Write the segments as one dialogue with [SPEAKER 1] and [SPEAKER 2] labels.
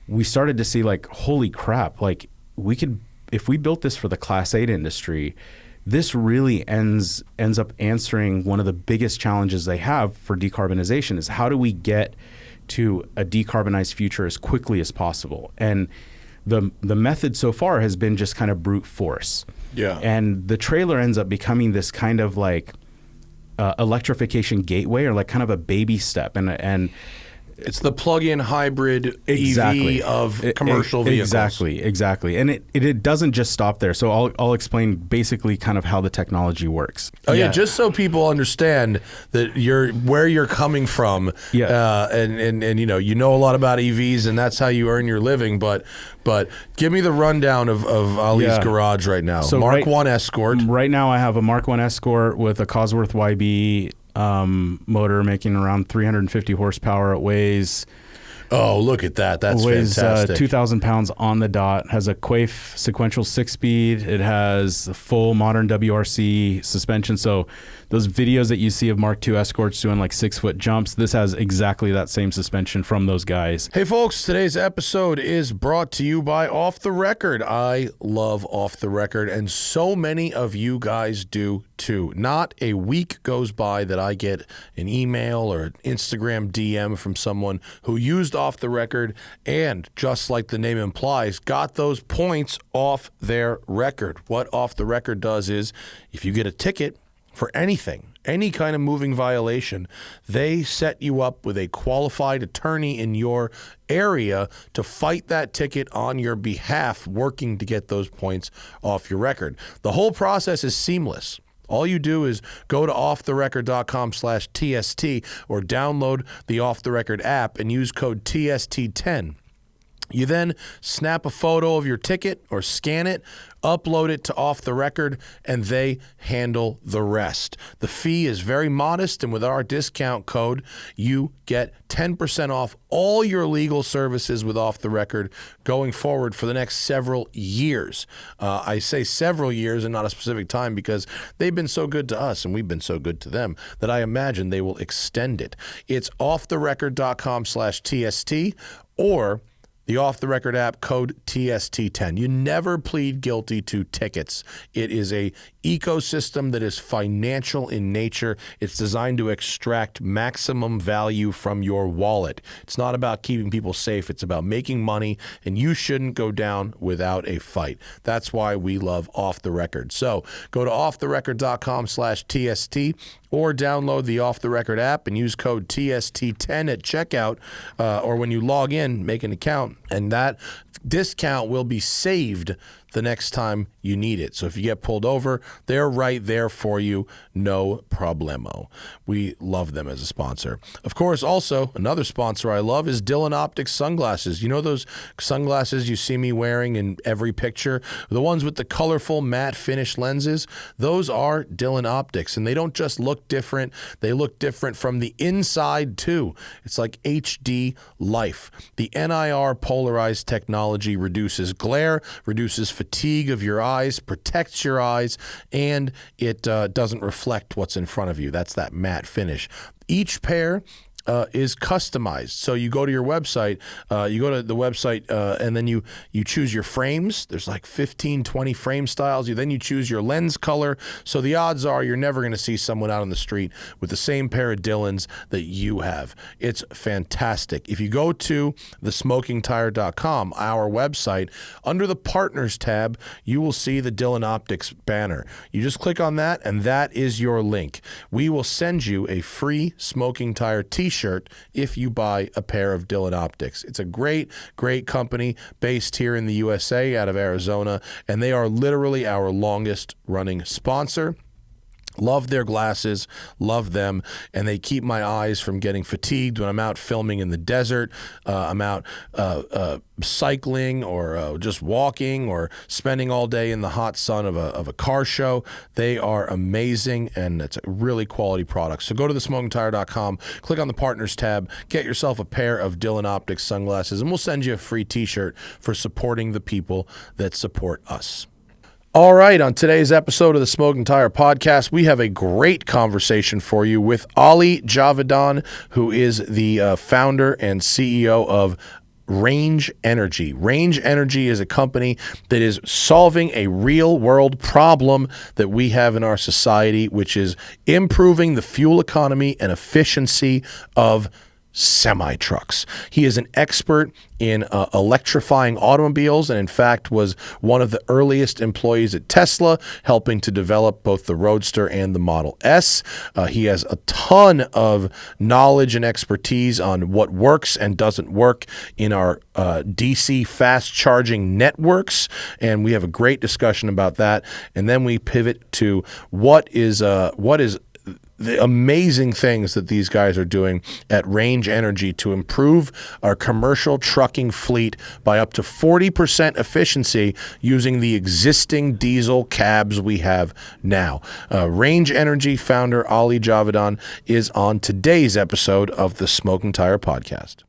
[SPEAKER 1] we started to see like, holy crap, like we could, if we built this for the Class 8 industry, this really ends up answering one of the biggest challenges they have for decarbonization is how do we get to a decarbonized future as quickly as possible? And the method so far has been just kind of brute force.
[SPEAKER 2] Yeah.
[SPEAKER 1] And the trailer ends up becoming this kind of like electrification gateway, or like kind of a baby step. And
[SPEAKER 2] it's the plug-in hybrid
[SPEAKER 1] exactly.
[SPEAKER 2] EV of commercial vehicles.
[SPEAKER 1] Exactly. And it doesn't just stop there. So I'll explain basically kind of how the technology works.
[SPEAKER 2] Oh yeah, just so people understand that where you're coming from.
[SPEAKER 1] Yeah.
[SPEAKER 2] And you know a lot about EVs, and that's how you earn your living. But give me the rundown of Ali's garage right now. So Mark 1 Escort.
[SPEAKER 1] Right now I have a Mark 1 Escort with a Cosworth YB motor making around 350 horsepower. It weighs
[SPEAKER 2] Oh, look at that. That's fantastic.
[SPEAKER 1] Weighs 2,000 pounds on the dot. Has a Quaife sequential 6-speed. It has a full modern WRC suspension. So those videos that you see of Mark II Escorts doing like 6-foot jumps, this has exactly that same suspension from those guys.
[SPEAKER 2] Hey, folks, today's episode is brought to you by Off the Record. I love Off the Record, and so many of you guys do too. Not a week goes by that I get an email or an Instagram DM from someone who used Off the Record and, just like the name implies, got those points off their record. What Off the Record does is, if you get a ticket for anything, any kind of moving violation, they set you up with a qualified attorney in your area to fight that ticket on your behalf, working to get those points off your record. The whole process is seamless. All you do is go to offtherecord.com/TST or download the Off the Record app and use code TST10. You then snap a photo of your ticket or scan it, upload it to Off the Record, and they handle the rest. The fee is very modest, and with our discount code, you get 10% off all your legal services with Off the Record going forward for the next several years. I say several years and not a specific time because they've been so good to us and we've been so good to them that I imagine they will extend it. It's offtherecord.com/TST or the Off the Record app, code TST10. You never plead guilty to tickets. It is a ecosystem that is financial in nature. It's designed to extract maximum value from your wallet. It's not about keeping people safe. It's about making money, and you shouldn't go down without a fight. That's why we love Off the Record. So go to offtherecord.com/TST or download the Off the Record app and use code TST10 at checkout, or when you log in, make an account, and that discount will be saved the next time you need it. So if you get pulled over, they're right there for you, no problemo. We love them as a sponsor. Of course, also, another sponsor I love is Dylan Optics sunglasses. You know those sunglasses you see me wearing in every picture? The ones with the colorful matte finish lenses? Those are Dylan Optics, and they don't just look different, they look different from the inside too. It's like HD life. The NIR polarized technology reduces glare, reduces fatigue of your eyes, protects your eyes, and it doesn't reflect what's in front of you. That's that matte finish. Each pair is customized. So you go to your website, and then you choose your frames. There's like 15, 20 frame styles. Then you choose your lens color. So the odds are you're never going to see someone out on the street with the same pair of Dylans that you have. It's fantastic. If you go to thesmokingtire.com, our website, under the Partners tab, you will see the Dylan Optics banner. You just click on that, and that is your link. We will send you a free Smoking Tire t-shirt if you buy a pair of Dylan Optics. It's a great, great company based here in the USA out of Arizona, and they are literally our longest running sponsor. Love their glasses, love them, and they keep my eyes from getting fatigued when I'm out filming in the desert. I'm out cycling or just walking or spending all day in the hot sun of a car show. They are amazing, and it's a really quality product. So go to thesmokingtire.com, click on the Partners tab, get yourself a pair of Dylan Optics sunglasses, and we'll send you a free t-shirt for supporting the people that support us. All right, on today's episode of the Smoking Tire Podcast, we have a great conversation for you with Ali Javidan, who is the founder and CEO of Range Energy. Range Energy is a company that is solving a real world problem that we have in our society, which is improving the fuel economy and efficiency of semi-trucks. He is an expert in electrifying automobiles, and in fact was one of the earliest employees at Tesla, helping to develop both the Roadster and the Model S. He has a ton of knowledge and expertise on what works and doesn't work in our DC fast charging networks, and we have a great discussion about that. And then we pivot to what is the amazing things that these guys are doing at Range Energy to improve our commercial trucking fleet by up to 40% efficiency using the existing diesel cabs we have now. Range Energy founder Ali Javidan is on today's episode of the Smoking Tire Podcast.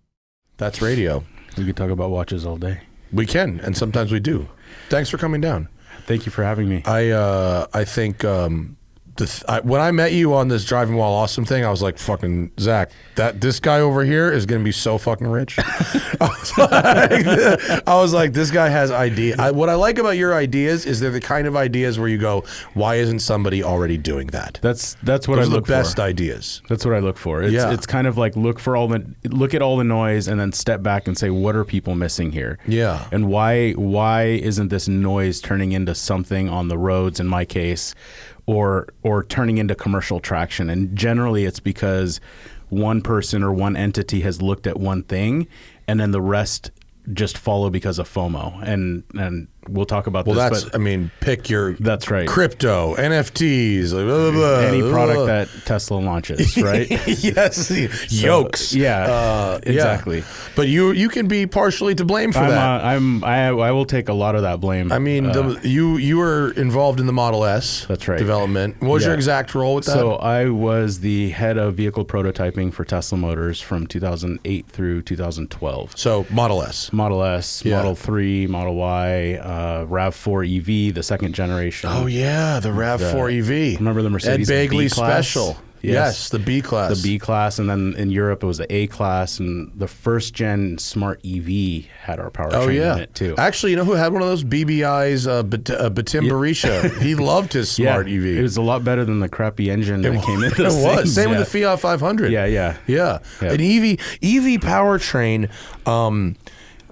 [SPEAKER 2] That's radio.
[SPEAKER 1] We could talk about watches all day.
[SPEAKER 2] We can, and sometimes we do. Thanks for coming down.
[SPEAKER 1] Thank you for having me.
[SPEAKER 2] I think when I met you on this driving while awesome thing, I was like, fucking Zach, this guy over here is going to be so fucking rich. I was like, this guy has ideas. What I like about your ideas is they're the kind of ideas where you go, why isn't somebody already doing that?
[SPEAKER 1] That's what I look for.
[SPEAKER 2] Those are the best ideas.
[SPEAKER 1] That's what I look for. It's kind of like look at all the noise and then step back and say, what are people missing here?
[SPEAKER 2] Yeah.
[SPEAKER 1] And why isn't this noise turning into something on the roads, in my case, or turning into commercial traction? And generally it's because one person or one entity has looked at one thing and then the rest just follow because of FOMO. And we'll talk about this.
[SPEAKER 2] Well, pick your
[SPEAKER 1] that's right.
[SPEAKER 2] Crypto, NFTs, blah, blah, blah,
[SPEAKER 1] any product that Tesla launches, right?
[SPEAKER 2] Yes. Yokes.
[SPEAKER 1] Yeah, exactly.
[SPEAKER 2] Yeah. But you can be partially to blame for that.
[SPEAKER 1] I will take a lot of that blame.
[SPEAKER 2] I mean, you were involved in the Model S
[SPEAKER 1] that's right.
[SPEAKER 2] development. What was your exact role with that?
[SPEAKER 1] So I was the head of vehicle prototyping for Tesla Motors from 2008 through 2012.
[SPEAKER 2] So Model S.
[SPEAKER 1] Model 3, Model Y, RAV4 EV, the second generation.
[SPEAKER 2] Oh yeah, the RAV4 EV.
[SPEAKER 1] Remember the Mercedes
[SPEAKER 2] Ed Begley
[SPEAKER 1] B-Class?
[SPEAKER 2] Special. Yes, the B class.
[SPEAKER 1] The B class, and then in Europe it was the A class, and the first gen Smart EV had our powertrain in it too.
[SPEAKER 2] Actually, you know who had one of those? BBI's Batim Berisha. He loved his Smart EV.
[SPEAKER 1] It was a lot better than the crappy engine that came in. It
[SPEAKER 2] was. Same with the Fiat 500.
[SPEAKER 1] Yeah.
[SPEAKER 2] An EV powertrain.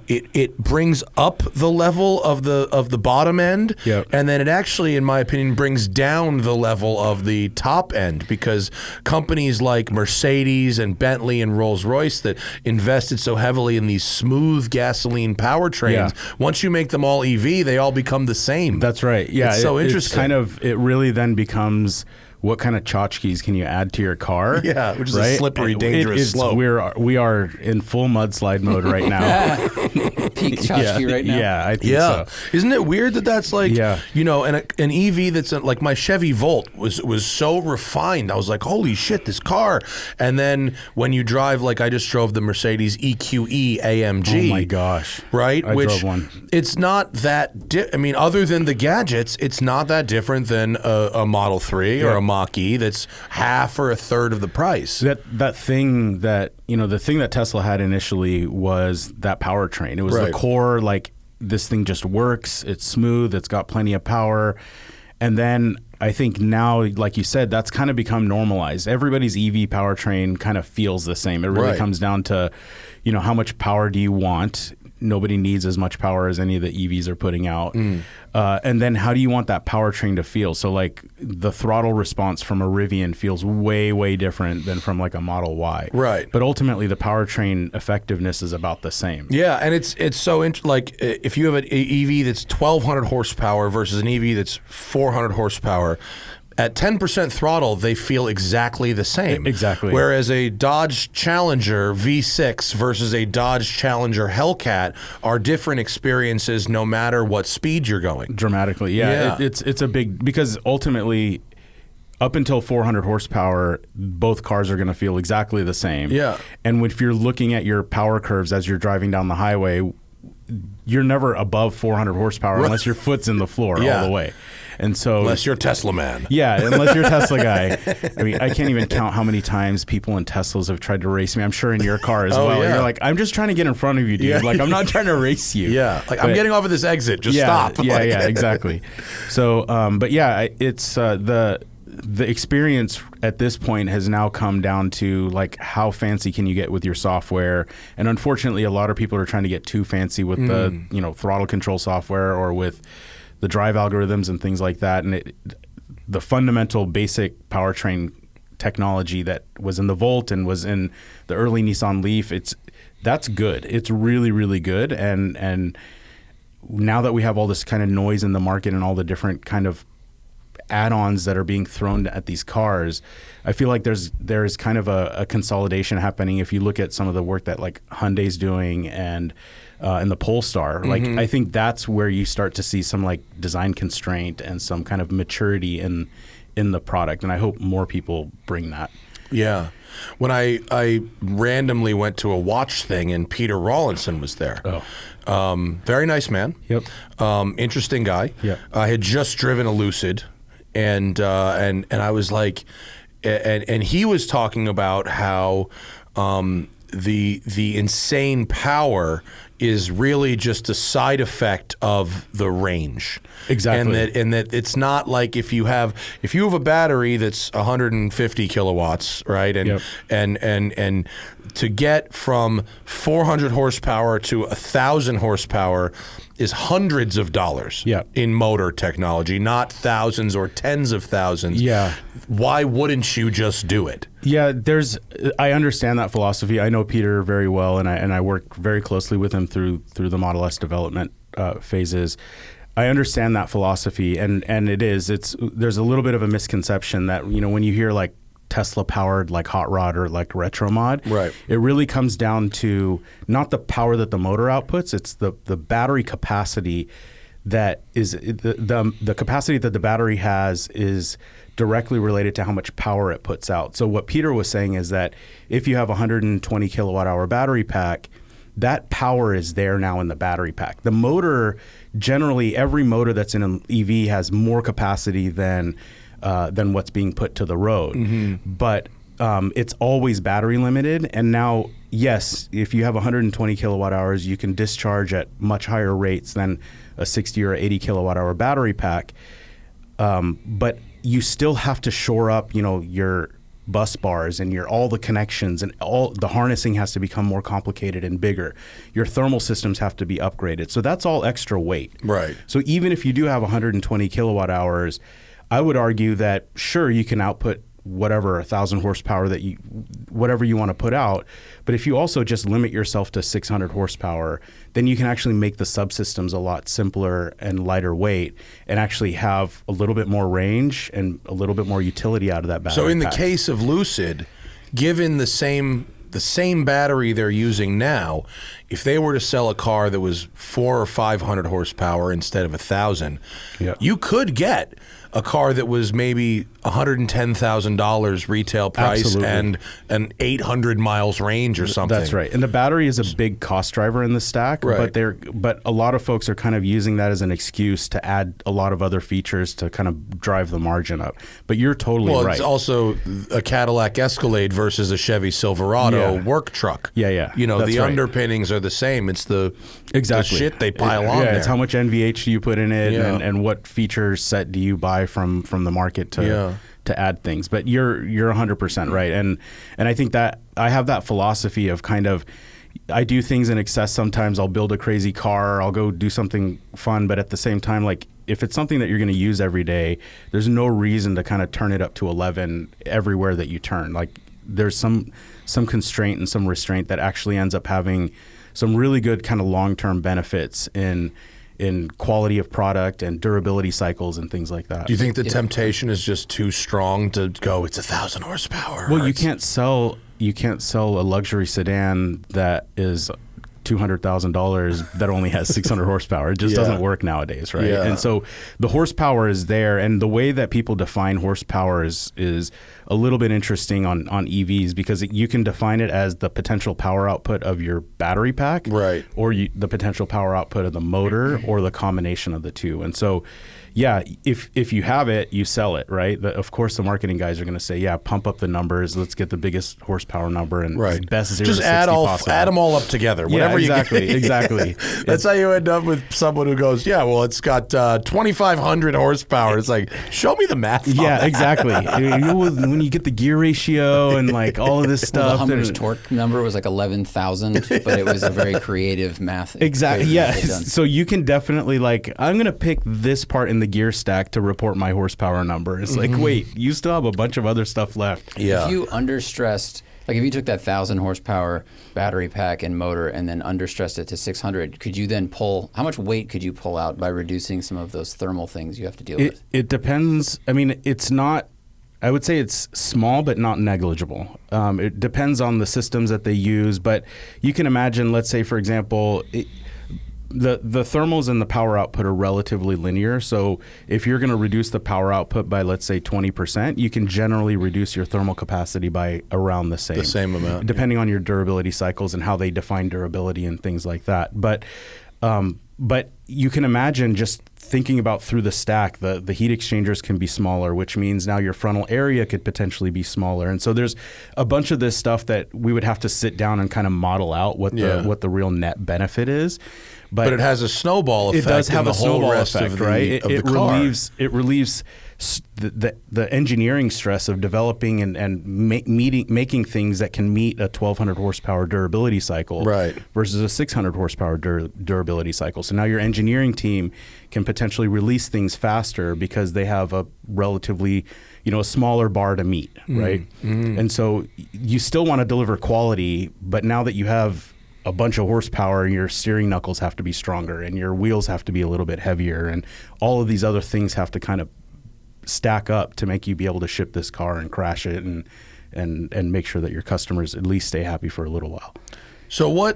[SPEAKER 2] It brings up the level of the bottom end, and then it actually, in my opinion, brings down the level of the top end, because companies like Mercedes and Bentley and Rolls-Royce that invested so heavily in these smooth gasoline powertrains, once you make them all EV, they all become the same.
[SPEAKER 1] That's right. Yeah,
[SPEAKER 2] it's so interesting.
[SPEAKER 1] It really then becomes, what kind of tchotchkes can you add to your car?
[SPEAKER 2] Yeah, which is a slippery, dangerous slope.
[SPEAKER 1] We are in full mudslide mode right now.
[SPEAKER 3] Peak tchotchke right now.
[SPEAKER 1] Yeah, I think so.
[SPEAKER 2] Isn't it weird that that's like, an EV that's like my Chevy Volt was so refined. I was like, holy shit, this car. And then when you drive, like I just drove the Mercedes EQE AMG.
[SPEAKER 1] Oh my gosh.
[SPEAKER 2] Right?
[SPEAKER 1] I drove one.
[SPEAKER 2] It's not that, other than the gadgets, it's not that different than a Model 3 or a Mach-E that's half or a third of the price.
[SPEAKER 1] The thing that Tesla had initially was that powertrain. It was the core, like, this thing just works, it's smooth, it's got plenty of power. And then I think now, like you said, that's kind of become normalized. Everybody's EV powertrain kind of feels the same. It really comes down to, how much power do you want? Nobody needs as much power as any of the EVs are putting out. And then how do you want that powertrain to feel? So like the throttle response from a Rivian feels way, way different than from like a Model Y.
[SPEAKER 2] Right.
[SPEAKER 1] But ultimately the powertrain effectiveness is about the same.
[SPEAKER 2] Yeah, and it's so like if you have an EV that's 1,200 horsepower versus an EV that's 400 horsepower, at 10% throttle, they feel exactly the same.
[SPEAKER 1] Exactly.
[SPEAKER 2] Whereas a Dodge Challenger V6 versus a Dodge Challenger Hellcat are different experiences no matter what speed you're going.
[SPEAKER 1] Dramatically, yeah. It's a big, because ultimately, up until 400 horsepower, both cars are going to feel exactly the same.
[SPEAKER 2] Yeah.
[SPEAKER 1] And if you're looking at your power curves as you're driving down the highway, you're never above 400 horsepower unless your foot's in the floor all the way. And so,
[SPEAKER 2] unless you're Tesla man.
[SPEAKER 1] Yeah, unless you're a Tesla guy. I mean, I can't even count how many times people in Teslas have tried to race me. I'm sure in your car as well.
[SPEAKER 2] Yeah.
[SPEAKER 1] You're like, I'm just trying to get in front of you, dude.
[SPEAKER 2] Yeah.
[SPEAKER 1] Like, I'm not trying to race you.
[SPEAKER 2] Yeah, like, I'm getting off of this exit. Just stop.
[SPEAKER 1] Yeah, exactly. So, but yeah, it's the experience at this point has now come down to like how fancy can you get with your software, and unfortunately, a lot of people are trying to get too fancy with the throttle control software or with the drive algorithms and things like that, and the fundamental basic powertrain technology that was in the Volt and was in the early Nissan Leaf, that's good. It's really, really good, and now that we have all this kind of noise in the market and all the different kind of add-ons that are being thrown at these cars, I feel like there's kind of a consolidation happening. If you look at some of the work that like Hyundai's doing and the Polestar, like I think that's where you start to see some like design constraint and some kind of maturity in the product, and I hope more people bring that.
[SPEAKER 2] Yeah. When I randomly went to a watch thing and Peter Rawlinson was there. Very nice man.
[SPEAKER 1] Yep.
[SPEAKER 2] Interesting guy.
[SPEAKER 1] Yep.
[SPEAKER 2] I had just driven a Lucid, and I was like, and he was talking about how the insane power is really just a side effect of the range.
[SPEAKER 1] Exactly.
[SPEAKER 2] And that it's not like if you have a battery that's 150 kilowatts, right? And and to get from 400 horsepower to 1,000 horsepower is hundreds of dollars in motor technology, not thousands or tens of thousands.
[SPEAKER 1] Yeah.
[SPEAKER 2] Why wouldn't you just do it?
[SPEAKER 1] Yeah, I understand that philosophy. I know Peter very well, and I work very closely with him through the Model S development phases. I understand that philosophy, and there's a little bit of a misconception that, when you hear like Tesla powered like hot rod or like retro mod,
[SPEAKER 2] right,
[SPEAKER 1] it really comes down to not the power that the motor outputs, it's the battery capacity that is the capacity that the battery has is directly related to how much power it puts out. So what Peter was saying is that if you have a 120 kilowatt hour battery pack, that power is there now in the battery pack. The motor, generally every motor that's in an EV has more capacity than what's being put to the road. But it's always battery limited. And now, yes, if you have 120 kilowatt hours, you can discharge at much higher rates than a 60 or 80 kilowatt hour battery pack. But you still have to shore up, your bus bars and all the connections, and all the harnessing has to become more complicated and bigger. Your thermal systems have to be upgraded. So that's all extra weight.
[SPEAKER 2] Right.
[SPEAKER 1] So even if you do have 120 kilowatt hours, I would argue that sure, you can output whatever 1,000 horsepower whatever you want to put out, but if you also just limit yourself to 600 horsepower, then you can actually make the subsystems a lot simpler and lighter weight, and actually have a little bit more range and a little bit more utility out of that battery.
[SPEAKER 2] So in
[SPEAKER 1] pack.
[SPEAKER 2] the case of Lucid, given the same battery they're using now, if they were to sell a car that was 400 or 500 horsepower instead of 1,000, you could get a car that was maybe $110,000 retail price. Absolutely. And an 800 miles range or something.
[SPEAKER 1] That's right. And the battery is a big cost driver in the stack,
[SPEAKER 2] right,
[SPEAKER 1] but a lot of folks are kind of using that as an excuse to add a lot of other features to kind of drive the margin up. But you're totally right.
[SPEAKER 2] Well, it's also a Cadillac Escalade versus a Chevy Silverado work truck.
[SPEAKER 1] Yeah.
[SPEAKER 2] The underpinnings are the same. It's the shit they pile on there.
[SPEAKER 1] It's how much NVH do you put in it, and what feature set do you buy from the market to add things. But you're 100% right, and I think that I have that philosophy of kind of, I do things in excess. Sometimes I'll build a crazy car, I'll go do something fun, but at the same time, like, if it's something that you're going to use every day, there's no reason to kind of turn it up to 11 everywhere that you turn. Like, there's some constraint and some restraint that actually ends up having some really good kind of long-term benefits in quality of product and durability cycles and things like that.
[SPEAKER 2] Do you think the temptation is just too strong to go, it's 1,000 horsepower?
[SPEAKER 1] Well, you can't sell a luxury sedan that is $200,000 that only has 600 horsepower. It just doesn't work nowadays, right?
[SPEAKER 2] Yeah.
[SPEAKER 1] And so the horsepower is there, and the way that people define horsepower is a little bit interesting on EVs, because you can define it as the potential power output of your battery pack,
[SPEAKER 2] right,
[SPEAKER 1] or the potential power output of the motor, or the combination of the two. And so, yeah, if you have it, you sell it, right? Of course, the marketing guys are going to say, yeah, pump up the numbers. Let's get the biggest horsepower number and best 0
[SPEAKER 2] just
[SPEAKER 1] to 60
[SPEAKER 2] possible. Add them all up together. Whatever
[SPEAKER 1] exactly,
[SPEAKER 2] you
[SPEAKER 1] exactly.
[SPEAKER 2] That's how you end up with someone who goes, yeah, well, it's got 2,500 horsepower. It's like, show me the math.
[SPEAKER 1] Yeah, exactly. When you get the gear ratio and like all of this stuff.
[SPEAKER 3] The Hummer's torque number was like 11,000, but it was a very creative math.
[SPEAKER 1] Exactly. Yeah. So you can definitely I'm going to pick this part in the gear stack to report my horsepower number. It's like, wait, you still have a bunch of other stuff left.
[SPEAKER 3] Yeah. If you understressed, if you took that 1,000 horsepower battery pack and motor and then understressed it to 600, could you then how much weight could you pull out by reducing some of those thermal things you have to deal with?
[SPEAKER 1] It depends. I mean, it's not, I would say it's small, but not negligible. It depends on the systems that they use, but you can imagine, let's say, for example, the thermals and the power output are relatively linear. So if you're going to reduce the power output by, let's say, 20%, you can generally reduce your thermal capacity by around the same.
[SPEAKER 2] The same amount.
[SPEAKER 1] Depending on your durability cycles and how they define durability and things like that. But you can imagine, just thinking about through the stack, the heat exchangers can be smaller, which means now your frontal area could potentially be smaller. And so there's a bunch of this stuff that we would have to sit down and kind of model out what the real net benefit is. But
[SPEAKER 2] it has a snowball effect.
[SPEAKER 1] It does have a snowball effect, right?
[SPEAKER 2] It
[SPEAKER 1] relieves the engineering stress of developing and making things that can meet a 1,200 horsepower durability cycle,
[SPEAKER 2] right, versus
[SPEAKER 1] a 600 horsepower durability cycle. So now your engineering team can potentially release things faster because they have a relatively, a smaller bar to meet, right? And so you still want to deliver quality, but now that you have a bunch of horsepower, your steering knuckles have to be stronger and your wheels have to be a little bit heavier, and all of these other things have to kind of stack up to make you be able to ship this car and crash it and make sure that your customers at least stay happy for a little while.
[SPEAKER 2] So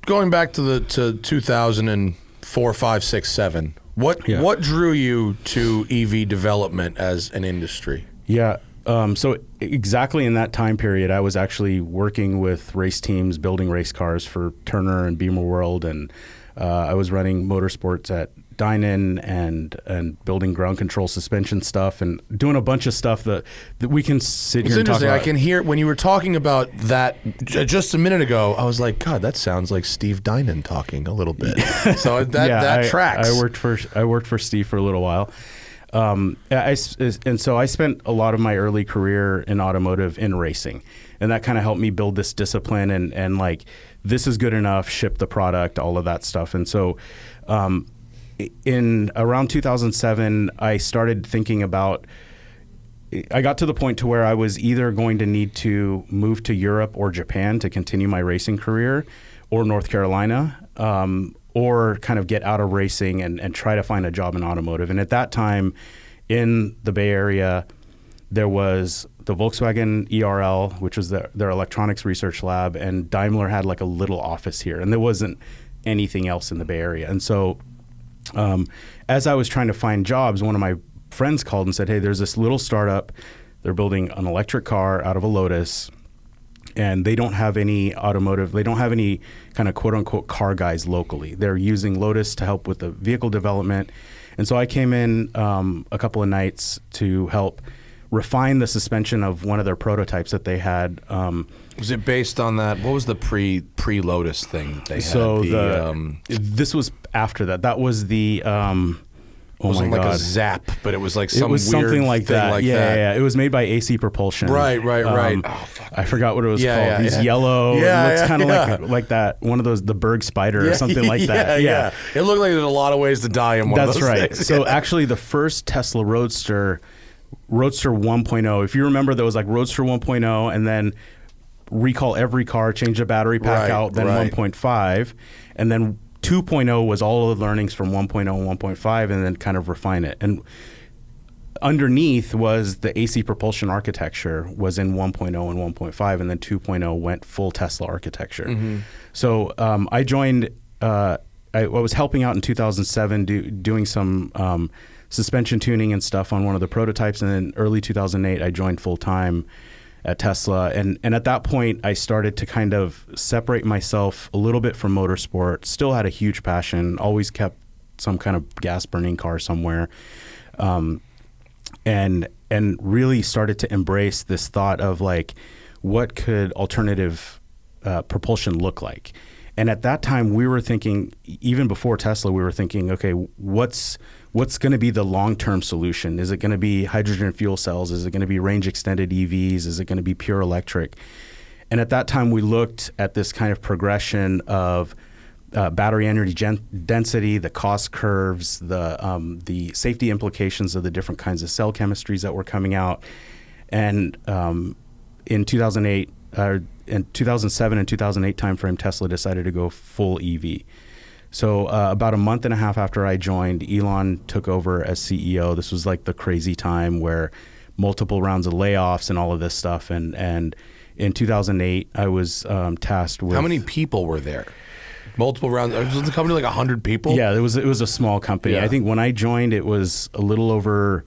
[SPEAKER 2] going back to 2004, 5, 6, 7, what drew you to EV development as an industry?
[SPEAKER 1] Yeah. So exactly in that time period, I was actually working with race teams, building race cars for Turner and Beamer World, and I was running motorsports at Dynan and building ground control suspension stuff and doing a bunch of stuff that we can sit here and talk about.
[SPEAKER 2] I can hear when you were talking about that just a minute ago, I was like, God, that sounds like Steve Dynan talking a little bit. So that tracks.
[SPEAKER 1] I worked for Steve for a little while. And so I spent a lot of my early career in automotive in racing, and that kind of helped me build this discipline and this is good enough, ship the product, all of that stuff. And so in around 2007, I started thinking about, I got to the point to where I was either going to need to move to Europe or Japan to continue my racing career, or North Carolina, or kind of get out of racing and try to find a job in automotive. And at that time, in the Bay Area, there was the Volkswagen ERL, which was their electronics research lab, and Daimler had like a little office here, and there wasn't anything else in the Bay Area. And so as I was trying to find jobs, one of my friends called and said, hey, there's this little startup. They're building an electric car out of a Lotus, and they don't have any kind of quote unquote car guys locally. They're using Lotus to help with the vehicle development. And so I came in a couple of nights to help refine the suspension of one of their prototypes that they had.
[SPEAKER 2] Was it based on that? What was the pre-Lotus thing that they had?
[SPEAKER 1] So this was after that. That was the
[SPEAKER 2] it wasn't like a Zap, but it was like some weird
[SPEAKER 1] something like
[SPEAKER 2] thing
[SPEAKER 1] that.
[SPEAKER 2] like
[SPEAKER 1] yeah,
[SPEAKER 2] that.
[SPEAKER 1] Yeah, it was made by AC Propulsion.
[SPEAKER 2] Right.
[SPEAKER 1] I forgot what it was called. He's yellow.
[SPEAKER 2] Yeah,
[SPEAKER 1] it looks kind of like that. One of those, the Berg Spider or something like that. Yeah.
[SPEAKER 2] It looked like there's a lot of ways to die in one of those things.
[SPEAKER 1] So actually, the first Tesla Roadster 1.0. If you remember, there was like Roadster 1.0, and then recall every car, change the battery pack out, then 1.5, and then 2.0 was all of the learnings from 1.0 and 1.5, and then kind of refine it. And underneath was the AC propulsion architecture was in 1.0 and 1.5, and then 2.0 went full Tesla architecture. So I joined. I was helping out in 2007 doing some suspension tuning and stuff on one of the prototypes, and then early 2008 I joined full time at Tesla, and at that point I started to kind of separate myself a little bit from motorsport. Still had a huge passion, always kept some kind of gas burning car somewhere, and really started to embrace this thought of like, what could alternative propulsion look like? And at that time, we were thinking, even before Tesla, we were thinking, okay, what's going to be the long-term solution? Is it going to be hydrogen fuel cells? Is it going to be range-extended EVs? Is it going to be pure electric? And at that time, we looked at this kind of progression of battery energy density, the cost curves, the safety implications of the different kinds of cell chemistries that were coming out. And in 2008, in 2007 and 2008 timeframe, Tesla decided to go full EV. So about a month and a half after I joined, Elon took over as CEO. This was like the crazy time where multiple rounds of layoffs and all of this stuff. And in 2008, I was tasked with...
[SPEAKER 2] How many people were there? Multiple rounds? Was the company like 100 people?
[SPEAKER 1] Yeah, it was a small company.
[SPEAKER 2] Yeah.
[SPEAKER 1] I think when I joined, it was a little over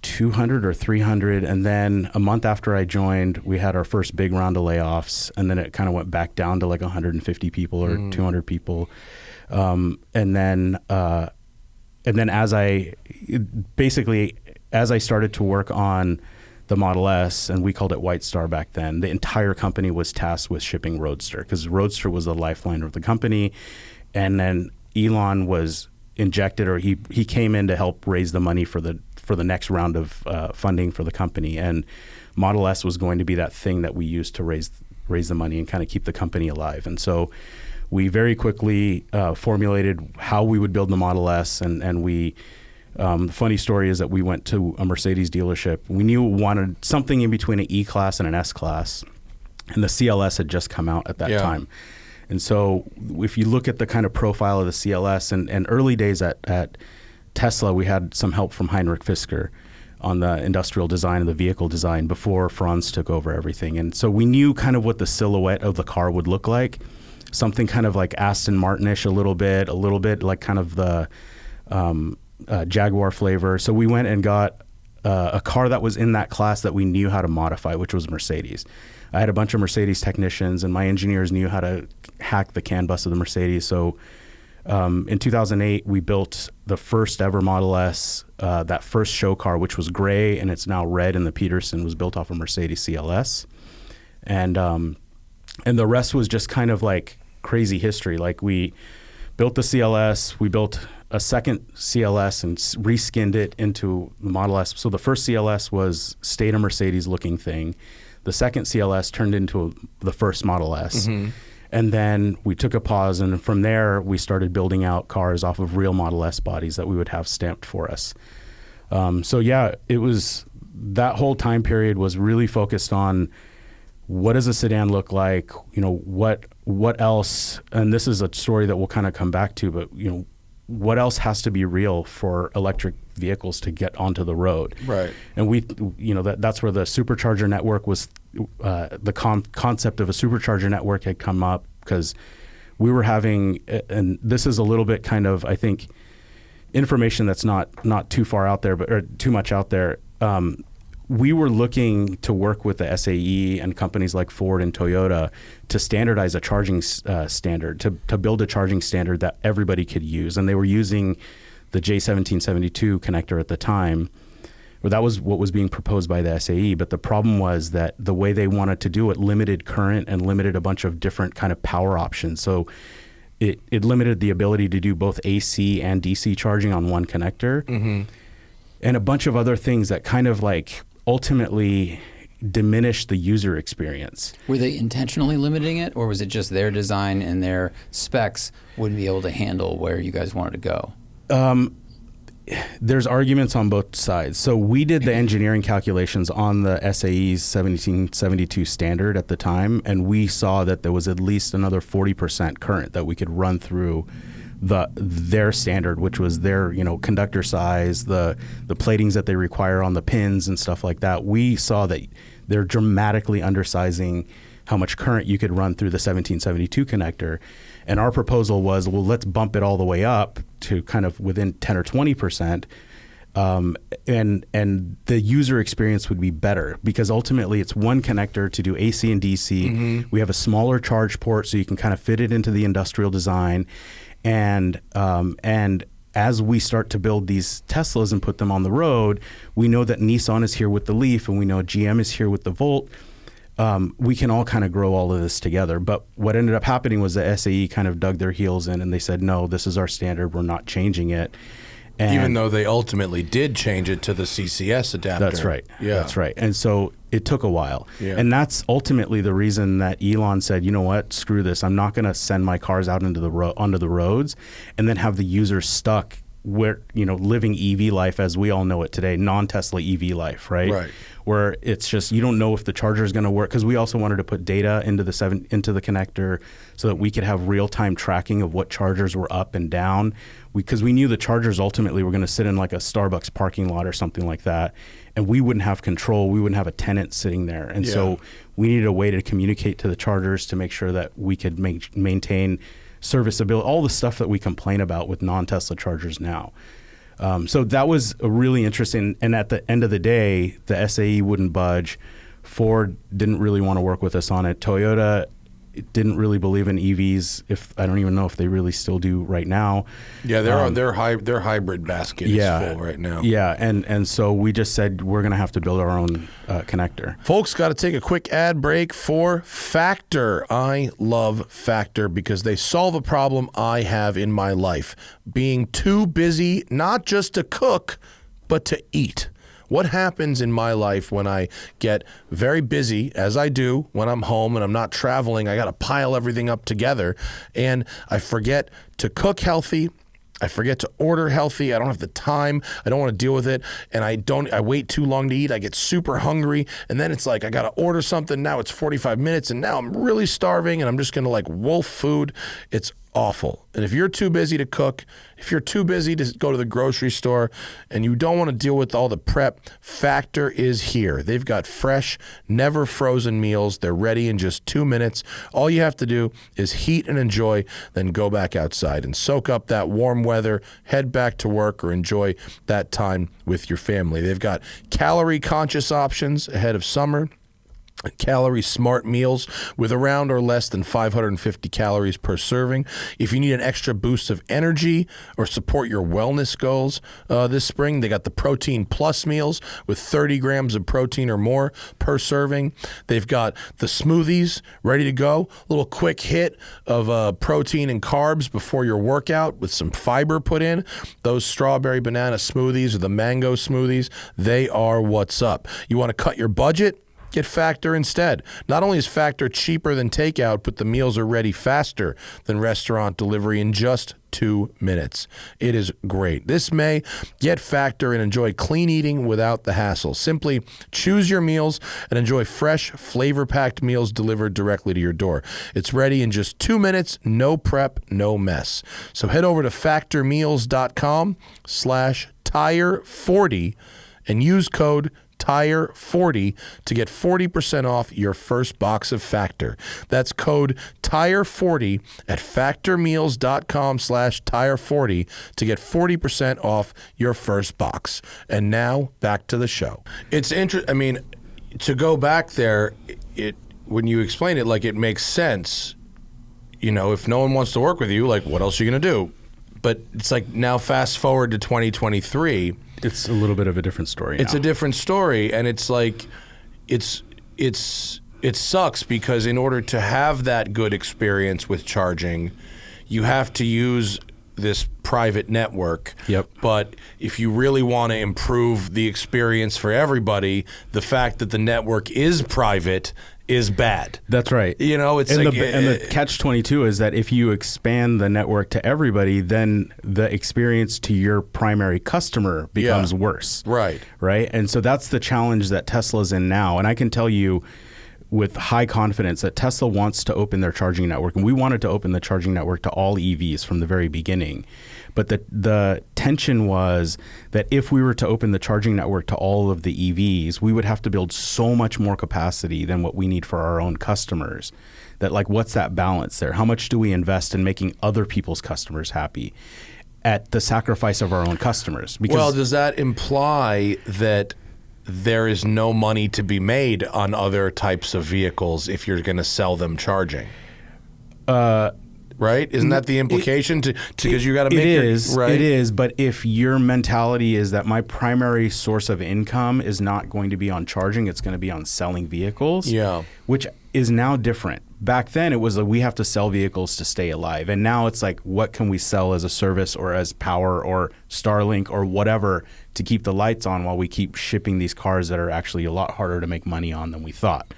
[SPEAKER 1] 200 or 300, and then a month after I joined, we had our first big round of layoffs, and then it kind of went back down to like 150 people or 200 people, and then as I started to work on the Model S, and we called it White Star back then, the entire company was tasked with shipping Roadster, because Roadster was the lifeline of the company, and then Elon was injected, or he came in to help raise the money for the next round of funding for the company, and Model S was going to be that thing that we used to raise the money and kind of keep the company alive. And so we very quickly formulated how we would build the Model S, and we the funny story is that we went to a Mercedes dealership. We knew we wanted something in between an E-Class and an S-Class, and the CLS had just come out at that time. And so if you look at the kind of profile of the CLS, and early days at Tesla, we had some help from Heinrich Fisker on the industrial design of the vehicle design before Franz took over everything. And so we knew kind of what the silhouette of the car would look like, something kind of like Aston Martin-ish a little bit like kind of the Jaguar flavor. So we went and got a car that was in that class that we knew how to modify, which was Mercedes. I had a bunch of Mercedes technicians, and my engineers knew how to hack the CAN bus of the Mercedes. So in 2008, we built the first ever Model S. That first show car, which was gray and it's now red in the Peterson, was built off a Mercedes CLS. And the rest was just kind of like crazy history. Like, we built the CLS, we built a second CLS and reskinned it into the Model S. So the first CLS was stayed a Mercedes looking thing. The second CLS turned into the first Model S. And then we took a pause, and from there we started building out cars off of real Model S bodies that we would have stamped for us. So yeah, it was, that whole time period was really focused on what does a sedan look like, what else, and this is a story that we'll kind of come back to, but what else has to be real for electric vehicles to get onto the road.
[SPEAKER 2] Right.
[SPEAKER 1] And that's where the Supercharger Network was, the concept of a Supercharger Network had come up, because we were having, and this is a little bit kind of, I think, information that's not too far out there, or too much out there. We were looking to work with the SAE and companies like Ford and Toyota to standardize a charging standard, to build a charging standard that everybody could use. And they were using the J1772 connector at the time. Well, that was what was being proposed by the SAE. But the problem was that the way they wanted to do it limited current and limited a bunch of different kind of power options. So it limited the ability to do both AC and DC charging on one connector. And a bunch of other things that kind of like ultimately diminish the user experience.
[SPEAKER 3] Were they intentionally limiting it, or was it just their design and their specs wouldn't be able to handle where you guys wanted to go?
[SPEAKER 1] There's arguments on both sides. So we did the engineering calculations on the SAE's 1772 standard at the time, and we saw that there was at least another 40% current that we could run through their standard, which was their conductor size, the platings that they require on the pins and stuff like that. We saw that they're dramatically undersizing how much current you could run through the 1772 connector. And our proposal was, well, let's bump it all the way up to kind of within 10 or 20%. And the user experience would be better, because ultimately it's one connector to do AC and DC. Mm-hmm. We have a smaller charge port, so you can kind of fit it into the industrial design. And as we start to build these Teslas and put them on the road, we know that Nissan is here with the Leaf, and we know GM is here with the Volt. We can all kind of grow all of this together. But what ended up happening was the SAE kind of dug their heels in, and they said, no, this is our standard. We're not changing it. And
[SPEAKER 2] even though they ultimately did change it to the CCS adapter.
[SPEAKER 1] That's right.
[SPEAKER 2] Yeah.
[SPEAKER 1] That's right. And so it took a while.
[SPEAKER 2] Yeah.
[SPEAKER 1] And that's ultimately the reason that Elon said, you know what, screw this. I'm not going to send my cars out into onto the roads and then have the users stuck where, living EV life as we all know it today, non-Tesla EV life, right?
[SPEAKER 2] Right.
[SPEAKER 1] Where it's just, you don't know if the charger is going to work, because we also wanted to put data into the connector so that we could have real-time tracking of what chargers were up and down, because we knew the chargers ultimately were going to sit in like a Starbucks parking lot or something like that, and we wouldn't have control. We wouldn't have a tenant sitting there. And so we needed a way to communicate to the chargers to make sure that we could maintain serviceability, all the stuff that we complain about with non-Tesla chargers now. So that was a really interesting, and at the end of the day, the SAE wouldn't budge. Ford didn't really want to work with us on it. Toyota didn't really believe in EVs. I don't even know if they really still do right now.
[SPEAKER 2] Yeah, their hybrid basket is full right now.
[SPEAKER 1] Yeah, and so we just said we're going to have to build our own connector.
[SPEAKER 2] Folks, got to take a quick ad break for Factor. I love Factor because they solve a problem I have in my life, being too busy not just to cook, but to eat. What happens in my life when I get very busy, as I do when I'm home and I'm not traveling? I got to pile everything up together, and I forget to cook healthy. I forget to order healthy. I don't have the time. I don't want to deal with it. And I wait too long to eat. I get super hungry. And then it's like, I got to order something. Now it's 45 minutes and now I'm really starving and I'm just going to like wolf food. It's awful. And if you're too busy to cook, if you're too busy to go to the grocery store and you don't want to deal with all the prep, Factor is here. They've got fresh, never frozen meals. They're ready in just 2 minutes. All you have to do is heat and enjoy, then go back outside and soak up that warm weather, head back to work, or enjoy that time with your family. They've got calorie conscious options ahead of summer. Calorie smart meals with around or less than 550 calories per serving. If you need an extra boost of energy or support your wellness goals this spring, they got the Protein Plus meals with 30 grams of protein or more per serving. They've got the smoothies ready to go. A little quick hit of protein and carbs before your workout with some fiber put in. Those strawberry banana smoothies or the mango smoothies, they are what's up. You want to cut your budget? Get Factor instead. Not only is Factor cheaper than takeout, but the meals are ready faster than restaurant delivery in just 2 minutes. It is great. This May, get Factor and enjoy clean eating without the hassle. Simply choose your meals and enjoy fresh, flavor-packed meals delivered directly to your door. It's ready in just 2 minutes, no prep, no mess. So head over to factormeals.com/tire40 and use code TIRE40 to get 40% off your first box of Factor. That's code TIRE40 at factormeals.com/tire40 to get 40% off your first box. And now back to the show. It's interesting. I mean, to go back there, when you explain it, like, it makes sense. You know, if no one wants to work with you, like, what else are you going to do? But it's like, now fast forward to 2023.
[SPEAKER 1] It's a little bit of a different story.
[SPEAKER 2] It's
[SPEAKER 1] now.
[SPEAKER 2] a different story, and it's like, it sucks because in order to have that good experience with charging, you have to use this private network.
[SPEAKER 1] Yep.
[SPEAKER 2] But if you really want to improve the experience for everybody, the fact that the network is private is bad.
[SPEAKER 1] That's right.
[SPEAKER 2] You know, it's
[SPEAKER 1] and
[SPEAKER 2] like,
[SPEAKER 1] the catch-22 is that if you expand the network to everybody, then the experience to your primary customer becomes worse.
[SPEAKER 2] Right.
[SPEAKER 1] Right. And so that's the challenge that Tesla's in now. And I can tell you, with high confidence that Tesla wants to open their charging network, and we wanted to open the charging network to all EVs from the very beginning. But the tension was that if we were to open the charging network to all of the EVs, we would have to build so much more capacity than what we need for our own customers. That, like, what's that balance there? How much do we invest in making other people's customers happy at the sacrifice of our own customers? Because,
[SPEAKER 2] well, does that imply that there is no money to be made on other types of vehicles if you're going to sell them charging? Right? Isn't that the implication? Because you got to make
[SPEAKER 1] it is,
[SPEAKER 2] right?
[SPEAKER 1] It is. But if your mentality is that my primary source of income is not going to be on charging, it's going to be on selling vehicles, which is now different. Back then, it was we have to sell vehicles to stay alive. And now it's like, what can we sell as a service or as power or Starlink or whatever to keep the lights on while we keep shipping these cars that are actually a lot harder to make money on than we thought.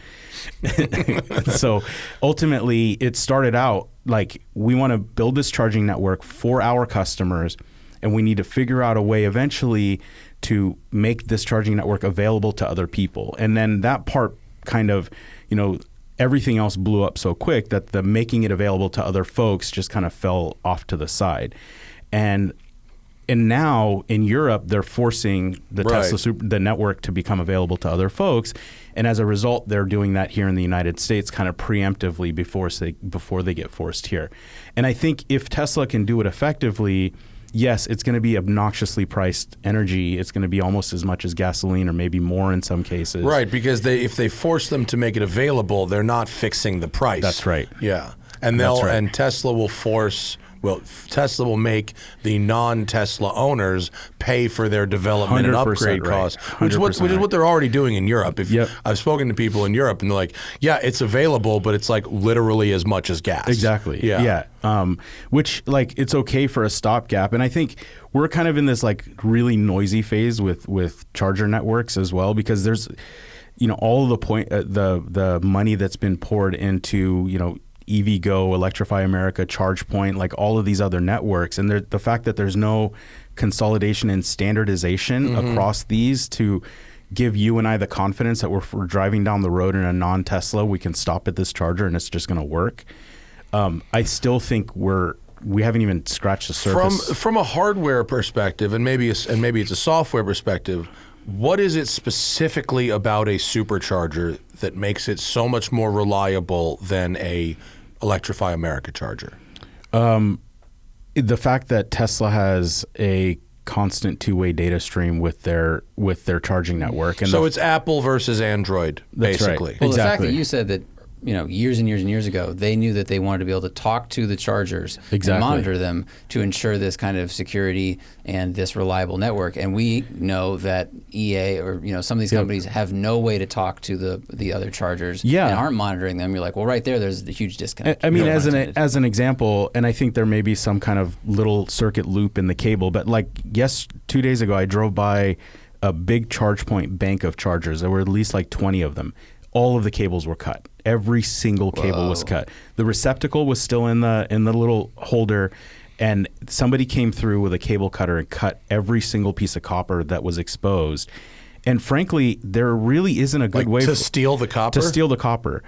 [SPEAKER 1] So ultimately, it started out like, we want to build this charging network for our customers, and we need to figure out a way eventually to make this charging network available to other people. And then that part kind of, everything else blew up so quick that the making it available to other folks just kind of fell off to the side. And now in Europe, they're forcing the the network to become available to other folks. And as a result, they're doing that here in the United States kind of preemptively before they get forced here. And I think if Tesla can do it effectively, yes, it's going to be obnoxiously priced energy. It's going to be almost as much as gasoline or maybe more in some cases.
[SPEAKER 2] Right, because if they force them to make it available, they're not fixing the price.
[SPEAKER 1] That's right.
[SPEAKER 2] Yeah. And and Tesla will Tesla will make the non-Tesla owners pay for their development and upgrade costs, which is what they're already doing in Europe. I've spoken to people in Europe, and they're like, yeah, it's available, but it's like literally as much as gas.
[SPEAKER 1] Exactly. Yeah. Which, like, it's okay for a stopgap. And I think we're kind of in this like really noisy phase with charger networks as well, because there's, all the money that's been poured into, EVgo, Electrify America, ChargePoint, like all of these other networks. And the fact that there's no consolidation and standardization across these to give you and I the confidence that if we're driving down the road in a non-Tesla, we can stop at this charger and it's just going to work. I still think we haven't even scratched the surface.
[SPEAKER 2] From a hardware perspective, and maybe it's a software perspective, what is it specifically about a supercharger that makes it so much more reliable than a Electrify America charger?
[SPEAKER 1] The fact that Tesla has a constant two-way data stream with their charging network, and
[SPEAKER 2] so it's Apple versus Android, basically.
[SPEAKER 1] Right.
[SPEAKER 3] Well,
[SPEAKER 1] exactly.
[SPEAKER 3] The fact that you said that, years and years and years ago, they knew that they wanted to be able to talk to the chargers and monitor them to ensure this kind of security and this reliable network. And we know that EA or some of these companies have no way to talk to the other chargers and aren't monitoring them. You're like, well, right there's the huge disconnect.
[SPEAKER 1] I mean, as an example, and I think there may be some kind of little circuit loop in the cable, but 2 days ago, I drove by a big ChargePoint bank of chargers. There were at least 20 of them. All of the cables were cut. Every single cable was cut. The receptacle was still in the little holder, and somebody came through with a cable cutter and cut every single piece of copper that was exposed. And frankly, there really isn't a good way
[SPEAKER 2] to steal the copper.
[SPEAKER 1] To steal the copper.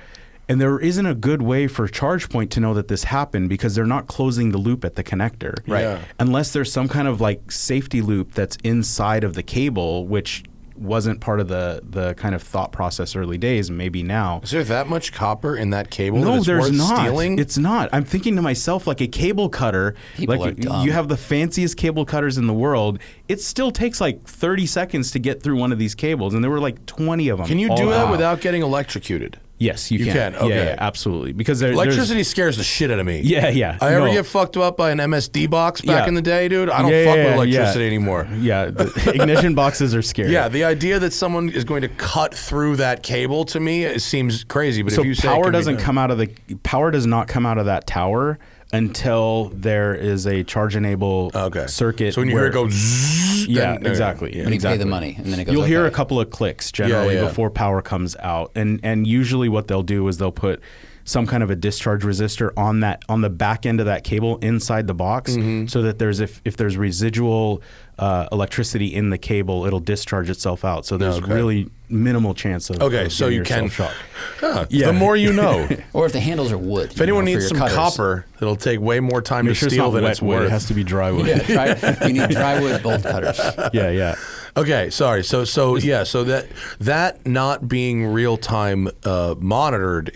[SPEAKER 1] And there isn't a good way for ChargePoint to know that this happened because they're not closing the loop at the connector.
[SPEAKER 2] Right. Yeah.
[SPEAKER 1] Unless there's some kind of safety loop that's inside of the cable, which wasn't part of the kind of thought process early days, maybe now.
[SPEAKER 2] Is there that much copper in that cable?
[SPEAKER 1] No,
[SPEAKER 2] that it's
[SPEAKER 1] there's
[SPEAKER 2] worth
[SPEAKER 1] not.
[SPEAKER 2] Stealing?
[SPEAKER 1] It's not. I'm thinking to myself, a cable cutter,
[SPEAKER 3] People are dumb.
[SPEAKER 1] You have the fanciest cable cutters in the world. It still takes 30 seconds to get through one of these cables, and there were 20 of them.
[SPEAKER 2] Can you do that without getting electrocuted?
[SPEAKER 1] Yes, you can.
[SPEAKER 2] Okay.
[SPEAKER 1] Yeah, absolutely. Because
[SPEAKER 2] electricity scares the shit out of me.
[SPEAKER 1] Yeah.
[SPEAKER 2] I ever get fucked up by an MSD box back in the day, dude? I don't fuck with electricity anymore.
[SPEAKER 1] Yeah, the ignition boxes are scary.
[SPEAKER 2] Yeah, the idea that someone is going to cut through that cable to me, it seems crazy. But
[SPEAKER 1] so
[SPEAKER 2] if you say
[SPEAKER 1] power does not come out of that tower until there is a charge enable circuit.
[SPEAKER 2] So when you hear it go zzz,
[SPEAKER 1] exactly.
[SPEAKER 3] When you pay the money, and then it goes.
[SPEAKER 1] You'll hear a couple of clicks generally
[SPEAKER 2] Yeah.
[SPEAKER 1] before power comes out, and usually what they'll do is they'll put some kind of a discharge resistor on the back end of that cable inside the box, so that if there's residual electricity in the cable, it'll discharge itself out. So there's really minimal chance of
[SPEAKER 2] so you can
[SPEAKER 1] shock.
[SPEAKER 2] The more you know.
[SPEAKER 3] Or if the handles are wood.
[SPEAKER 2] If anyone needs some copper, it'll take way more time to steal than it's worth.
[SPEAKER 1] It has to be dry wood.
[SPEAKER 3] You need dry wood bolt cutters.
[SPEAKER 1] Yeah.
[SPEAKER 2] Okay, sorry. So that not being real time monitored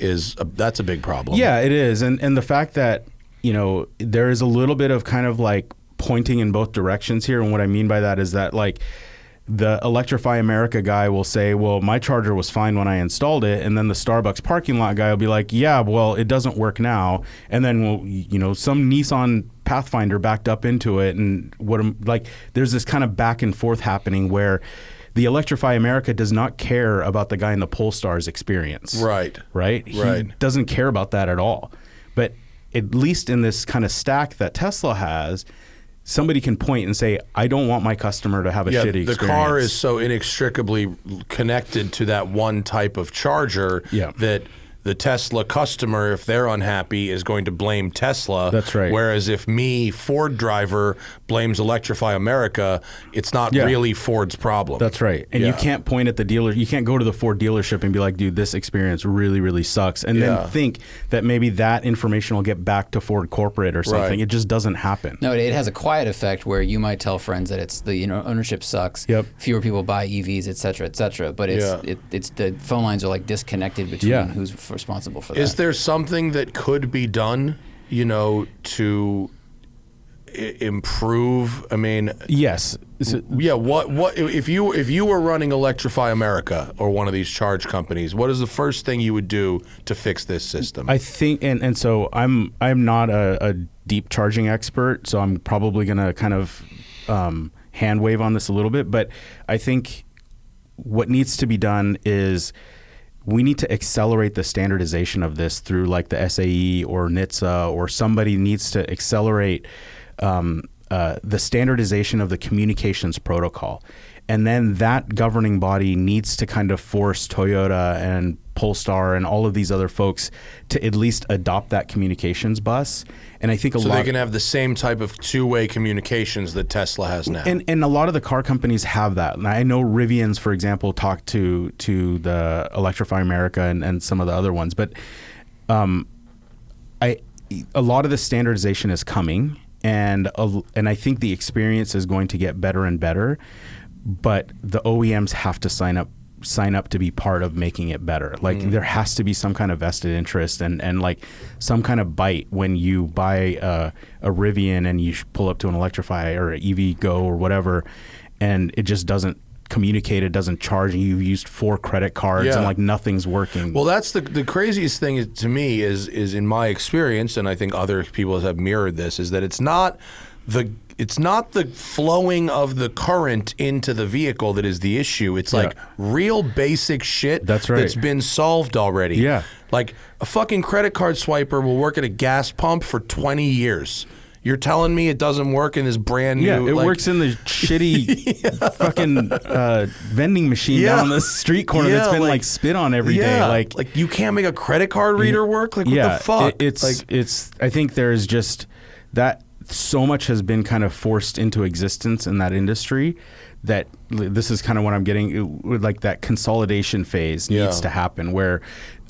[SPEAKER 2] that's a big problem.
[SPEAKER 1] Yeah, it is, and the fact that there is a little bit of kind of like pointing in both directions here, and what I mean by that is that like the Electrify America guy will say, well, my charger was fine when I installed it, and then the Starbucks parking lot guy will be like, yeah, well, it doesn't work now, and then some Nissan Pathfinder backed up into it, and there's this kind of back and forth happening where the Electrify America does not care about the guy in the Polestar's experience. Right. He doesn't care about that at all. But at least in this kind of stack that Tesla has, somebody can point and say, I don't want my customer to have a shitty experience.
[SPEAKER 2] The car is so inextricably connected to that one type of charger that the Tesla customer, if they're unhappy, is going to blame Tesla.
[SPEAKER 1] That's right.
[SPEAKER 2] Whereas if me, Ford driver, blames Electrify America, it's not really Ford's problem.
[SPEAKER 1] That's right. And you can't point at the dealer. You can't go to the Ford dealership and be like, dude, this experience really, really sucks. And then think that maybe that information will get back to Ford corporate or something. It just doesn't happen.
[SPEAKER 3] No, it has a quiet effect where you might tell friends that it's the ownership sucks. Fewer people buy EVs, et cetera, et cetera. But it's the phone lines are like disconnected between who's responsible for that.
[SPEAKER 2] Is there something that could be done, to improve? I mean,
[SPEAKER 1] yes.
[SPEAKER 2] What if you were running Electrify America or one of these charge companies? What is the first thing you would do to fix this system?
[SPEAKER 1] I think, and so I'm not a deep charging expert, so I'm probably going to kind of hand wave on this a little bit, but I think what needs to be done is we need to accelerate the standardization of this through like the SAE or NHTSA, or somebody needs to accelerate the standardization of the communications protocol. And then that governing body needs to kind of force Toyota and Polestar and all of these other folks to at least adopt that communications bus. And I think
[SPEAKER 2] so they can have the same type of two-way communications that Tesla has now.
[SPEAKER 1] And a lot of the car companies have that. And I know Rivian's, for example, talked to the Electrify America and some of the other ones. But a lot of the standardization is coming, and I think the experience is going to get better and better. But the OEMs have to sign up to be part of making it better. Like there has to be some kind of vested interest and like some kind of bite when you buy a Rivian and you pull up to an Electrify or an EV Go or whatever, and it just doesn't communicate, it doesn't charge, and you've used 4 credit cards and like nothing's working.
[SPEAKER 2] Well, that's the craziest thing to me is in my experience, and I think other people have mirrored this, is that it's not the flowing of the current into the vehicle that is the issue. It's like real basic shit that's been solved already.
[SPEAKER 1] Yeah.
[SPEAKER 2] Like a fucking credit card swiper will work at a gas pump for 20 years. You're telling me it doesn't work in this brand new...
[SPEAKER 1] Yeah, it works in the shitty fucking vending machine down on the street corner that's been like spit on every day.
[SPEAKER 2] Like you can't make a credit card reader work? Like what the fuck?
[SPEAKER 1] It's I think there's just that... So much has been kind of forced into existence in that industry that this is kind of what I'm getting, like that consolidation phase needs to happen, where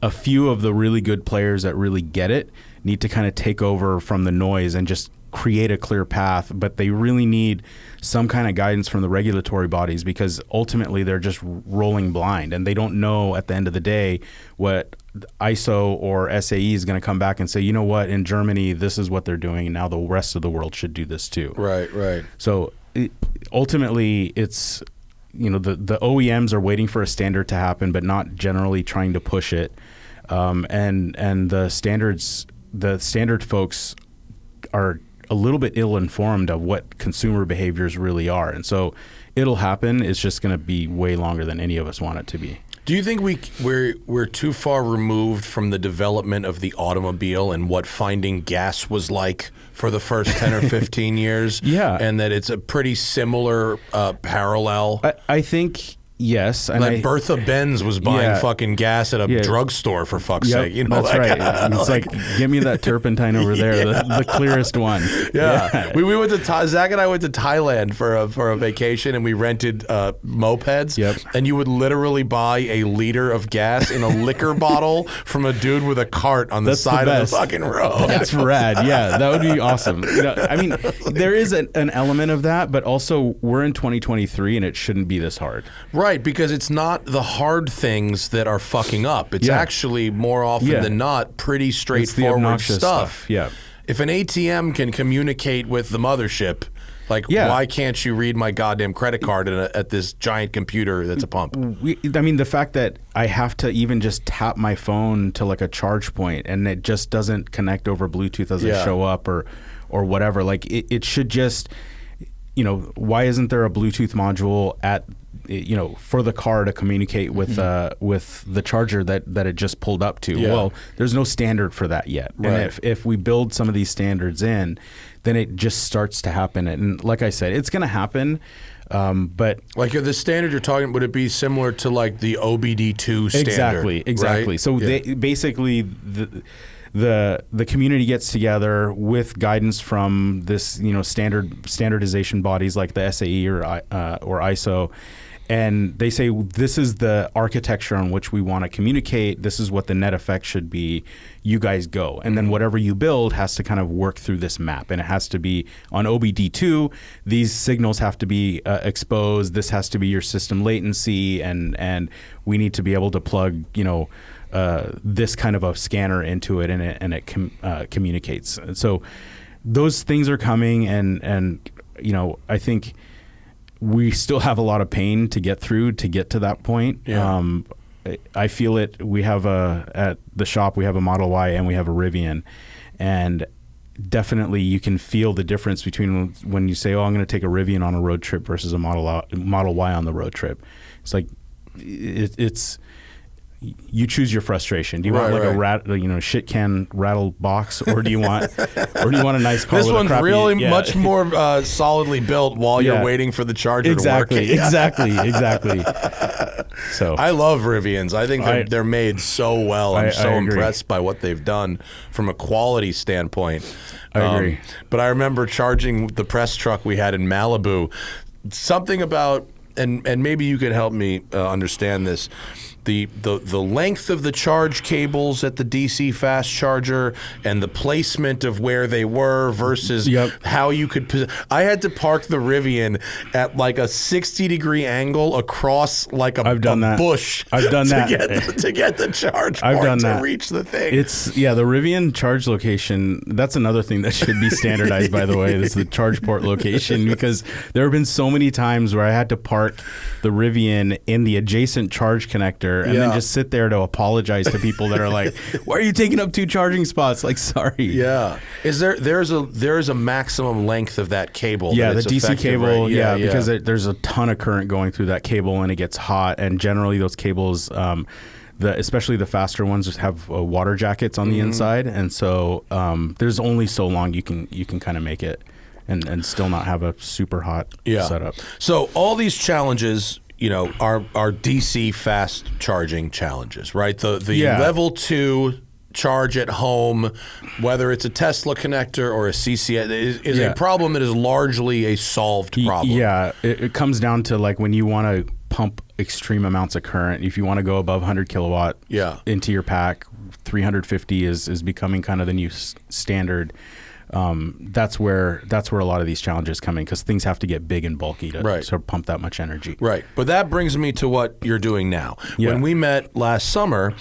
[SPEAKER 1] a few of the really good players that really get it need to kind of take over from the noise and just create a clear path. But they really need some kind of guidance from the regulatory bodies, because ultimately they're just rolling blind and they don't know at the end of the day what ISO or SAE is going to come back and say, you know what, in Germany, this is what they're doing, and now the rest of the world should do this too.
[SPEAKER 2] Right.
[SPEAKER 1] So ultimately, it's, the OEMs are waiting for a standard to happen, but not generally trying to push it. And the standard folks are a little bit ill-informed of what consumer behaviors really are. And so it'll happen. It's just going to be way longer than any of us want it to be.
[SPEAKER 2] Do you think we're too far removed from the development of the automobile and what finding gas was like for the first 10 or 15 years?
[SPEAKER 1] Yeah.
[SPEAKER 2] And that it's a pretty similar parallel?
[SPEAKER 1] I think Yes, and
[SPEAKER 2] Like Bertha Benz was buying fucking gas at a drugstore for fuck's sake. You know,
[SPEAKER 1] that's right. And it's like, give me that turpentine over there, the clearest one.
[SPEAKER 2] Yeah. We went to Zach and I went to Thailand for a vacation, and we rented mopeds.
[SPEAKER 1] Yep.
[SPEAKER 2] And you would literally buy a liter of gas in a liquor bottle from a dude with a cart on the side of the fucking road.
[SPEAKER 1] That's rad. Yeah, that would be awesome. You know, I mean, there is an element of that, but also we're in 2023 and it shouldn't be this hard.
[SPEAKER 2] Right, because it's not the hard things that are fucking up. It's actually more often than not pretty straightforward stuff.
[SPEAKER 1] Yeah.
[SPEAKER 2] If an ATM can communicate with the mothership, like, why can't you read my goddamn credit card at this giant computer that's a pump?
[SPEAKER 1] I mean, the fact that I have to even just tap my phone to like a charge point and it just doesn't connect over Bluetooth, doesn't show up or whatever. Like, it should just, you know, why isn't there a Bluetooth module at, you know, for the car to communicate with the charger that it just pulled up to? Well, there's no standard for that yet. Right. And if we build some of these standards in, then it just starts to happen. And like I said, it's going to happen. But
[SPEAKER 2] like the standard you're talking, would it be similar to like the OBD2 standard?
[SPEAKER 1] Exactly.
[SPEAKER 2] Right?
[SPEAKER 1] So they basically the community gets together with guidance from this, you know, standardization bodies like the SAE or ISO. And they say, this is the architecture on which we want to communicate. This is what the net effect should be. You guys go. And then whatever you build has to kind of work through this map. And it has to be on OBD2. These signals have to be exposed. This has to be your system latency. And we need to be able to plug, you know, this kind of a scanner into it, and it communicates. And so those things are coming. And you know, I think we still have a lot of pain to get through to get to that point. Yeah. I feel it. We have at the shop, we have a Model Y and we have a Rivian, and definitely you can feel the difference between when you say, oh, I'm going to take a Rivian on a road trip versus a Model Y on the road trip. It's like, it's you choose your frustration. Do you want like a shit can rattle box, or do you want a nice car?
[SPEAKER 2] This
[SPEAKER 1] with
[SPEAKER 2] one's
[SPEAKER 1] a crappy,
[SPEAKER 2] really much more solidly built while you're waiting for the charger to work.
[SPEAKER 1] Exactly. So
[SPEAKER 2] I love Rivians. I think they're made so well. I'm so impressed by what they've done from a quality standpoint.
[SPEAKER 1] I agree.
[SPEAKER 2] But I remember charging the press truck we had in Malibu. Something about, and maybe you could help me understand this. The length of the charge cables at the DC fast charger and the placement of where they were versus how you could. I had to park the Rivian at like a 60-degree angle across like a bush.
[SPEAKER 1] I've done that
[SPEAKER 2] to get the charge port to reach the thing.
[SPEAKER 1] It's the Rivian charge location. That's another thing that should be standardized. By the way, is the charge port location, because there have been so many times where I had to park the Rivian in the adjacent charge connector. And then just sit there to apologize to people that are like, why are you taking up 2 charging spots? Like, sorry.
[SPEAKER 2] Yeah. There's a maximum length of that cable?
[SPEAKER 1] Yeah, the DC cable, right? Because there's a ton of current going through that cable and it gets hot. And generally those cables, especially the faster ones, have water jackets on the inside. And so there's only so long you can kind of make it and still not have a super hot setup.
[SPEAKER 2] So all these challenges, you know, are DC fast charging challenges, right? The level 2 charge at home, whether it's a Tesla connector or a CCS, is a problem that is largely a solved problem.
[SPEAKER 1] Yeah, it comes down to like when you want to pump extreme amounts of current. If you want to go above 100 kilowatt into your pack, 350 is becoming kind of the new standard. That's where a lot of these challenges come in, because things have to get big and bulky to sort of pump that much energy.
[SPEAKER 2] Right. But that brings me to what you're doing now. Yeah. When we met last summer,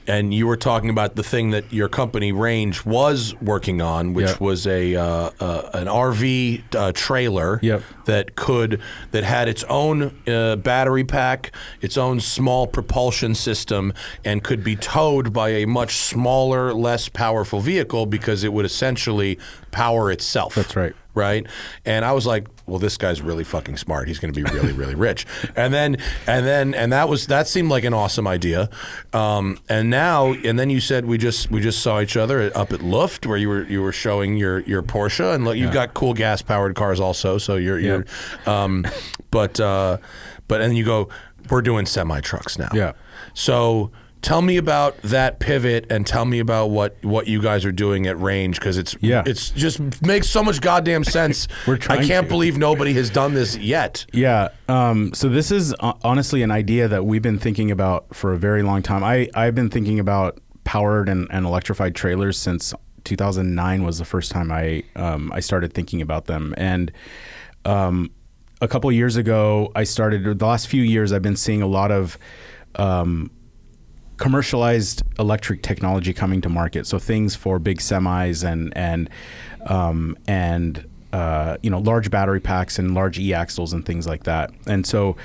[SPEAKER 2] and you were talking about the thing that your company Range was working on, which was an RV trailer that had its own battery pack, its own small propulsion system, and could be towed by a much smaller, less powerful vehicle because it would essentially power itself.
[SPEAKER 1] That's right.
[SPEAKER 2] right? And I was like, well, this guy's really fucking smart. He's going to be really, really rich. And that seemed like an awesome idea. And then you said we just saw each other up at Luft, where you were showing your Porsche, and look, you've got cool gas powered cars also. So but then you go, we're doing semi trucks now.
[SPEAKER 1] Yeah.
[SPEAKER 2] So tell me about that pivot, and tell me about what you guys are doing at Range, because it's just makes so much goddamn sense. I can't believe nobody has done this yet.
[SPEAKER 1] Yeah. So this is honestly an idea that we've been thinking about for a very long time. I've been thinking about powered and electrified trailers since 2009 was the first time I started thinking about them. And a couple of years ago, the last few years, I've been seeing a lot of commercialized electric technology coming to market. So things for big semis and large battery packs and large e-axles and things like that. And so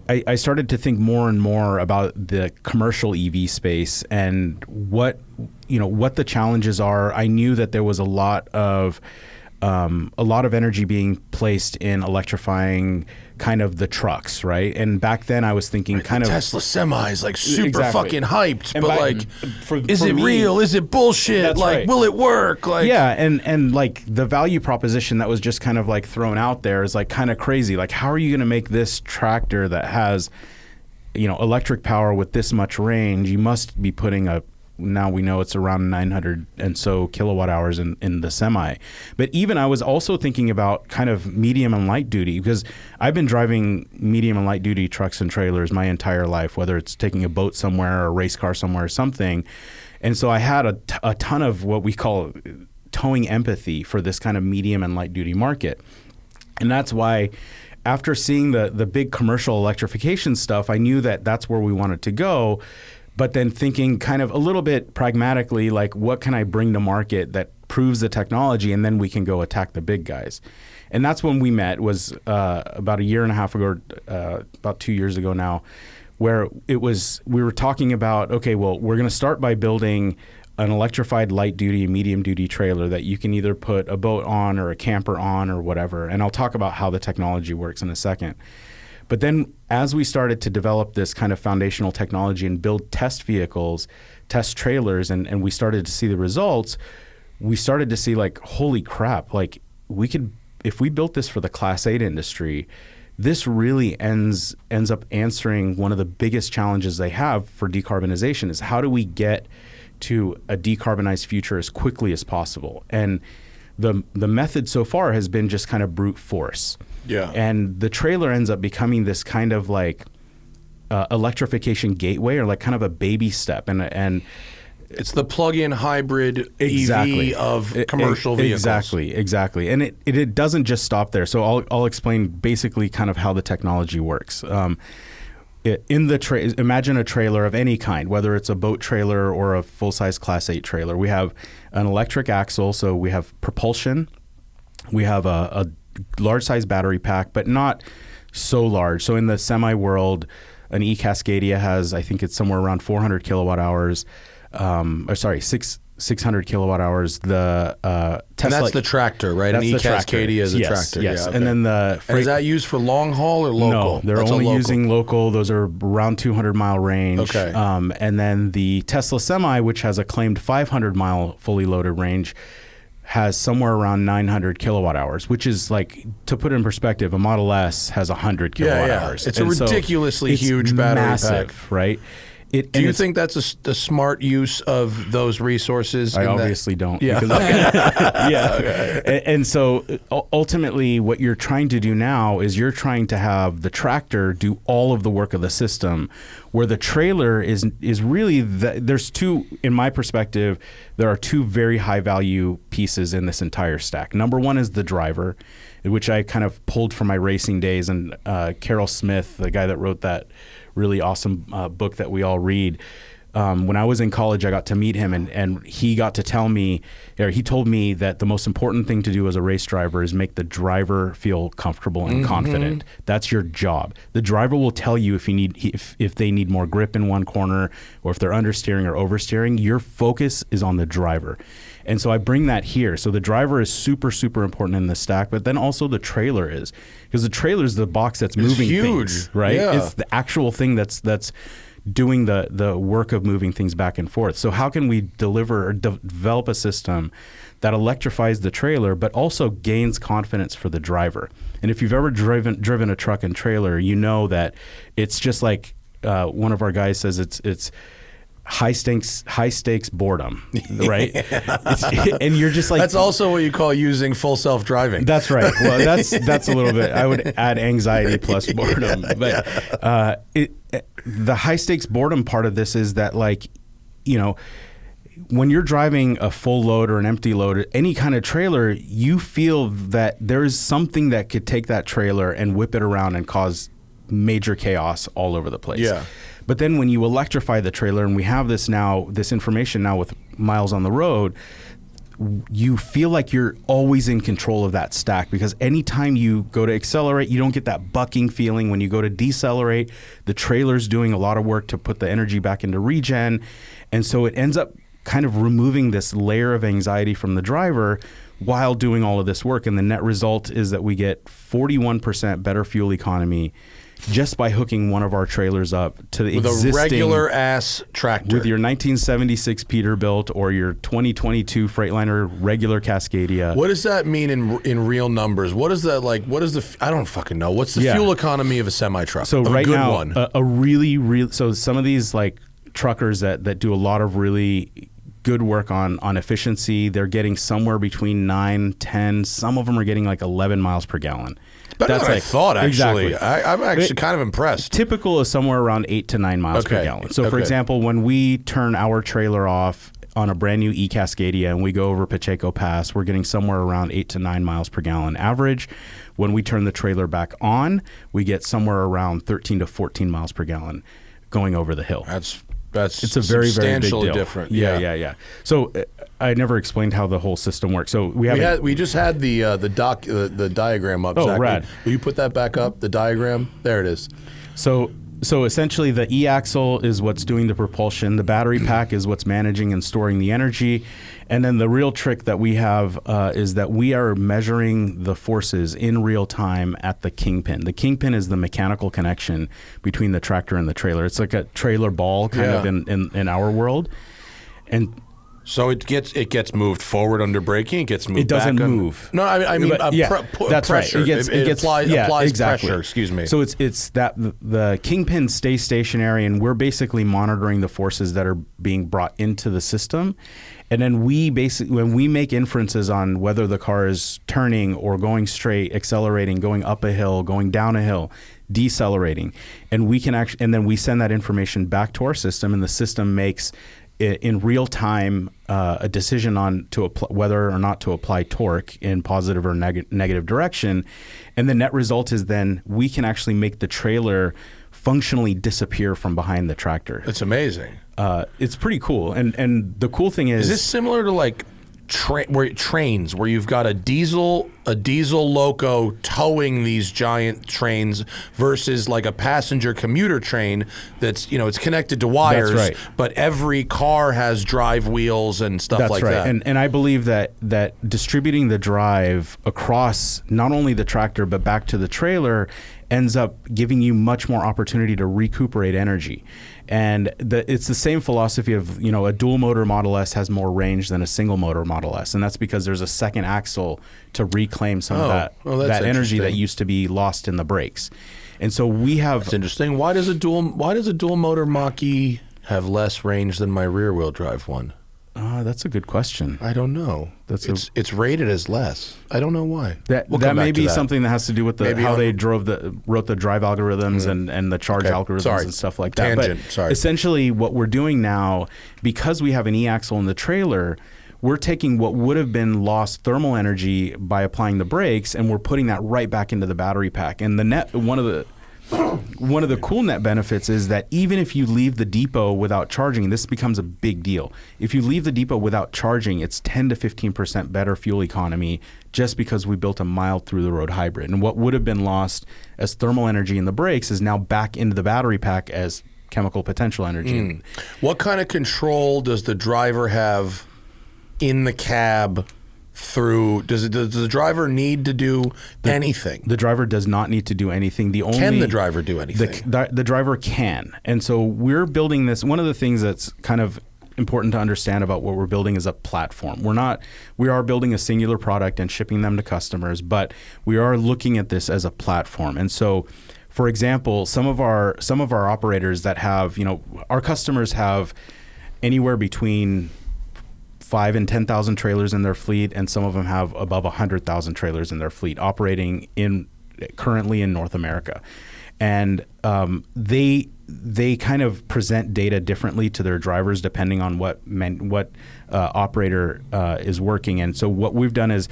[SPEAKER 1] I started to think more and more about the commercial EV space and what the challenges are. I knew that there was a lot of energy being placed in electrifying kind of the trucks, right? And back then I was thinking
[SPEAKER 2] Tesla semi is like super fucking hyped,
[SPEAKER 1] and
[SPEAKER 2] but is it real? Is it bullshit? Like, right. Will it work? Like,
[SPEAKER 1] yeah, and like the value proposition that was just kind of like thrown out there is like kind of crazy. Like, how are you going to make this tractor that has, electric power with this much range? You must be putting now we know it's around 900 and so kilowatt hours in the semi. But even I was also thinking about kind of medium and light duty, because I've been driving medium and light duty trucks and trailers my entire life, whether it's taking a boat somewhere or a race car somewhere or something. And so I had a ton of what we call towing empathy for this kind of medium and light duty market. And that's why after seeing the big commercial electrification stuff, I knew that that's where we wanted to go. But then thinking kind of a little bit pragmatically, like, what can I bring to market that proves the technology, and then we can go attack the big guys. And that's when we met, was about a year and a half ago, about 2 years ago now, where we were talking about, okay, well, we're going to start by building an electrified light duty and medium duty trailer that you can either put a boat on or a camper on or whatever. And I'll talk about how the technology works in a second. But then as we started to develop this kind of foundational technology and build test vehicles, test trailers, and we started to see the results, we started to see like, holy crap, like if we built this for the Class 8 industry, this really ends up answering one of the biggest challenges they have for decarbonization, is how do we get to a decarbonized future as quickly as possible? And the method so far has been just kind of brute force. Yeah. And the trailer ends up becoming this kind of like electrification gateway, or like kind of a baby step. And
[SPEAKER 2] it's the plug-in hybrid EV of commercial vehicles.
[SPEAKER 1] Exactly. And it doesn't just stop there. So I'll explain basically kind of how the technology works. Imagine a trailer of any kind, whether it's a boat trailer or a full-size Class 8 trailer. We have an electric axle, so we have propulsion. We have a large-size battery pack, but not so large. So in the semi world, an e-Cascadia has, I think it's somewhere around 400 kilowatt hours. 600 kilowatt hours. The Tesla,
[SPEAKER 2] and that's the tractor, right? An e-Cascadia is a tractor.
[SPEAKER 1] Yes.
[SPEAKER 2] Yeah, okay.
[SPEAKER 1] And then the
[SPEAKER 2] and is that used for long haul or local?
[SPEAKER 1] No, they're only using local. Those are around 200 mile range.
[SPEAKER 2] Okay.
[SPEAKER 1] And then the Tesla Semi, which has a claimed 500 mile fully loaded range, has somewhere around 900 kilowatt hours, which is like, to put it in perspective, a Model S has 100 kilowatt hours.
[SPEAKER 2] It's a ridiculously huge battery
[SPEAKER 1] pack, right?
[SPEAKER 2] Do you think that's a smart use of those resources?
[SPEAKER 1] I obviously don't.
[SPEAKER 2] Yeah.
[SPEAKER 1] Okay. And so ultimately what you're trying to do now is you're trying to have the tractor do all of the work of the system, where the trailer is really, there's two, in my perspective, there are two very high value pieces in this entire stack. Number one is the driver, which I kind of pulled from my racing days, and Carroll Smith, the guy that wrote that really awesome book that we all read. When I was in college, I got to meet him, and he got to tell me, or he told me that the most important thing to do as a race driver is make the driver feel comfortable and confident. That's your job. The driver will tell you if they need more grip in one corner, or if they're understeering or oversteering. Your focus is on the driver. And so I bring that here. So the driver is super, super important in the stack, but then also the trailer is, because the trailer is the box that's moving
[SPEAKER 2] huge.
[SPEAKER 1] things, right?
[SPEAKER 2] Yeah.
[SPEAKER 1] It's the actual thing that's doing the work of moving things back and forth. So how can we deliver or develop a system that electrifies the trailer, but also gains confidence for the driver? And if you've ever driven a truck and trailer, you know that it's just like one of our guys says, it's high stakes boredom, right? And you're just like,
[SPEAKER 2] That's also what you call using full self-driving.
[SPEAKER 1] that's right. Well, that's a little bit. I would add anxiety plus boredom, but the high stakes boredom part of this is that, like, you know, when you're driving a full load or an empty load, any kind of trailer, you feel that there's something that could take that trailer and whip it around and cause major chaos all over the place.
[SPEAKER 2] Yeah.
[SPEAKER 1] But then when you electrify the trailer, and we have this information now with miles on the road, you feel like you're always in control of that stack, because anytime you go to accelerate, you don't get that bucking feeling. When you go to decelerate, the trailer's doing a lot of work to put the energy back into regen. And so it ends up kind of removing this layer of anxiety from the driver while doing all of this work. And the net result is that we get 41% better fuel economy just by hooking one of our trailers up to the existing,
[SPEAKER 2] a regular ass tractor,
[SPEAKER 1] with your 1976 Peterbilt or your 2022 Freightliner regular Cascadia.
[SPEAKER 2] What does that mean in real numbers? What is that like? What is I don't fucking know. What's the fuel economy of a semi truck?
[SPEAKER 1] So
[SPEAKER 2] of
[SPEAKER 1] right
[SPEAKER 2] a good
[SPEAKER 1] now,
[SPEAKER 2] one?
[SPEAKER 1] a really so some of these like truckers that do a lot of really good work on efficiency, they're getting somewhere between 9, 10. Some of them are getting like 11 miles per gallon.
[SPEAKER 2] Better than I thought, actually.
[SPEAKER 1] Exactly.
[SPEAKER 2] I'm actually kind of impressed.
[SPEAKER 1] Typical is somewhere around 8 to 9 miles per gallon. So, for example, when we turn our trailer off on a brand new e-Cascadia and we go over Pacheco Pass, we're getting somewhere around 8 to 9 miles per gallon average. When we turn the trailer back on, we get somewhere around 13 to 14 miles per gallon going over the hill.
[SPEAKER 2] It's
[SPEAKER 1] a very, very big deal.
[SPEAKER 2] Different.
[SPEAKER 1] Yeah. So I never explained how the whole system works. So
[SPEAKER 2] we just had the diagram up.
[SPEAKER 1] Oh,
[SPEAKER 2] Zach.
[SPEAKER 1] rad.
[SPEAKER 2] Will you put that back up? The diagram. There it is.
[SPEAKER 1] So essentially, the e-axle is what's doing the propulsion. The battery pack is what's managing and storing the energy. And then the real trick that we have is that we are measuring the forces in real time at the kingpin. The kingpin is the mechanical connection between the tractor and the trailer. It's like a trailer ball kind of in our world. And
[SPEAKER 2] so it gets moved forward under braking. It gets moved.
[SPEAKER 1] It doesn't
[SPEAKER 2] back
[SPEAKER 1] move.
[SPEAKER 2] No, I mean
[SPEAKER 1] that's
[SPEAKER 2] pressure.
[SPEAKER 1] Right.
[SPEAKER 2] It applies
[SPEAKER 1] exactly.
[SPEAKER 2] pressure. Excuse me.
[SPEAKER 1] So it's that the kingpin stays stationary, and we're basically monitoring the forces that are being brought into the system. And then when we make inferences on whether the car is turning or going straight, accelerating, going up a hill, going down a hill, decelerating, and we can and then we send that information back to our system, and the system makes in real time a decision on whether or not to apply torque in positive or negative direction. And the net result is then we can actually make the trailer functionally disappear from behind the tractor.
[SPEAKER 2] It's amazing.
[SPEAKER 1] It's pretty cool. And the cool thing is
[SPEAKER 2] this similar to like trains where you've got a diesel loco towing these giant trains versus like a passenger commuter train that's it's connected to wires.
[SPEAKER 1] That's right.
[SPEAKER 2] But every car has drive wheels and stuff
[SPEAKER 1] That's
[SPEAKER 2] like
[SPEAKER 1] right.
[SPEAKER 2] that.
[SPEAKER 1] And I believe that distributing the drive across not only the tractor but back to the trailer ends up giving you much more opportunity to recuperate energy. And it's the same philosophy of, a dual motor Model S has more range than a single motor Model S. And that's because there's a second axle to reclaim some of that energy that used to be lost in the brakes. And so we have...
[SPEAKER 2] That's interesting. Why does a dual motor Mach-E have less range than my rear wheel drive one?
[SPEAKER 1] That's a good question.
[SPEAKER 2] I don't know. It's rated as less. I don't know why.
[SPEAKER 1] That may be something that has to do with how they wrote the drive algorithms and the charge algorithms and stuff like that.
[SPEAKER 2] Tangent.
[SPEAKER 1] But essentially, what we're doing now, because we have an e-axle in the trailer, we're taking what would have been lost thermal energy by applying the brakes, and we're putting that right back into the battery pack. And one of the cool net benefits is that even if you leave the depot without charging, this becomes a big deal. If you leave the depot without charging, it's 10 to 15% better fuel economy just because we built a mild through-the-road hybrid. And what would have been lost as thermal energy in the brakes is now back into the battery pack as chemical potential energy.
[SPEAKER 2] What kind of control does the driver have in the cab through? Does the driver need to do anything?
[SPEAKER 1] The driver does not need to do anything.
[SPEAKER 2] Can the driver do anything?
[SPEAKER 1] The driver can. And so we're building this. One of the things that's kind of important to understand about what we're building is a platform. We are building a singular product and shipping them to customers, but we are looking at this as a platform. And so, for example, some of our operators that have, our customers have anywhere between 5,000 and 10,000 trailers in their fleet, and some of them have above 100,000 trailers in their fleet operating currently in North America. And they kind of present data differently to their drivers depending on what operator is working. And so what we've done is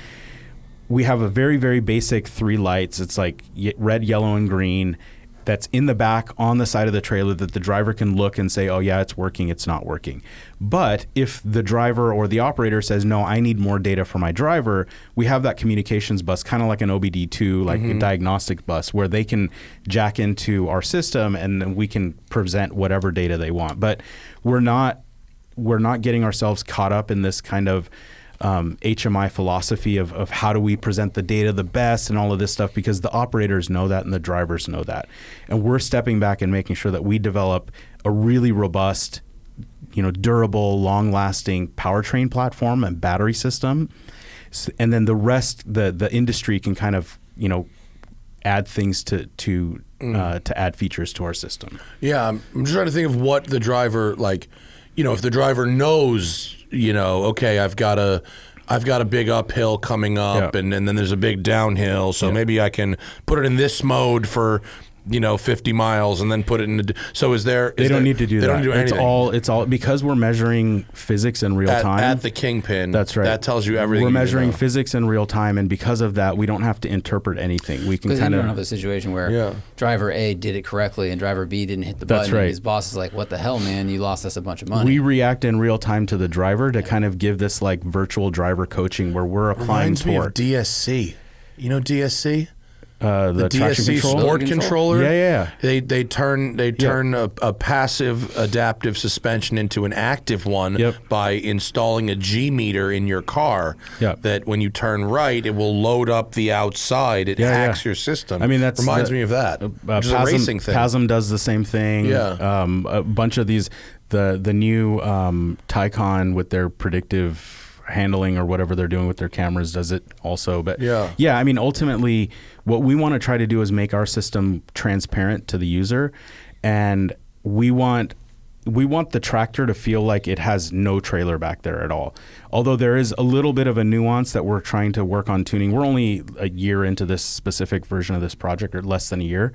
[SPEAKER 1] we have a very, very basic 3 lights. It's like red, yellow, and green. That's in the back on the side of the trailer that the driver can look and say, oh yeah, it's working, it's not working. But if the driver or the operator says, no, I need more data for my driver, we have that communications bus, kind of like an OBD2, like a diagnostic bus, where they can jack into our system and then we can present whatever data they want. But we're not getting ourselves caught up in this kind of HMI philosophy of how do we present the data the best and all of this stuff, because the operators know that and the drivers know that. And we're stepping back and making sure that we develop a really robust, durable, long-lasting powertrain platform and battery system. And then the rest, the industry can kind of, add things to add features to our system.
[SPEAKER 2] Yeah, I'm just trying to think of what the driver, if the driver knows, okay, I've got a big uphill coming up, and then there's a big downhill, so maybe I can put it in this mode for 50 miles and then put it in so they
[SPEAKER 1] don't need to do that.
[SPEAKER 2] They don't do anything.
[SPEAKER 1] It's all because we're measuring physics in real time.
[SPEAKER 2] At the kingpin.
[SPEAKER 1] That's right.
[SPEAKER 2] That tells you everything.
[SPEAKER 1] We're measuring physics in real time, and because of that, we don't have to interpret anything. We can
[SPEAKER 3] kind of have a situation where driver A did it correctly and driver B didn't hit the button.
[SPEAKER 1] That's right.
[SPEAKER 3] And his boss is like, what the hell, man? You lost us a bunch of money.
[SPEAKER 1] We react in real time to the driver to kind of give this like virtual driver coaching where we're applying
[SPEAKER 2] torque. Reminds me of DSC. You know DSC? The DSC sport controller.
[SPEAKER 1] Yeah.
[SPEAKER 2] They turn a passive adaptive suspension into an active one by installing a G meter in your car. That when you turn right, it will load up the outside. It hacks your system.
[SPEAKER 1] I mean, that
[SPEAKER 2] reminds me of that. Which is a racing thing.
[SPEAKER 1] PASM does the same thing. A bunch of these, the new Taycan with their predictive handling or whatever they're doing with their cameras does it also. But I mean, ultimately what we want to try to do is make our system transparent to the user, and we want the tractor to feel like it has no trailer back there at all. Although there is a little bit of a nuance that we're trying to work on tuning. We're only a year into this specific version of this project, or less than a year.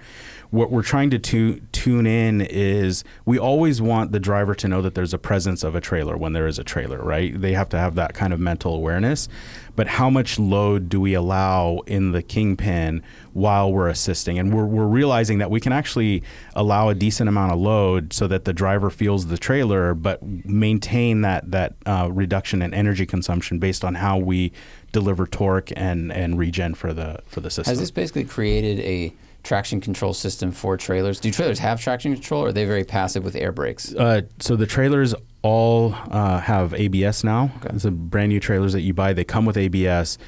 [SPEAKER 1] What we're trying to tune in is we always want the driver to know that there's a presence of a trailer when there is a trailer, right? They have to have that kind of mental awareness. But how much load do we allow in the kingpin while we're assisting? And we're realizing that we can actually allow a decent amount of load so that the driver feels the trailer, but maintain that reduction in energy consumption based on how we deliver torque and regen for the system.
[SPEAKER 3] Has this basically created a traction control system for trailers? Do trailers have traction control, or are they very passive with air brakes?
[SPEAKER 1] So the trailers all have ABS now. Okay. It's a brand new trailers that you buy. They come with ABS.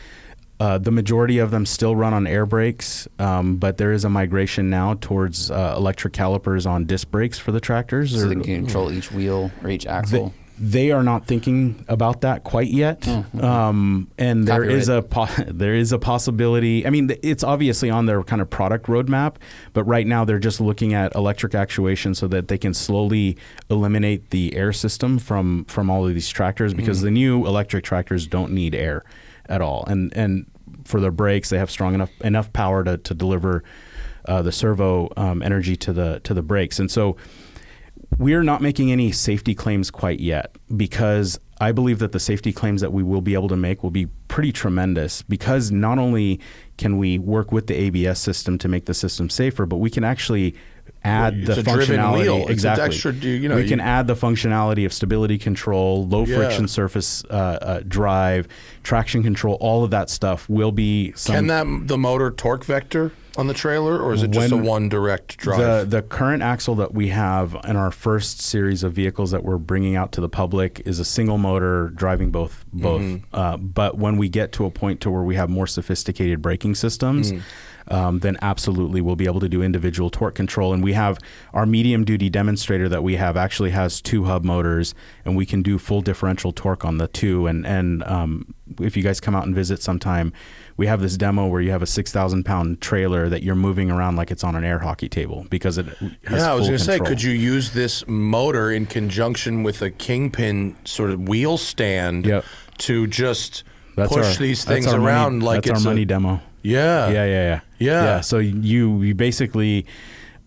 [SPEAKER 1] The majority of them still run on air brakes, but there is a migration now towards electric calipers on disc brakes for the tractors.
[SPEAKER 3] So they can control each wheel or each axle?
[SPEAKER 1] They are not thinking about that quite yet, and there is a possibility. I mean, it's obviously on their kind of product roadmap, but right now they're just looking at electric actuation so that they can slowly eliminate the air system from all of these tractors, because the new electric tractors don't need air at all, and for their brakes they have strong enough power to deliver the servo energy to the brakes, and so. We're not making any safety claims quite yet, because I believe that the safety claims that we will be able to make will be pretty tremendous, because not only can we work with the ABS system to make the system safer, but we can actually add the functionality. Exactly.
[SPEAKER 2] Extra,
[SPEAKER 1] we can add the functionality of stability control, low friction surface drive, traction control. All of that stuff will be.
[SPEAKER 2] Can the motor torque vector? on the trailer, or is it just a one direct drive?
[SPEAKER 1] The current axle that we have in our first series of vehicles that we're bringing out to the public is a single motor driving both. But when we get to a point to where we have more sophisticated braking systems, then absolutely we'll be able to do individual torque control. And we have our medium duty demonstrator that we have actually has 2 hub motors, and we can do full differential torque on the 2. And if you guys come out and visit sometime, we have this demo where you have a 6,000-pound trailer that you're moving around like it's on an air hockey table because it has
[SPEAKER 2] I was
[SPEAKER 1] full
[SPEAKER 2] going to say,
[SPEAKER 1] control.
[SPEAKER 2] could you use this motor in conjunction with a Kingpin sort of wheel stand to just push these things around
[SPEAKER 1] money,
[SPEAKER 2] like
[SPEAKER 1] that's
[SPEAKER 2] it's
[SPEAKER 1] our money demo.
[SPEAKER 2] Yeah.
[SPEAKER 1] So you basically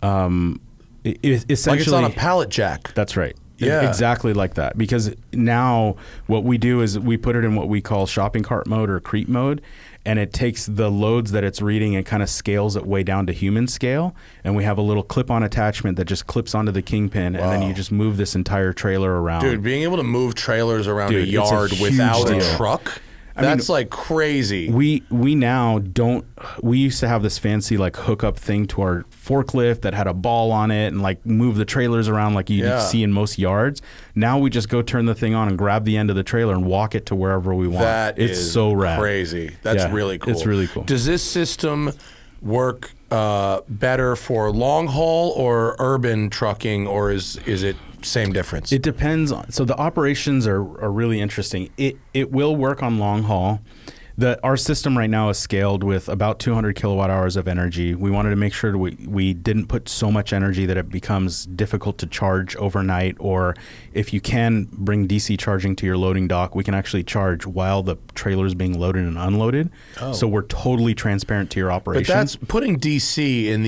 [SPEAKER 1] essentially
[SPEAKER 2] like it's on a pallet jack.
[SPEAKER 1] That's right.
[SPEAKER 2] Yeah.
[SPEAKER 1] Exactly like that. Because now what we do is we put it in what we call shopping cart mode or creep mode, and it takes the loads that it's reading and kind of scales it way down to human scale. And we have a little clip-on attachment that just clips onto the Kingpin, and then you just move this entire trailer around.
[SPEAKER 2] Dude, being able to move trailers around a yard without a truck, that's like crazy.
[SPEAKER 1] We now don't. We used to have this fancy like hookup thing to our forklift that had a ball on it and like move the trailers around like you see in most yards. Now we just go turn the thing on and grab the end of the trailer and walk it to wherever we want. It's so rad.
[SPEAKER 2] Crazy. That's really cool.
[SPEAKER 1] It's really cool.
[SPEAKER 2] Does this system work better for long haul or urban trucking, or is it same difference?
[SPEAKER 1] It depends on. So the operations are really interesting. It will work on long haul. Our system right now is scaled with about 200 kilowatt hours of energy. We wanted to make sure we didn't put so much energy that it becomes difficult to charge overnight, or if you can bring DC charging to your loading dock, we can actually charge while the trailer is being loaded and unloaded. So we're totally transparent to your operations.
[SPEAKER 2] But that's putting DC in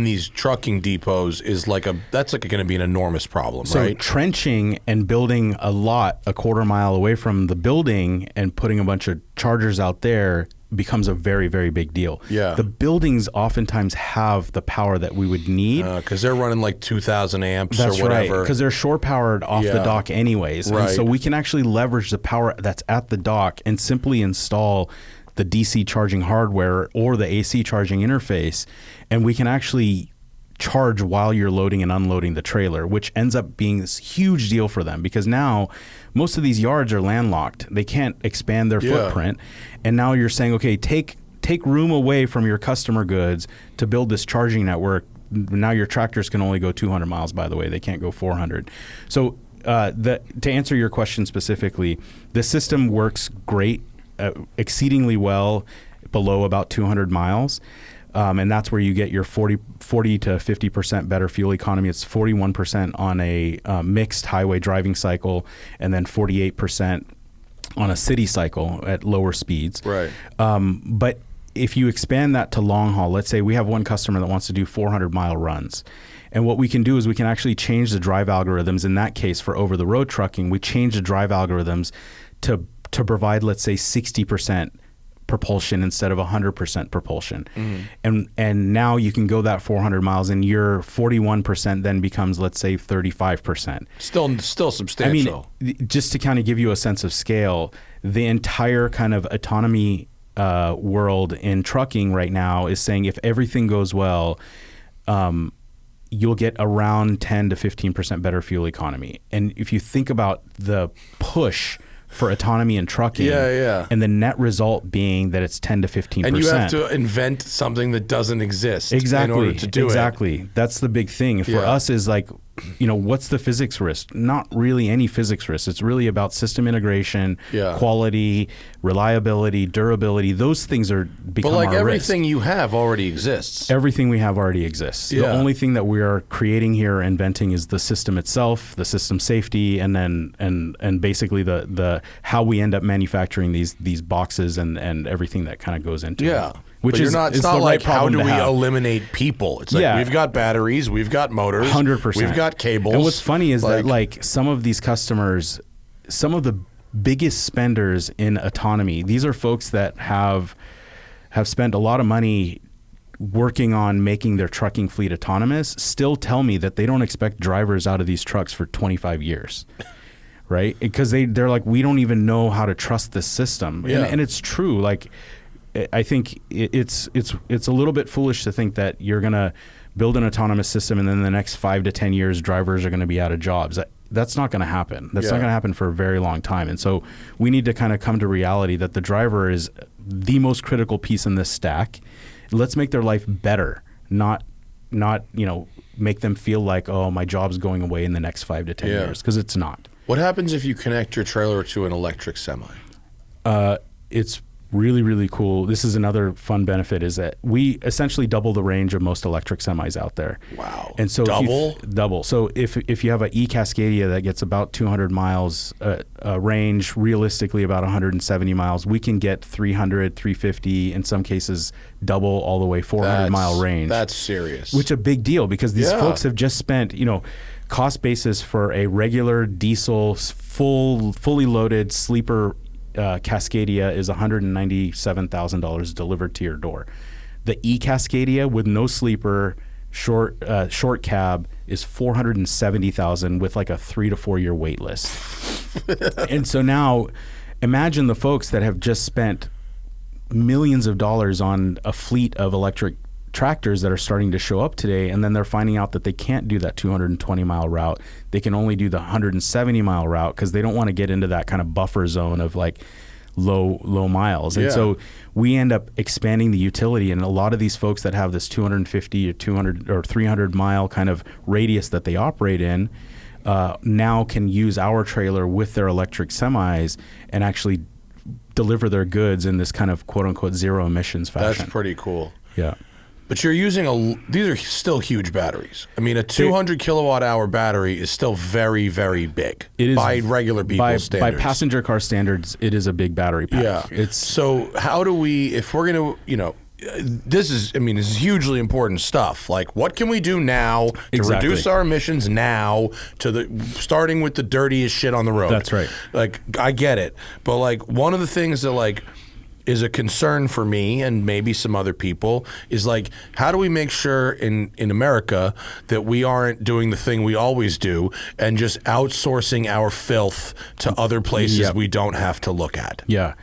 [SPEAKER 2] these trucking depots is that's going to be an enormous problem, right?
[SPEAKER 1] So trenching and building a lot a quarter mile away from the building and putting a bunch of chargers out there becomes a very, very big deal.
[SPEAKER 2] Yeah.
[SPEAKER 1] The buildings oftentimes have the power that we would need.
[SPEAKER 2] Because they're running like 2,000 amps
[SPEAKER 1] That's
[SPEAKER 2] or whatever.
[SPEAKER 1] right, because they're shore powered off the dock anyways.
[SPEAKER 2] Right.
[SPEAKER 1] And so we can actually leverage the power that's at the dock and simply install the DC charging hardware or the AC charging interface, and we can actually charge while you're loading and unloading the trailer, which ends up being this huge deal for them because now most of these yards are landlocked. They can't expand their footprint. And now you're saying, okay, take room away from your customer goods to build this charging network. Now your tractors can only go 200 miles, by the way. They can't go 400. So to answer your question specifically, the system works great, exceedingly well below about 200 miles. And that's where you get your 40 to 50% better fuel economy. It's 41% on a mixed highway driving cycle, and then 48% on a city cycle at lower speeds.
[SPEAKER 2] Right.
[SPEAKER 1] But if you expand that to long haul, let's say we have one customer that wants to do 400-mile runs. And what we can do is we can actually change the drive algorithms. In that case, for over-the-road trucking, we change the drive algorithms to provide, let's say, 60% propulsion instead of 100% propulsion. And now you can go that 400 miles and your 41% then becomes, let's say, 35%.
[SPEAKER 2] Still substantial.
[SPEAKER 1] I mean, just to kind of give you a sense of scale, the entire kind of autonomy world in trucking right now is saying if everything goes well, you'll get around 10 to 15% better fuel economy. And if you think about the push for autonomy in trucking, and the net result being that it's 10 to 15%.
[SPEAKER 2] And you have to invent something that doesn't exist
[SPEAKER 1] in
[SPEAKER 2] order to do it.
[SPEAKER 1] Exactly. That's the big thing. For us is like, what's the physics risk? Not really any physics risk. It's really about system integration, quality, reliability, durability. Those things are become our risk.
[SPEAKER 2] But like everything you have already exists.
[SPEAKER 1] Everything we have already exists. The only thing that we are creating here, inventing, is the system itself, the system safety, and then and basically the how we end up manufacturing these boxes and everything that kind of goes into it. Which
[SPEAKER 2] it's not like how do we eliminate people? It's like we've got batteries, we've got motors,
[SPEAKER 1] 100%.
[SPEAKER 2] We've got cables.
[SPEAKER 1] And what's funny is that like some of these customers, some of the biggest spenders in autonomy, these are folks that have spent a lot of money working on making their trucking fleet autonomous, still tell me that they don't expect drivers out of these trucks for 25 years. Right? Because they're like, we don't even know how to trust this system. And it's true. Like, I think it's a little bit foolish to think that you're going to build an autonomous system and then the next 5 to 10 years drivers are going to be out of jobs. That's not going to happen. That's not going to happen for a very long time. And so we need to kind of come to reality that the driver is the most critical piece in this stack. Let's make their life better, not make them feel like, oh, my job's going away in the next 5 to 10 years, because it's not.
[SPEAKER 2] What happens if you connect your trailer to an electric semi?
[SPEAKER 1] It's really, really cool. This is another fun benefit, is that we essentially double the range of most electric semis out there.
[SPEAKER 2] Wow.
[SPEAKER 1] And so double. So if you have an e-Cascadia that gets about 200 miles range, realistically about 170 miles, we can get 300, 350, in some cases double all the way 400-mile range.
[SPEAKER 2] That's serious.
[SPEAKER 1] Which a big deal, because these folks have just spent, cost basis for a regular diesel fully loaded sleeper Cascadia is $197,000 delivered to your door. The e-Cascadia with no sleeper, short cab is $470,000 with like a 3 to 4 year wait list. And so now imagine the folks that have just spent millions of dollars on a fleet of electric tractors that are starting to show up today, and then they're finding out that they can't do that 220-mile route. They can only do the 170-mile route because they don't want to get into that kind of buffer zone of like low miles. And so we end up expanding the utility, and a lot of these folks that have this 250 or 200 or 300-mile kind of radius that they operate in now can use our trailer with their electric semis and actually deliver their goods in this kind of quote-unquote zero emissions fashion.
[SPEAKER 2] That's pretty cool.
[SPEAKER 1] Yeah.
[SPEAKER 2] But you're using these are still huge batteries. I mean, a 200 kilowatt hour battery is still very, very big. It is by regular people's standards.
[SPEAKER 1] By passenger car standards, it is a big battery pack.
[SPEAKER 2] Yeah. So how do we, if we're going to, this is hugely important stuff. Like, what can we do now to reduce our emissions now, starting with the dirtiest shit on the road?
[SPEAKER 1] That's right.
[SPEAKER 2] Like, I get it. But like, one of the things that is a concern for me and maybe some other people is like, how do we make sure in America that we aren't doing the thing we always do and just outsourcing our filth to other places we don't have to look at?
[SPEAKER 1] Yeah.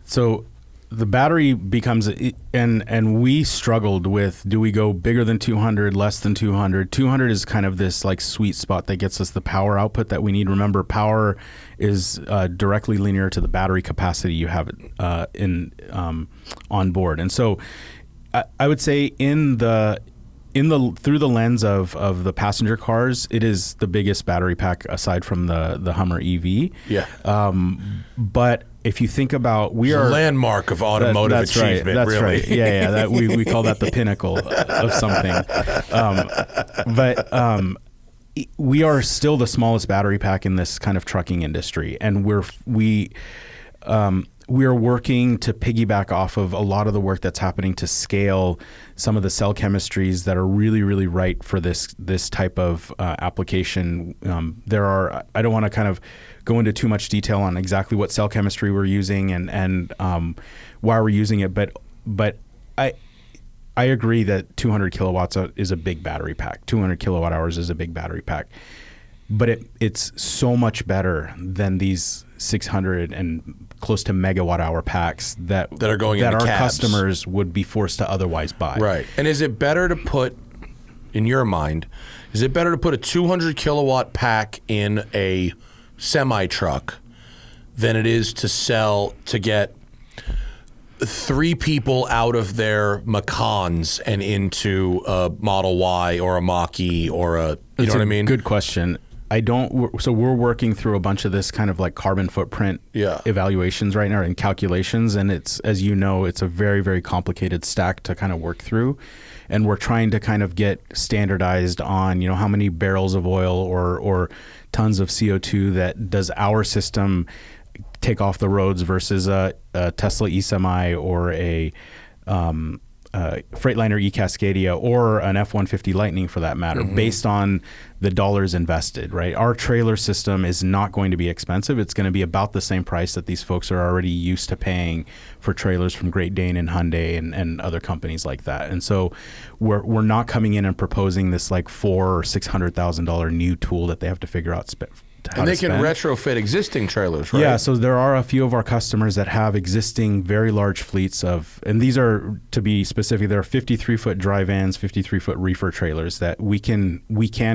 [SPEAKER 1] So the battery becomes, and we struggled with, do we go bigger than 200, less than 200? 200 is kind of this like sweet spot that gets us the power output that we need. Remember, power is directly linear to the battery capacity you have on board. And so I would say through the lens of the passenger cars, it is the biggest battery pack aside from the Hummer EV.
[SPEAKER 2] Yeah.
[SPEAKER 1] But if you think about, we are
[SPEAKER 2] a landmark of automotive achievement.
[SPEAKER 1] Right, that's
[SPEAKER 2] really.
[SPEAKER 1] right. Yeah. That we call that the pinnacle of something. But we are still the smallest battery pack in this kind of trucking industry, and we are working to piggyback off of a lot of the work that's happening to scale some of the cell chemistries that are really, really right for this type of application. I don't want to kind of go into too much detail on exactly what cell chemistry we're using and why we're using it, but I agree that 200 kilowatts is a big battery pack. 200 kilowatt hours is a big battery pack, but it's so much better than these 600 and close to megawatt hour packs that
[SPEAKER 2] are going
[SPEAKER 1] that
[SPEAKER 2] into
[SPEAKER 1] our
[SPEAKER 2] cabs.
[SPEAKER 1] Customers would be forced to otherwise buy.
[SPEAKER 2] Right. And is it better to put, in your mind, is it better to put a 200 kilowatt pack in a semi truck than it is to get 3 people out of their Macans and into a Model Y or a Mach-E or you know what I mean?
[SPEAKER 1] Good question. So we're working through a bunch of this kind of like carbon footprint evaluations right now and calculations. And it's, as you know, it's a very, very complicated stack to kind of work through. And we're trying to kind of get standardized on, how many barrels of oil or tons of CO2 that does our system take off the roads versus a Tesla e-Semi or a Freightliner e-Cascadia or an F-150 Lightning for that matter, based on the dollars invested, right? Our trailer system is not going to be expensive. It's going to be about the same price that these folks are already used to paying for trailers from Great Dane and Hyundai and other companies like that. And so we're not coming in and proposing this like $400,000 or $600,000 new tool that they have to figure out
[SPEAKER 2] And they
[SPEAKER 1] to
[SPEAKER 2] can
[SPEAKER 1] spend.
[SPEAKER 2] retrofit existing trailers, right?
[SPEAKER 1] Yeah, so there are a few of our customers that have existing very large fleets of, and these are, to be specific, there are 53-foot dry vans, 53-foot reefer trailers that we can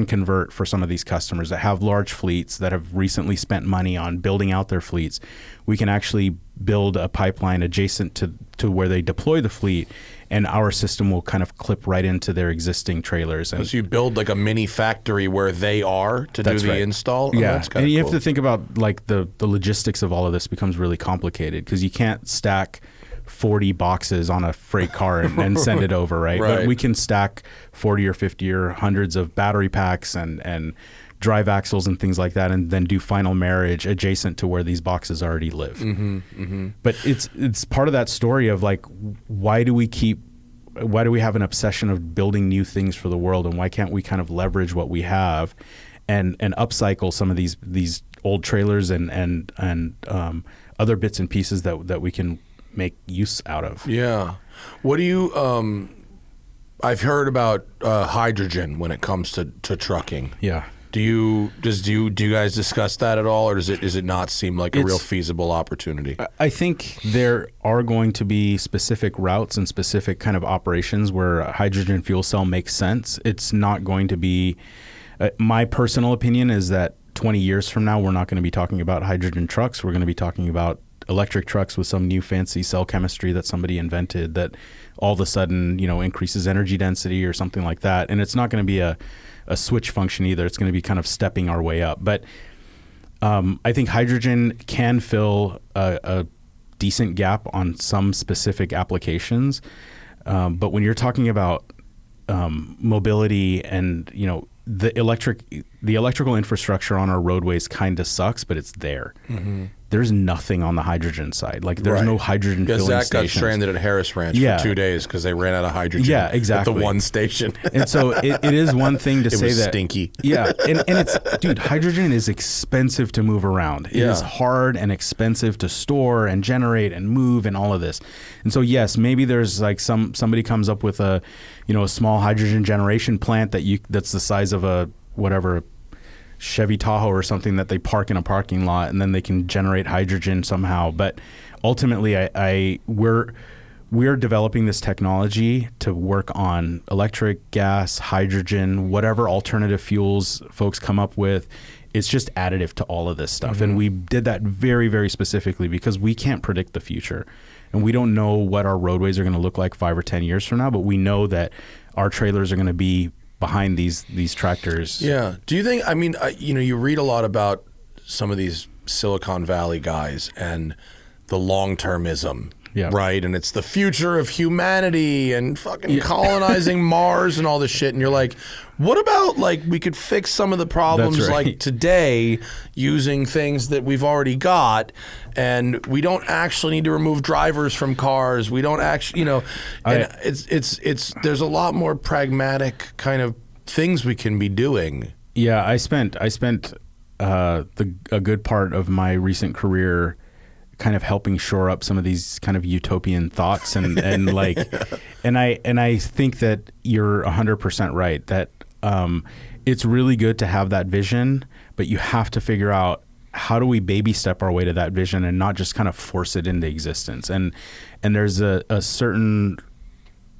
[SPEAKER 1] convert for some of these customers that have large fleets that have recently spent money on building out their fleets. We can actually build a pipeline adjacent to where they deploy the fleet, and our system will kind of clip right into their existing trailers. And
[SPEAKER 2] So you build like a mini factory where they are to do the install? Oh,
[SPEAKER 1] yeah,
[SPEAKER 2] that's
[SPEAKER 1] and you
[SPEAKER 2] cool.
[SPEAKER 1] have to think about like the logistics of all of this becomes really complicated because you can't stack 40 boxes on a freight car and send it over, right?
[SPEAKER 2] Right.
[SPEAKER 1] But we can stack 40 or 50 or hundreds of battery packs and drive axles and things like that, and then do final marriage adjacent to where these boxes already live. But it's part of that story of like, why do we have an obsession of building new things for the world, and why can't we kind of leverage what we have and upcycle some of these old trailers and other bits and pieces that we can make use out of.
[SPEAKER 2] Yeah. What do you I've heard about hydrogen when it comes to trucking.
[SPEAKER 1] Yeah.
[SPEAKER 2] Do you guys discuss that at all, or does it not seem like a real feasible opportunity?
[SPEAKER 1] I think there are going to be specific routes and specific kind of operations where a hydrogen fuel cell makes sense. It's not going to be my personal opinion is that 20 years from now, we're not going to be talking about hydrogen trucks. We're going to be talking about electric trucks with some new fancy cell chemistry that somebody invented that all of a sudden, increases energy density or something like that. And it's not going to be a switch function either. It's going to be kind of stepping our way up. But I think hydrogen can fill a decent gap on some specific applications. But when you're talking about mobility and, the electrical infrastructure on our roadways kind of sucks, but it's there. There's nothing on the hydrogen side. Like there's no hydrogen filling
[SPEAKER 2] Zach
[SPEAKER 1] stations.
[SPEAKER 2] got stranded at Harris Ranch for 2 days because they ran out of hydrogen.
[SPEAKER 1] Yeah, exactly.
[SPEAKER 2] At the one station.
[SPEAKER 1] And so it is one thing to
[SPEAKER 2] It
[SPEAKER 1] say
[SPEAKER 2] was
[SPEAKER 1] that
[SPEAKER 2] stinky.
[SPEAKER 1] Yeah, and it's dude, hydrogen is expensive to move around. It is hard and expensive to store and generate and move and all of this. And so yes, maybe there's like somebody comes up with a small hydrogen generation plant that's the size of a whatever Chevy Tahoe or something that they park in a parking lot, and then they can generate hydrogen somehow. But ultimately, we're developing this technology to work on electric, gas, hydrogen, whatever alternative fuels folks come up with. It's just additive to all of this stuff. And we did that very, very specifically because we can't predict the future. And we don't know what our roadways are going to look like 5 or 10 years from now, but we know that our trailers are going to be behind these tractors.
[SPEAKER 2] Yeah. Do you think, you read a lot about some of these Silicon Valley guys and the long-termism, right? And it's the future of humanity and fucking colonizing Mars and all this shit. And you're like, what about like we could fix some of the problems like today using things that we've already got, and we don't actually need to remove drivers from cars. We don't actually, and it's there's a lot more pragmatic kind of things we can be doing.
[SPEAKER 1] Yeah, I spent a good part of my recent career kind of helping shore up some of these kind of utopian thoughts and like, and I think that you're 100% right that it's really good to have that vision, but you have to figure out how do we baby step our way to that vision and not just kind of force it into existence. And there's a certain,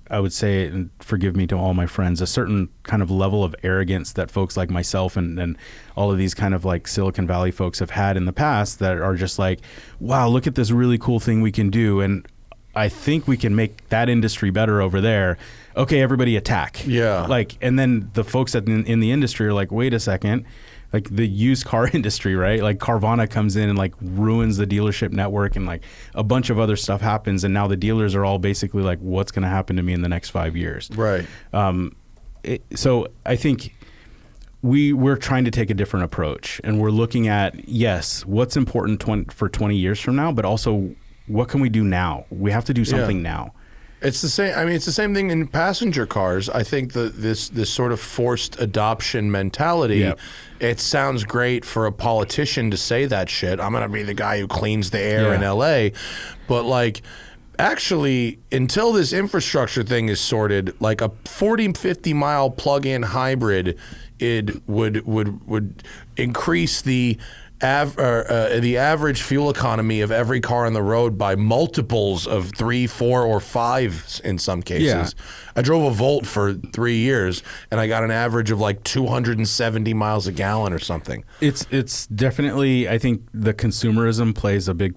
[SPEAKER 1] I would say, and forgive me to all my friends, a certain kind of level of arrogance that folks like myself and all of these kind of like Silicon Valley folks have had in the past that are just like, wow, look at this really cool thing we can do. And I think we can make that industry better over there. Okay, everybody attack.
[SPEAKER 2] Yeah.
[SPEAKER 1] Like, and then the folks in the industry are like, wait a second. Like the used car industry, right? Like Carvana comes in and like ruins the dealership network, and like a bunch of other stuff happens, and now the dealers are all basically like, what's going to happen to me in the next 5 years?
[SPEAKER 2] Right.
[SPEAKER 1] So I think we're trying to take a different approach, and we're looking at, yes, what's important for 20 years from now, but also what can we do now? We have to do something now.
[SPEAKER 2] It's the same. I mean, it's the same thing in passenger cars. I think this sort of forced adoption mentality.
[SPEAKER 1] Yep.
[SPEAKER 2] It sounds great for a politician to say that shit. I'm gonna be the guy who cleans the air in LA, but like, actually, until this infrastructure thing is sorted, like a 40, 50 mile plug-in hybrid, it would increase the average fuel economy of every car on the road by multiples of 3, 4, or 5 in some cases.
[SPEAKER 1] Yeah.
[SPEAKER 2] I drove a Volt for 3 years, and I got an average of like 270 miles a gallon or something.
[SPEAKER 1] It's definitely, I think the consumerism plays a big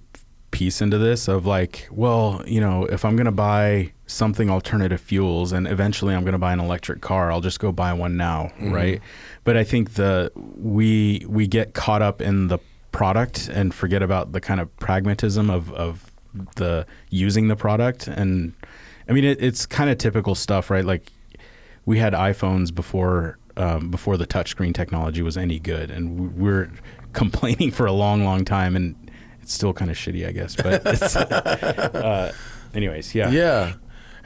[SPEAKER 1] piece into this of like, well, you know, if I'm going to buy something alternative fuels and eventually I'm going to buy an electric car, I'll just go buy one now, right? But I think we get caught up in the product and forget about the kind of pragmatism of the using the product. And I mean, it's kind of typical stuff, right? Like we had iPhones before the touchscreen technology was any good, and we're complaining for a long time, and it's still kind of shitty, I guess. But it's, anyways, yeah.
[SPEAKER 2] Yeah.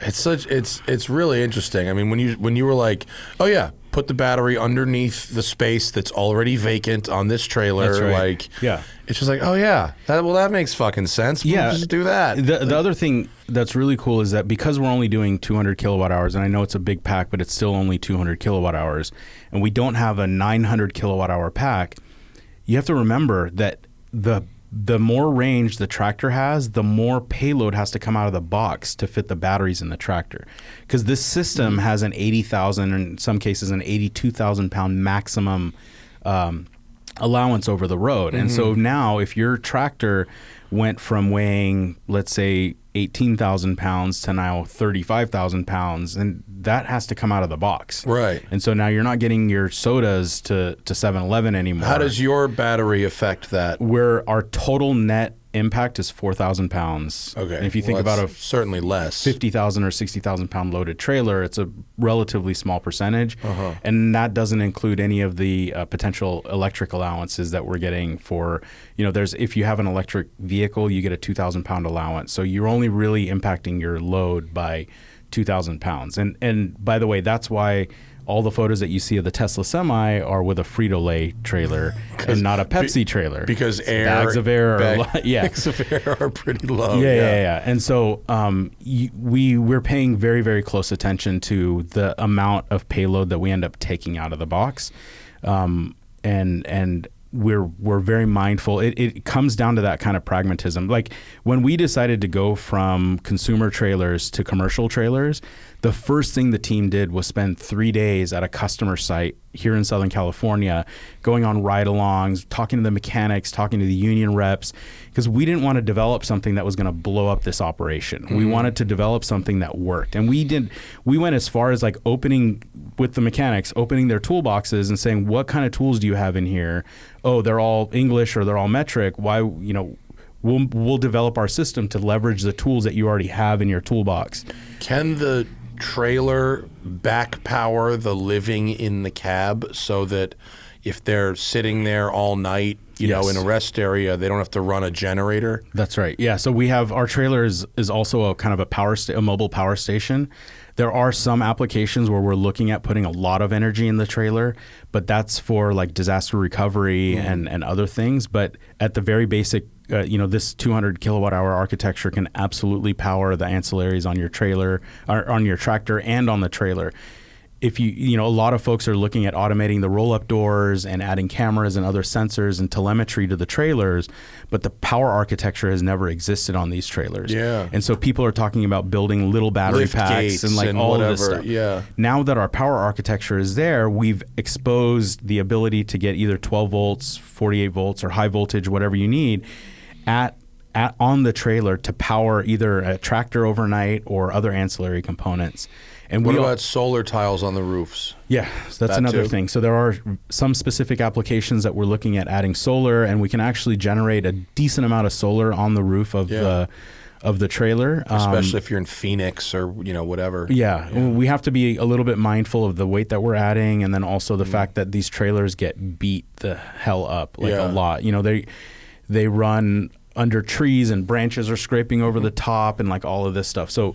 [SPEAKER 2] It's really interesting. I mean, when you were like, oh yeah, put the battery underneath the space that's already vacant on this trailer.
[SPEAKER 1] That's right.
[SPEAKER 2] Like,
[SPEAKER 1] yeah,
[SPEAKER 2] it's just like, oh yeah, that makes fucking sense. We'll just do that.
[SPEAKER 1] The other thing that's really cool is that because we're only doing 200 kilowatt hours, and I know it's a big pack, but it's still only 200 kilowatt hours, and we don't have a 900 kilowatt hour pack, you have to remember that the more range the tractor has, the more payload has to come out of the box to fit the batteries in the tractor. Because this system has an 80,000, in some cases an 82,000 pound maximum allowance over the road. And so now if your tractor went from weighing, let's say, 18,000 pounds to now 35,000 pounds, and that has to come out of the box.
[SPEAKER 2] Right.
[SPEAKER 1] And so now you're not getting your sodas to 7-Eleven anymore.
[SPEAKER 2] How does your battery affect that?
[SPEAKER 1] Where our total net impact is 4,000 pounds.
[SPEAKER 2] Okay.
[SPEAKER 1] And if you think about a
[SPEAKER 2] certainly less
[SPEAKER 1] 50,000 or 60,000 pound loaded trailer, it's a relatively small percentage. And that doesn't include any of the potential electric allowances that we're getting for, you know, if you have an electric vehicle, you get a 2,000 pound allowance. So you're only really impacting your load by 2,000 pounds. And by the way, that's why all the photos that you see of the Tesla Semi are with a Frito-Lay trailer and not a Pepsi trailer.
[SPEAKER 2] Because
[SPEAKER 1] bags of air
[SPEAKER 2] bags of air are pretty low.
[SPEAKER 1] Yeah. And so we're paying very, very close attention to the amount of payload that we end up taking out of the box. And we're very mindful. It comes down to that kind of pragmatism. Like when we decided to go from consumer trailers to commercial trailers, the first thing the team did was spend 3 days at a customer site here in Southern California, going on ride-alongs, talking to the mechanics, talking to the union reps, because we didn't want to develop something that was going to blow up this operation. We wanted to develop something that worked. And we went as far as like opening with the mechanics, opening their toolboxes and saying, what kind of tools do you have in here? Oh, they're all English or they're all metric. Why, you know, we'll develop our system to leverage the tools that you already have in your toolbox.
[SPEAKER 2] Can the trailer back power the living in the cab so that if they're sitting there all night, you know, in a rest area, they don't have to run a generator?
[SPEAKER 1] That's right. Yeah. So we have our trailer is also a kind of a mobile power station. There are some applications where we're looking at putting a lot of energy in the trailer, but that's for like disaster recovery and other things. But at the very basic, this 200 kilowatt hour architecture can absolutely power the ancillaries on your trailer, or on your tractor and on the trailer. If a lot of folks are looking at automating the roll-up doors and adding cameras and other sensors and telemetry to the trailers, but the power architecture has never existed on these trailers.
[SPEAKER 2] Yeah.
[SPEAKER 1] And so people are talking about building little battery
[SPEAKER 2] Lift
[SPEAKER 1] packs
[SPEAKER 2] gates
[SPEAKER 1] and like all
[SPEAKER 2] whatever.
[SPEAKER 1] of this stuff.
[SPEAKER 2] Yeah.
[SPEAKER 1] Now that our power architecture is there, we've exposed the ability to get either 12 volts, 48 volts, or high voltage, whatever you need, on the trailer to power either a tractor overnight or other ancillary components. And
[SPEAKER 2] what about solar tiles on the roofs?
[SPEAKER 1] Yeah, so that's another thing. So there are some specific applications that we're looking at adding solar, and we can actually generate a decent amount of solar on the roof of the trailer,
[SPEAKER 2] especially if you're in Phoenix or whatever.
[SPEAKER 1] Yeah, we have to be a little bit mindful of the weight that we're adding, and then also the fact that these trailers get beat the hell up a lot. They run under trees and branches are scraping over the top and like all of this stuff. So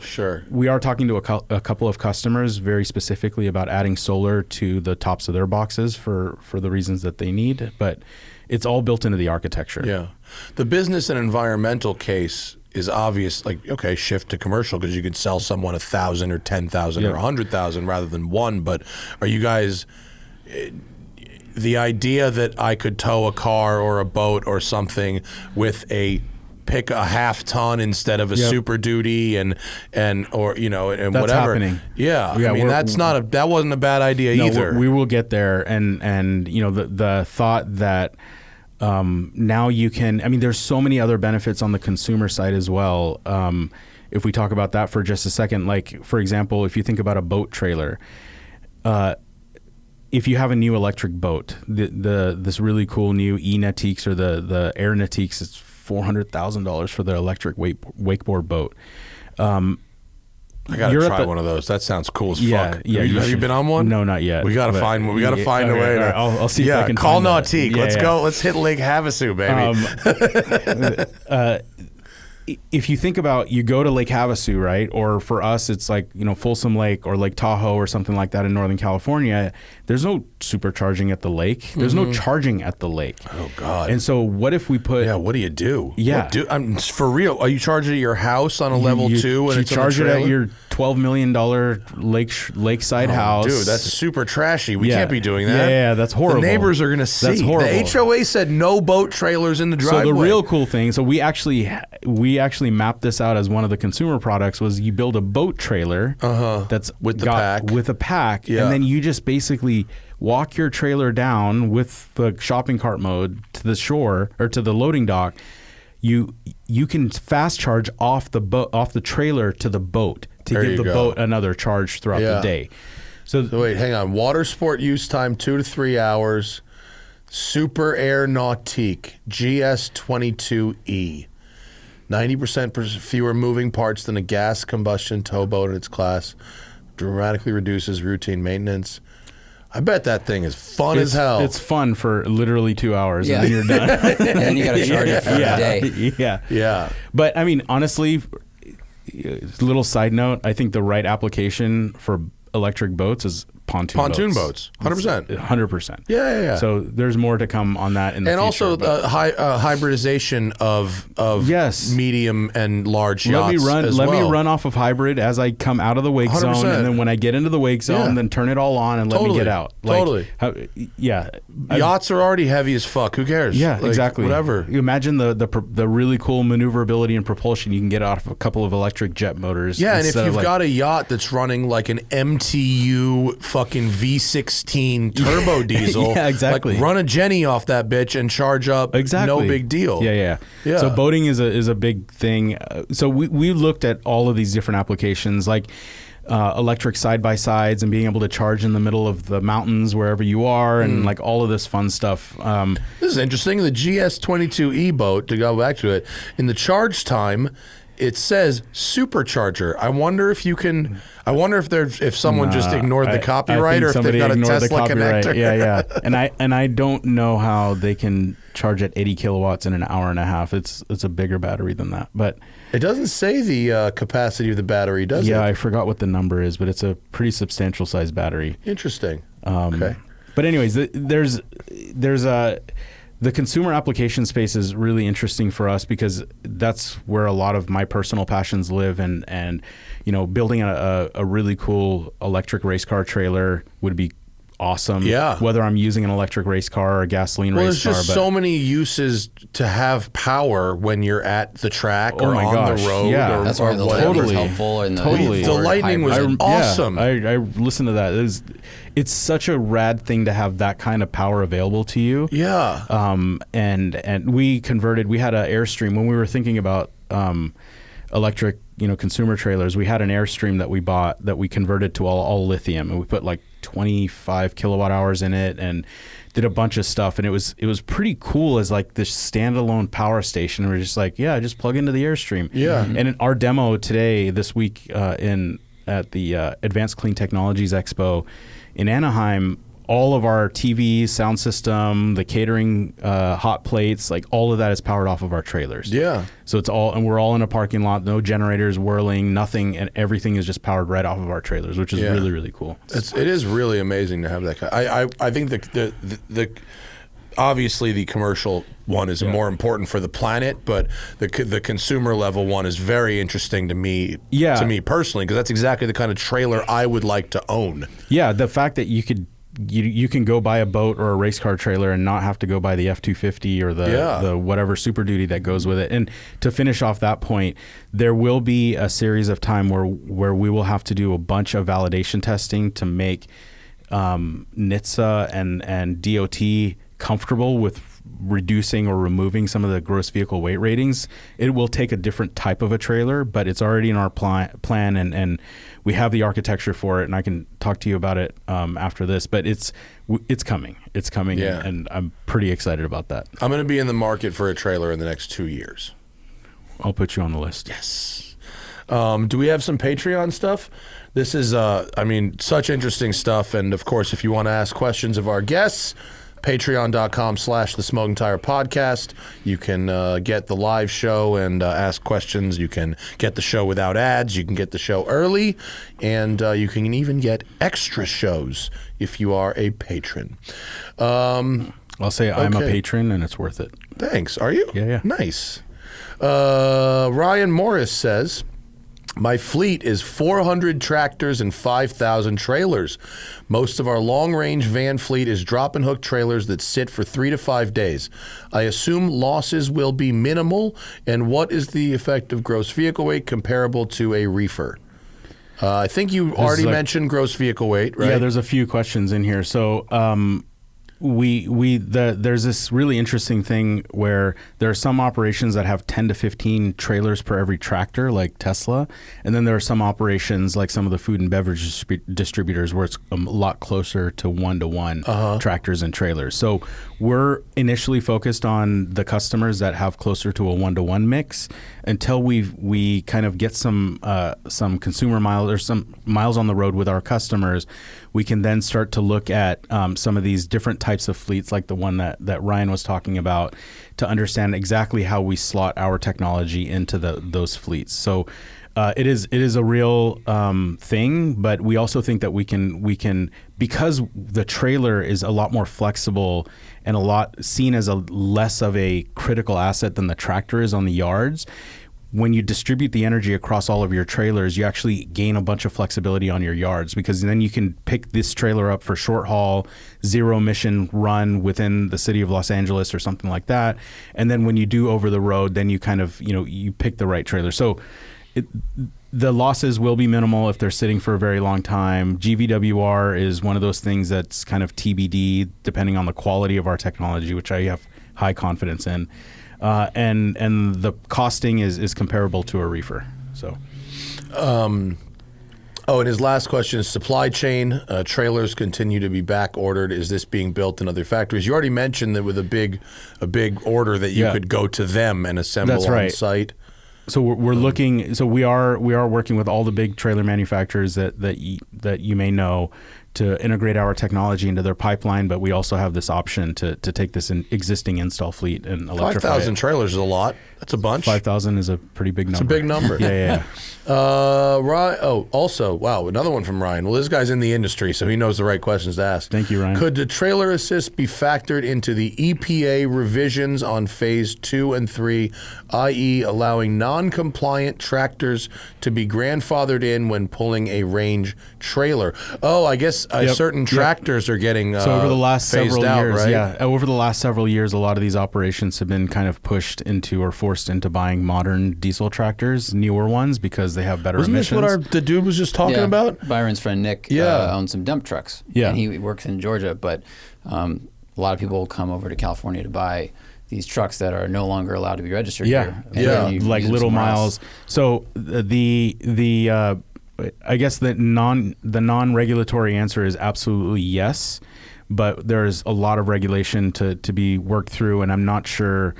[SPEAKER 1] we are talking to a couple of customers very specifically about adding solar to the tops of their boxes for the reasons that they need, but it's all built into the architecture.
[SPEAKER 2] Yeah. The business and environmental case is obvious. Like, okay, shift to commercial because you could sell someone 1,000 or 10,000 or 100,000 rather than one. But are you guys? The idea that I could tow a car or a boat or something with pick a half ton instead of a Super Duty and or and
[SPEAKER 1] that's
[SPEAKER 2] whatever.
[SPEAKER 1] Happening.
[SPEAKER 2] Yeah, I mean that wasn't a bad idea either.
[SPEAKER 1] We will get there, and the thought that now you can. I mean, there's so many other benefits on the consumer side as well. If we talk about that for just a second, like for example, if you think about a boat trailer. If you have a new electric boat, this really cool new e-Nautiques or the Air Nautiques, it's $400,000 for the electric wakeboard boat.
[SPEAKER 2] I gotta try one of those. That sounds cool as fuck.
[SPEAKER 1] Yeah,
[SPEAKER 2] have you been on one?
[SPEAKER 1] No, not yet.
[SPEAKER 2] We gotta find one. We gotta find a way.
[SPEAKER 1] Right, I'll see if I can
[SPEAKER 2] call
[SPEAKER 1] find
[SPEAKER 2] Nautique. Let's go. Let's hit Lake Havasu, baby.
[SPEAKER 1] If you think about, you go to Lake Havasu, right? Or for us, it's like, Folsom Lake or Lake Tahoe or something like that in Northern California. There's no supercharging at the lake. There's no charging at the lake. Oh, God. And so what if we put...
[SPEAKER 2] Yeah, what do you do?
[SPEAKER 1] Yeah.
[SPEAKER 2] For real, are you charging at your house on a level 2? And
[SPEAKER 1] you
[SPEAKER 2] it's
[SPEAKER 1] charge it at your $12 million lakeside house.
[SPEAKER 2] Dude, that's super trashy. We can't be doing that.
[SPEAKER 1] Yeah, that's horrible.
[SPEAKER 2] The neighbors are going to see.
[SPEAKER 1] That's horrible.
[SPEAKER 2] The HOA said no boat trailers in the driveway.
[SPEAKER 1] So the real cool thing, so we actually mapped this out as one of the consumer products, was you build a boat trailer that's with a pack, and then you just basically walk your trailer down with the shopping cart mode to the shore or to the loading dock. You can fast charge off the trailer to the boat to give the boat another charge throughout the day. So
[SPEAKER 2] wait, hang on. Water sport use time 2 to 3 hours. Super Air Nautique GS22E. 90% fewer moving parts than a gas combustion towboat in its class. Dramatically reduces routine maintenance. I bet that thing is fun as hell.
[SPEAKER 1] It's fun for literally 2 hours, and then you're done.
[SPEAKER 3] And then you got to charge it for the day.
[SPEAKER 1] Yeah. But I mean, honestly, little side note, I think the right application for electric boats is pontoon boats.
[SPEAKER 2] 100%.
[SPEAKER 1] 100%.
[SPEAKER 2] Yeah.
[SPEAKER 1] So there's more to come on that in the future.
[SPEAKER 2] And also the hybridization of medium and large yachts.
[SPEAKER 1] Let me run off of hybrid as I come out of the wake
[SPEAKER 2] 100%.
[SPEAKER 1] zone, and then when I get into the wake zone, then turn it all on and let me get out.
[SPEAKER 2] Yachts are already heavy as fuck. Who cares?
[SPEAKER 1] Yeah, exactly.
[SPEAKER 2] Whatever.
[SPEAKER 1] You imagine the really cool maneuverability and propulsion you can get out of a couple of electric jet motors.
[SPEAKER 2] Yeah, and if you've got a yacht that's running like an MTU fucking V16 turbo diesel,
[SPEAKER 1] exactly.
[SPEAKER 2] Like run a Jenny off that bitch and charge up.
[SPEAKER 1] Exactly.
[SPEAKER 2] No big deal.
[SPEAKER 1] Yeah. So boating is a big thing. So we looked at all of these different applications, like electric side-by-sides and being able to charge in the middle of the mountains wherever you are, and like all of this fun stuff.
[SPEAKER 2] This is interesting. The GS22E boat, to go back to it, in the charge time, it says supercharger. I wonder if you can. I wonder if someone just ignored the copyright, or if they've got a Tesla connector.
[SPEAKER 1] Yeah. And I don't know how they can charge at 80 kilowatts in an hour and a half. It's a bigger battery than that, but
[SPEAKER 2] it doesn't say the capacity of the battery, does it?
[SPEAKER 1] Yeah, I forgot what the number is, but it's a pretty substantial size battery.
[SPEAKER 2] Interesting.
[SPEAKER 1] Okay. But anyways, there's a. The consumer application space is really interesting for us because that's where a lot of my personal passions live, and building a really cool electric race car trailer would be awesome.
[SPEAKER 2] Yeah.
[SPEAKER 1] Whether I'm using an electric race car or a gasoline race car.
[SPEAKER 2] There's just so many uses to have power when you're at the track or on the road.
[SPEAKER 1] Yeah.
[SPEAKER 3] That's why the Lightning was helpful. And
[SPEAKER 2] the Lightning was awesome.
[SPEAKER 1] I listened to that. It's such a rad thing to have that kind of power available to you.
[SPEAKER 2] Yeah.
[SPEAKER 1] And we converted. We had an Airstream when we were thinking about electric, consumer trailers. We had an Airstream that we bought that we converted to all lithium, and we put like 25 kilowatt hours in it and did a bunch of stuff. And it was pretty cool as like this standalone power station. We're just like, just plug into the Airstream.
[SPEAKER 2] Yeah.
[SPEAKER 1] And in our demo this week at the Advanced Clean Technologies Expo in Anaheim, all of our TVs, sound system, the catering, hot plates, like all of that is powered off of our trailers.
[SPEAKER 2] Yeah.
[SPEAKER 1] So and we're all in a parking lot, no generators whirling, nothing, and everything is just powered right off of our trailers, which is really, really cool.
[SPEAKER 2] It is really amazing to have that. I think obviously the commercial one is more important for the planet, but the consumer level one is very interesting to me.
[SPEAKER 1] Yeah.
[SPEAKER 2] To me personally, because that's exactly the kind of trailer I would like to own.
[SPEAKER 1] Yeah, the fact that you can go buy a boat or a race car trailer and not have to go buy the F-250 or the whatever Super Duty that goes with it. And to finish off that point, there will be a series of time where we will have to do a bunch of validation testing to make NHTSA and DOT comfortable with reducing or removing some of the gross vehicle weight ratings. It will take a different type of a trailer, but it's already in our plan, and we have the architecture for it, and I can talk to you about it after this. But it's coming. It's coming,
[SPEAKER 2] Yeah.
[SPEAKER 1] and I'm pretty excited about that.
[SPEAKER 2] I'm going to be in the market for a trailer in the next 2 years.
[SPEAKER 1] I'll put you on the list.
[SPEAKER 2] Yes. Do we have some Patreon stuff? This is, such interesting stuff. And of course, if you want to ask questions of our guests, patreon.com/The Smoking Tire Podcast. You can get the live show and ask questions. You can get the show without ads. You can get the show early. And you can even get extra shows if you are a patron.
[SPEAKER 1] I'll say I'm a patron, and it's worth it.
[SPEAKER 2] Thanks. Are you?
[SPEAKER 1] Yeah.
[SPEAKER 2] Nice. Ryan Morris says, my fleet is 400 tractors and 5,000 trailers. Most of our long-range van fleet is drop and hook trailers that sit for 3 to 5 days. I assume losses will be minimal. And what is the effect of gross vehicle weight comparable to a reefer? I think you already mentioned gross vehicle weight, right?
[SPEAKER 1] Yeah, there's a few questions in here. So there's this really interesting thing where there are some operations that have 10 to 15 trailers per every tractor, like Tesla, and then there are some operations like some of the food and beverage distributors where it's a lot closer to 1-to-1 tractors and trailers. So we're initially focused on the customers that have closer to a 1-to-1 mix until we kind of get some consumer miles or some miles on the road with our customers. We can then start to look at some of these different types of fleets, like the one that Ryan was talking about, to understand exactly how we slot our technology into those fleets. So it is a real thing, but we also think that we can because the trailer is a lot more flexible and a lot seen as a less of a critical asset than the tractor is on the yards. When you distribute the energy across all of your trailers, you actually gain a bunch of flexibility on your yards, because then you can pick this trailer up for short haul, zero emission run within the city of Los Angeles or something like that. And then when you do over the road, then you kind of, you pick the right trailer. So the losses will be minimal if they're sitting for a very long time. GVWR is one of those things that's kind of TBD depending on the quality of our technology, which I have high confidence in. And the costing is comparable to a reefer. So,
[SPEAKER 2] and his last question is supply chain. Trailers continue to be back ordered. Is this being built in other factories? You already mentioned that with a big order that you could go to them and assemble on site.
[SPEAKER 1] So we're looking. So we are working with all the big trailer manufacturers that you may know to integrate our technology into their pipeline, but we also have this option to take this existing install fleet and electrify
[SPEAKER 2] 5,000 trailers is a lot. That's a bunch.
[SPEAKER 1] 5,000 is a pretty big number.
[SPEAKER 2] It's a big number.
[SPEAKER 1] Yeah.
[SPEAKER 2] Also, wow, another one from Ryan. Well, this guy's in the industry, so he knows the right questions to ask.
[SPEAKER 1] Thank you, Ryan.
[SPEAKER 2] Could the trailer assist be factored into the EPA revisions on phase 2 and 3, i.e. allowing non-compliant tractors to be grandfathered in when pulling a range trailer? Oh, I guess certain tractors are getting
[SPEAKER 1] so over the last several years,
[SPEAKER 2] right?
[SPEAKER 1] Over the last several years, a lot of these operations have been kind of pushed into or forced into buying modern diesel tractors, newer ones, because they have better emissions.
[SPEAKER 2] Wasn't this what the dude was just talking about?
[SPEAKER 3] Byron's friend Nick owns some dump trucks.
[SPEAKER 1] Yeah.
[SPEAKER 3] And he works in Georgia, but a lot of people come over to California to buy these trucks that are no longer allowed to be registered here.
[SPEAKER 1] Like little miles. So I guess the non-regulatory answer is absolutely yes, but there's a lot of regulation to be worked through, and I'm not sure.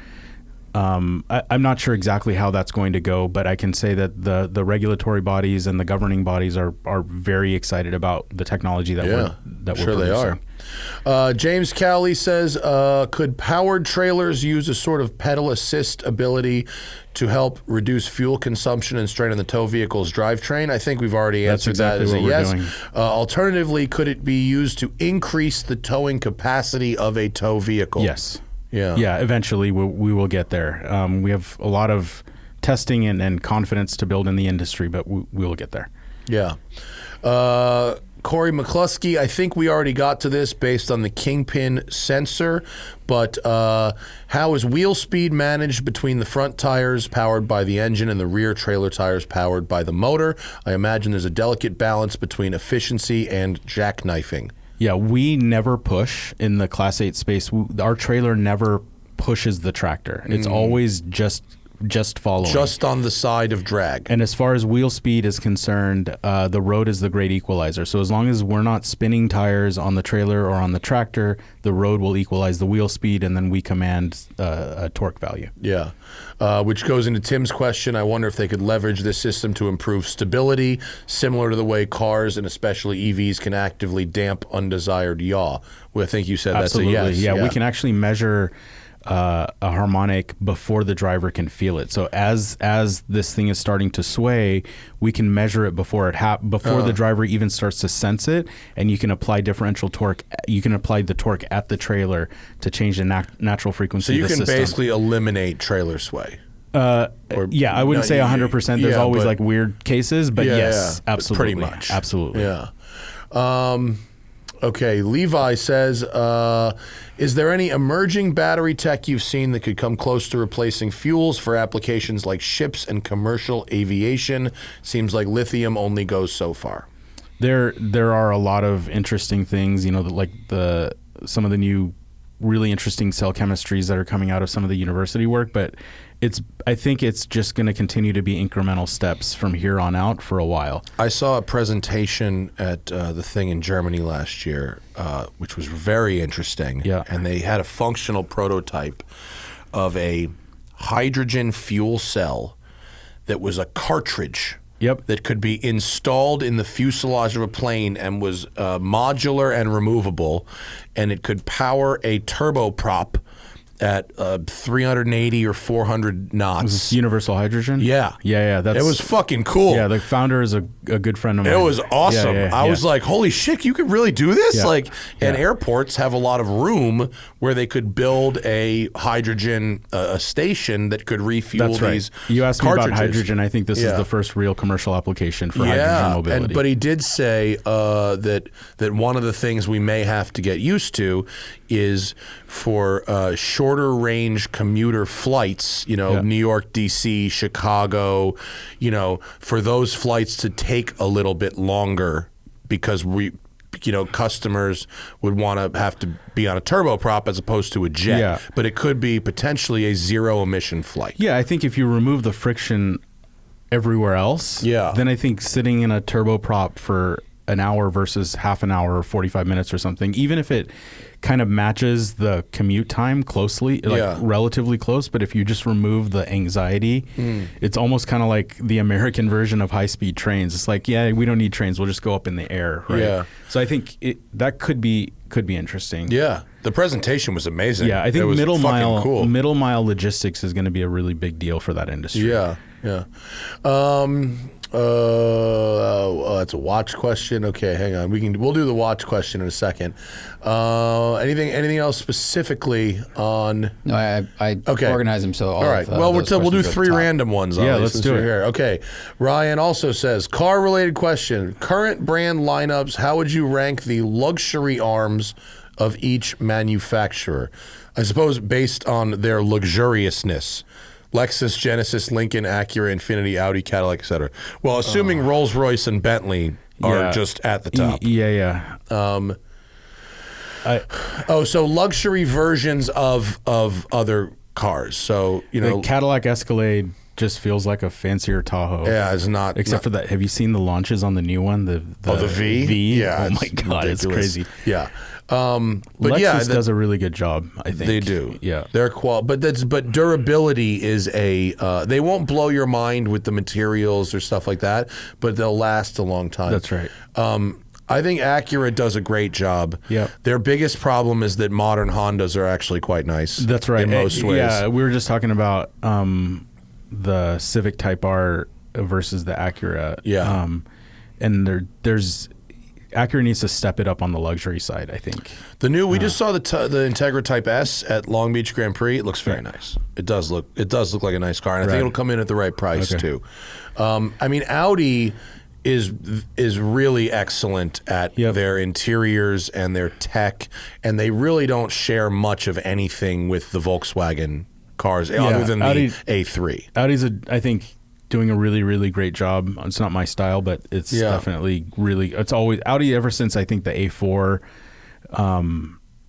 [SPEAKER 1] I'm not sure exactly how that's going to go, but I can say that the regulatory bodies and the governing bodies are very excited about the technology that that we're
[SPEAKER 2] Sure they
[SPEAKER 1] producing.
[SPEAKER 2] are. James Cowley says, could powered trailers use a sort of pedal assist ability to help reduce fuel consumption and strain on the tow vehicle's drivetrain? I think we've already answered that as a yes. Alternatively, could it be used to increase the towing capacity of a tow vehicle?
[SPEAKER 1] Yes.
[SPEAKER 2] Yeah.
[SPEAKER 1] Yeah, eventually we will get there. We have a lot of testing and confidence to build in the industry, but we will get there.
[SPEAKER 2] Yeah. Corey McCluskey, I think we already got to this based on the Kingpin sensor, but how is wheel speed managed between the front tires powered by the engine and the rear trailer tires powered by the motor? I imagine there's a delicate balance between efficiency and jackknifing.
[SPEAKER 1] Yeah, we never push in the Class 8 space. Our trailer never pushes the tractor. It's always just following.
[SPEAKER 2] Just on the side of drag.
[SPEAKER 1] And as far as wheel speed is concerned, the road is the great equalizer. So as long as we're not spinning tires on the trailer or on the tractor, the road will equalize the wheel speed, and then we command a torque value.
[SPEAKER 2] Yeah. Which goes into Tim's question. I wonder if they could leverage this system to improve stability, similar to the way cars and especially EVs can actively damp undesired yaw. Well, I think you said
[SPEAKER 1] Absolutely.
[SPEAKER 2] that's a yes.
[SPEAKER 1] Yeah, we can actually measure a harmonic before the driver can feel it. So as this thing is starting to sway, we can measure it before the driver even starts to sense it, and you can apply differential torque. You can apply the torque at the trailer to change the natural frequency.
[SPEAKER 2] So you
[SPEAKER 1] of the
[SPEAKER 2] can
[SPEAKER 1] system.
[SPEAKER 2] basically eliminate trailer sway.
[SPEAKER 1] Yeah, I wouldn't say 100%. There's always like weird cases, but yes, absolutely,
[SPEAKER 2] pretty much,
[SPEAKER 1] absolutely.
[SPEAKER 2] Yeah. Okay, Levi says, is there any emerging battery tech you've seen that could come close to replacing fuels for applications like ships and commercial aviation? Seems like lithium only goes so far.
[SPEAKER 1] There are a lot of interesting things, like some of the new really interesting cell chemistries that are coming out of some of the university work, but I think it's just going to continue to be incremental steps from here on out for a while.
[SPEAKER 2] I saw a presentation at the thing in Germany last year, which was very interesting.
[SPEAKER 1] Yeah.
[SPEAKER 2] And they had a functional prototype of a hydrogen fuel cell that was a cartridge.
[SPEAKER 1] Yep.
[SPEAKER 2] That could be installed in the fuselage of a plane and was modular and removable, and it could power a turboprop at 380 or 400 knots.
[SPEAKER 1] Was this universal hydrogen?
[SPEAKER 2] Yeah.
[SPEAKER 1] Yeah.
[SPEAKER 2] It was fucking cool.
[SPEAKER 1] Yeah, the founder is a good friend of mine.
[SPEAKER 2] It was awesome.
[SPEAKER 1] Yeah,
[SPEAKER 2] I was like, holy shit, you could really do this?
[SPEAKER 1] Yeah.
[SPEAKER 2] And airports have a lot of room where they could build a hydrogen station that could refuel
[SPEAKER 1] That's right.
[SPEAKER 2] these
[SPEAKER 1] You asked
[SPEAKER 2] cartridges.
[SPEAKER 1] me about hydrogen. I think this is the first real commercial application for hydrogen mobility.
[SPEAKER 2] But he did say that one of the things we may have to get used to is for shorter range commuter flights, New York, DC, Chicago, for those flights to take a little bit longer because customers would want to have to be on a turboprop as opposed to a jet.
[SPEAKER 1] Yeah.
[SPEAKER 2] But it could be potentially a zero emission flight.
[SPEAKER 1] Yeah, I think if you remove the friction everywhere else, then I think sitting in a turboprop for an hour versus half an hour or 45 minutes or something, even if it kind of matches the commute time closely, relatively close, but if you just remove the anxiety, it's almost kind of like the American version of high-speed trains. It's like, we don't need trains, we'll just go up in the air, right?
[SPEAKER 2] Yeah.
[SPEAKER 1] So I think that could be interesting.
[SPEAKER 2] Yeah. The presentation was amazing.
[SPEAKER 1] Yeah, I think middle
[SPEAKER 2] cool.
[SPEAKER 1] mile logistics is going to be a really big deal for that industry.
[SPEAKER 2] Yeah. That's a watch question. Okay, hang on. We'll do the watch question in a second. Anything else specifically on?
[SPEAKER 3] No, I organize them so all right.
[SPEAKER 2] Well, we'll do three random ones.
[SPEAKER 1] Yeah, let's do it.
[SPEAKER 2] Here. Okay. Ryan also says car-related question: current brand lineups. How would you rank the luxury arms of each manufacturer? I suppose based on their luxuriousness. Lexus, Genesis, Lincoln, Acura, Infiniti, Audi, Cadillac, etc. Well, assuming Rolls-Royce and Bentley are just at the top.
[SPEAKER 1] Yeah.
[SPEAKER 2] So luxury versions of other cars. So,
[SPEAKER 1] the Cadillac Escalade just feels like a fancier Tahoe.
[SPEAKER 2] Yeah, it's not.
[SPEAKER 1] Except for that, have you seen the launches on the new one? The
[SPEAKER 2] V?
[SPEAKER 1] V?
[SPEAKER 2] Yeah.
[SPEAKER 1] Oh my God,
[SPEAKER 2] ridiculous.
[SPEAKER 1] it's crazy.
[SPEAKER 2] Yeah.
[SPEAKER 1] But Lexus does a really good job, I think.
[SPEAKER 2] They do.
[SPEAKER 1] Yeah.
[SPEAKER 2] They're but durability is they won't blow your mind with the materials or stuff like that, but they'll last a long time.
[SPEAKER 1] That's right.
[SPEAKER 2] I think Acura does a great job.
[SPEAKER 1] Yep.
[SPEAKER 2] Their biggest problem is that modern Hondas are actually quite nice.
[SPEAKER 1] That's right.
[SPEAKER 2] In most ways.
[SPEAKER 1] Yeah, we were just talking about the Civic Type R versus the Acura.
[SPEAKER 2] Yeah.
[SPEAKER 1] And there's Acura needs to step it up on the luxury side, I think.
[SPEAKER 2] We just saw the Integra Type S at Long Beach Grand Prix. It looks very nice. It does look like a nice car, and I think it'll come in at the right price too. I mean, Audi is really excellent at their interiors and their tech, and they really don't share much of anything with the Volkswagen cars other than the A3.
[SPEAKER 1] Audi's, I think, doing a really, really great job. It's not my style, but it's definitely really. It's always Audi ever since I think the A4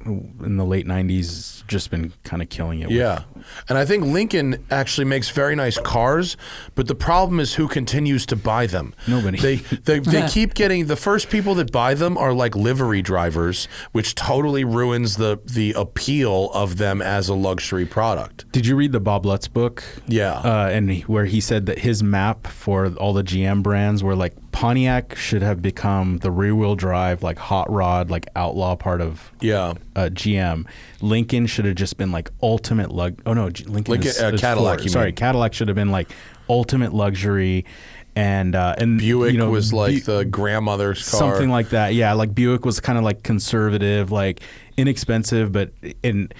[SPEAKER 1] in the late 90s just been kind of killing it.
[SPEAKER 2] Yeah. And I think Lincoln actually makes very nice cars, but the problem is who continues to buy them.
[SPEAKER 1] Nobody.
[SPEAKER 2] They keep getting, the first people that buy them are like livery drivers, which totally ruins the appeal of them as a luxury product.
[SPEAKER 1] Did you read the Bob Lutz book?
[SPEAKER 2] Yeah.
[SPEAKER 1] And where he said that his map for all the GM brands were like Pontiac should have become the rear-wheel drive, like hot rod, like outlaw part of GM. Lincoln should have just been like ultimate Lincoln is
[SPEAKER 2] Cadillac.
[SPEAKER 1] Ford. Sorry, Cadillac should have been like ultimate luxury, and
[SPEAKER 2] Buick was like the grandmother's car,
[SPEAKER 1] something like that. Yeah, like Buick was kind of like conservative, like inexpensive, but and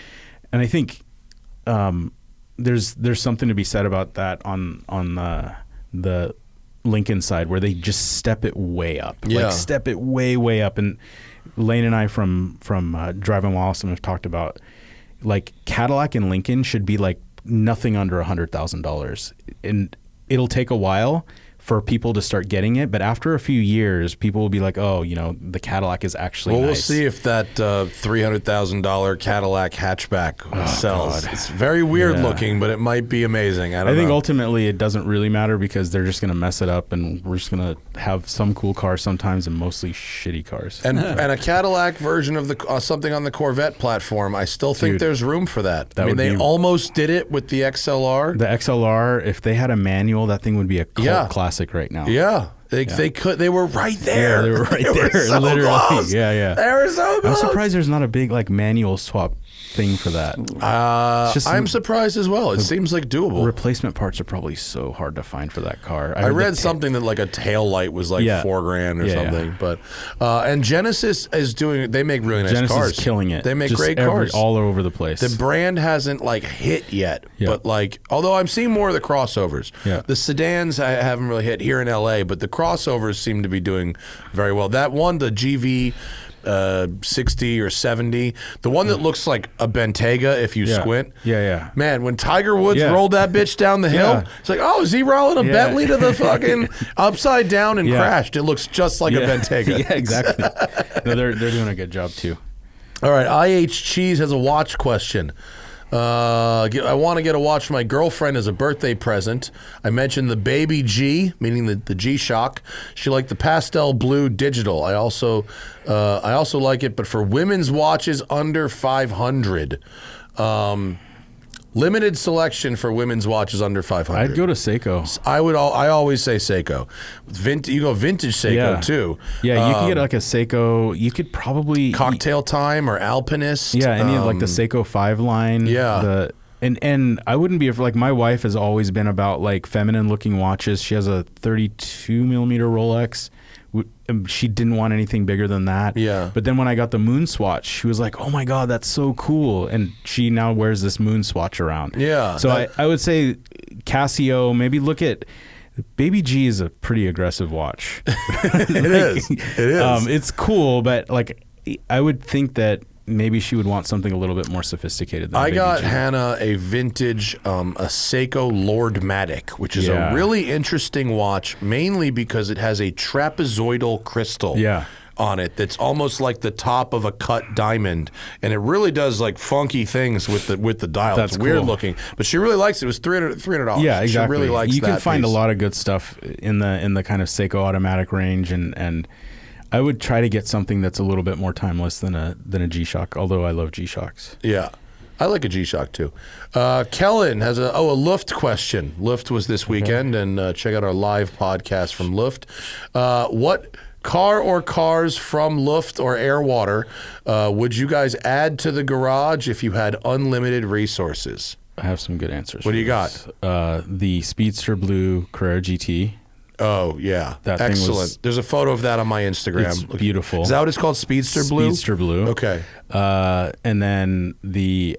[SPEAKER 1] I think there's something to be said about that on the Lincoln side, where they just step it way up, like step it way up. And Lane and I from Driving While Awesome have talked about like Cadillac and Lincoln should be like nothing under $100,000, and it'll take a while for people to start getting it, but after a few years, people will be like, "Oh, the Cadillac is actually nice."
[SPEAKER 2] We'll see if that $300,000 Cadillac hatchback sells. God. It's very weird looking, but it might be amazing. I think
[SPEAKER 1] ultimately it doesn't really matter because they're just going to mess it up, and we're just going to have some cool cars sometimes and mostly shitty cars.
[SPEAKER 2] And a Cadillac version of something on the Corvette platform, I still think there's room for that. I mean, they almost did it with the XLR.
[SPEAKER 1] The XLR, if they had a manual, that thing would be a cult classic right now.
[SPEAKER 2] Yeah. They were right there.
[SPEAKER 1] Yeah, they were right there.
[SPEAKER 2] So
[SPEAKER 1] literally.
[SPEAKER 2] Close.
[SPEAKER 1] Yeah.
[SPEAKER 2] They were so close.
[SPEAKER 1] I'm surprised there's not a big like manual swap thing for that.
[SPEAKER 2] I'm surprised as well. It seems like doable.
[SPEAKER 1] Replacement parts are probably so hard to find for that car.
[SPEAKER 2] I read something that like a tail light was like $4,000 or something. But and Genesis is they make really nice
[SPEAKER 1] Genesis
[SPEAKER 2] cars.
[SPEAKER 1] Is killing it.
[SPEAKER 2] They make great cars
[SPEAKER 1] all over the place.
[SPEAKER 2] The brand hasn't like hit yet, but like although I'm seeing more of the crossovers.
[SPEAKER 1] Yeah.
[SPEAKER 2] The sedans I haven't really hit here in LA, but the crossovers seem to be doing very well. That one, the GV 60 or 70, the one that looks like a Bentayga if you squint.
[SPEAKER 1] Yeah.
[SPEAKER 2] Man, when Tiger Woods rolled that bitch down the hill, it's like, oh, is he rolling a Bentley to the fucking upside down and crashed? It looks just like a Bentayga.
[SPEAKER 1] Yeah, exactly. No, they're doing a good job too.
[SPEAKER 2] All right, IH Cheese has a watch question. I want to get a watch for my girlfriend as a birthday present. I mentioned the Baby G, meaning the G-Shock. She liked the pastel blue digital. I also like it, but for women's watches under 500. Limited selection for women's watches under 500.
[SPEAKER 1] I'd go to Seiko.
[SPEAKER 2] I always say Seiko. You go vintage Seiko too.
[SPEAKER 1] Yeah, you can get like a Seiko. You could probably
[SPEAKER 2] Cocktail Time or Alpinist.
[SPEAKER 1] Yeah, any of like the Seiko 5 line.
[SPEAKER 2] Yeah.
[SPEAKER 1] And I wouldn't be like, my wife has always been about like feminine looking watches. She has a 32 millimeter Rolex. She didn't want anything bigger than that.
[SPEAKER 2] Yeah.
[SPEAKER 1] But then when I got the moon swatch, she was like, "Oh my God, that's so cool!" And she now wears this moon swatch around.
[SPEAKER 2] Yeah.
[SPEAKER 1] So I would say Casio. Maybe look at Baby G is a pretty aggressive watch.
[SPEAKER 2] It is.
[SPEAKER 1] It's cool, but like I would think that maybe she would want something a little bit more sophisticated than
[SPEAKER 2] I
[SPEAKER 1] Baby
[SPEAKER 2] got
[SPEAKER 1] G.
[SPEAKER 2] Hannah a vintage a Seiko Lordmatic, which is a really interesting watch, mainly because it has a trapezoidal crystal on it that's almost like the top of a cut diamond, and it really does like funky things with the dial.
[SPEAKER 1] That's
[SPEAKER 2] it's weird
[SPEAKER 1] cool.
[SPEAKER 2] looking, but she really likes it. It was $300.
[SPEAKER 1] Yeah, exactly.
[SPEAKER 2] She really likes
[SPEAKER 1] you
[SPEAKER 2] that
[SPEAKER 1] can find
[SPEAKER 2] piece.
[SPEAKER 1] a lot of good stuff in the kind of Seiko automatic range, and I would try to get something that's a little bit more timeless than a G-Shock, although I love G-Shocks.
[SPEAKER 2] Yeah. I like a G-Shock too. Kellen has a Luft question. Luft was this weekend, and check out our live podcast from Luft. What Car or cars from Luft or Air Water would you guys add to the garage if you had unlimited resources?
[SPEAKER 1] I have some good answers.
[SPEAKER 2] What do you got?
[SPEAKER 1] The Speedster Blue Carrera GT.
[SPEAKER 2] Oh, yeah.
[SPEAKER 1] That thing
[SPEAKER 2] excellent. There's a photo of that on my Instagram.
[SPEAKER 1] It's beautiful.
[SPEAKER 2] Is that what it's called? Speedster Blue?
[SPEAKER 1] Speedster Blue.
[SPEAKER 2] Okay.
[SPEAKER 1] And then the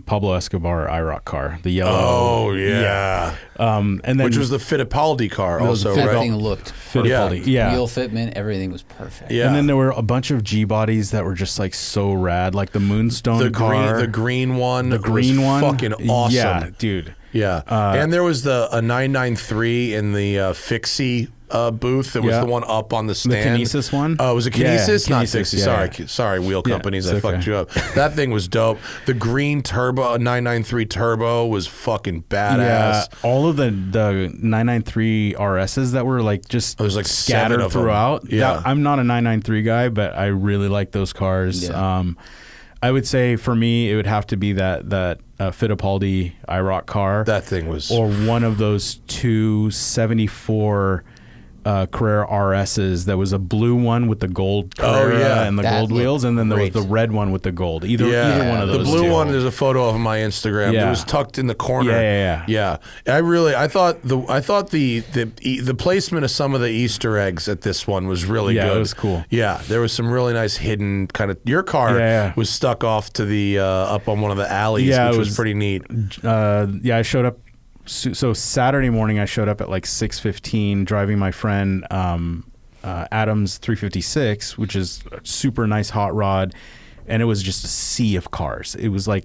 [SPEAKER 1] Pablo Escobar IROC car, the yellow.
[SPEAKER 2] Oh, yeah.
[SPEAKER 1] And then
[SPEAKER 2] Which was the Fittipaldi car also,
[SPEAKER 3] That
[SPEAKER 2] right?
[SPEAKER 3] thing looked
[SPEAKER 1] Fittipaldi.
[SPEAKER 3] perfect.
[SPEAKER 1] Yeah.
[SPEAKER 3] Wheel fitment, everything was perfect.
[SPEAKER 2] Yeah.
[SPEAKER 1] And then there were a bunch of G bodies that were just like so rad, like the Moonstone car.
[SPEAKER 2] The green one.
[SPEAKER 1] The green
[SPEAKER 2] was
[SPEAKER 1] one.
[SPEAKER 2] Fucking awesome.
[SPEAKER 1] Yeah, dude.
[SPEAKER 2] Yeah. And there was a 993 in the Fixie booth. It was
[SPEAKER 1] Yeah.
[SPEAKER 2] the one up on the stand.
[SPEAKER 1] The Kinesis one?
[SPEAKER 2] Oh, was it
[SPEAKER 1] Yeah,
[SPEAKER 2] Kinesis? Not
[SPEAKER 1] Kinesis,
[SPEAKER 2] Fixie.
[SPEAKER 1] yeah,
[SPEAKER 2] Sorry.
[SPEAKER 1] yeah.
[SPEAKER 2] Sorry, wheel companies.
[SPEAKER 1] it's
[SPEAKER 2] I fucked
[SPEAKER 1] okay.
[SPEAKER 2] you up. That thing was dope. The green turbo, 993 turbo was fucking badass.
[SPEAKER 1] Yeah, all of the 993 RSs that were like just
[SPEAKER 2] There's like 7
[SPEAKER 1] scattered
[SPEAKER 2] of them.
[SPEAKER 1] throughout.
[SPEAKER 2] Yeah.
[SPEAKER 1] I'm not a 993 guy, but I really like those cars.
[SPEAKER 3] Yeah.
[SPEAKER 1] I would say for me, it would have to be that Fittipaldi IROC car.
[SPEAKER 2] That thing was...
[SPEAKER 1] or one of those 274 Carrera RSs. That was a blue one with the gold Carrera
[SPEAKER 2] yeah.
[SPEAKER 1] and the
[SPEAKER 3] That
[SPEAKER 1] gold wheels, and then there was
[SPEAKER 3] great.
[SPEAKER 1] the red one with the gold. Either one of those.
[SPEAKER 2] The blue
[SPEAKER 1] two.
[SPEAKER 2] one, there's a photo of on my Instagram.
[SPEAKER 1] Yeah.
[SPEAKER 2] It was tucked in the corner.
[SPEAKER 1] Yeah.
[SPEAKER 2] I thought the placement of some of the Easter eggs at this one was really
[SPEAKER 1] Yeah,
[SPEAKER 2] good.
[SPEAKER 1] it was cool.
[SPEAKER 2] Yeah, there was some really nice hidden kind of. Your car was stuck off to the up on one of the alleys,
[SPEAKER 1] Yeah,
[SPEAKER 2] which
[SPEAKER 1] it
[SPEAKER 2] was
[SPEAKER 1] was-
[SPEAKER 2] pretty neat.
[SPEAKER 1] I showed up. So Saturday morning, I showed up at like 6:15, driving my friend Adam's 356, which is a super nice hot rod, and it was just a sea of cars. It was like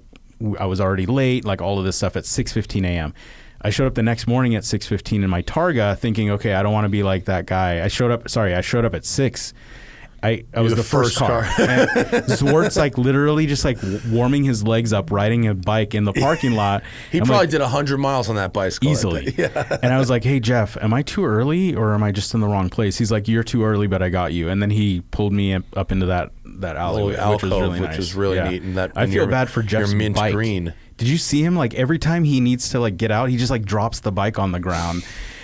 [SPEAKER 1] I was already late, like all of this stuff at 6:15 a.m. I showed up the next morning at 6:15 in my Targa, thinking, okay, I don't want to be like that guy. I showed up at 6. I was the first car. And Zwart's like literally just like warming his legs up, riding a bike in the parking lot.
[SPEAKER 2] He
[SPEAKER 1] I'm
[SPEAKER 2] probably
[SPEAKER 1] like,
[SPEAKER 2] did 100 miles on that bicycle. I
[SPEAKER 1] easily.
[SPEAKER 2] bet. Yeah.
[SPEAKER 1] And I was like, hey, Jeff, am I too early or am I just in the wrong place? He's like, you're too early, but I got you. And then he pulled me up into that alleyway,
[SPEAKER 2] alcove,
[SPEAKER 1] which was really nice.
[SPEAKER 2] which is really neat. And
[SPEAKER 1] I feel bad for Jeff's
[SPEAKER 2] your mint
[SPEAKER 1] bike.
[SPEAKER 2] green.
[SPEAKER 1] Did you see him? Like every time he needs to like get out, he just like drops the bike on the ground.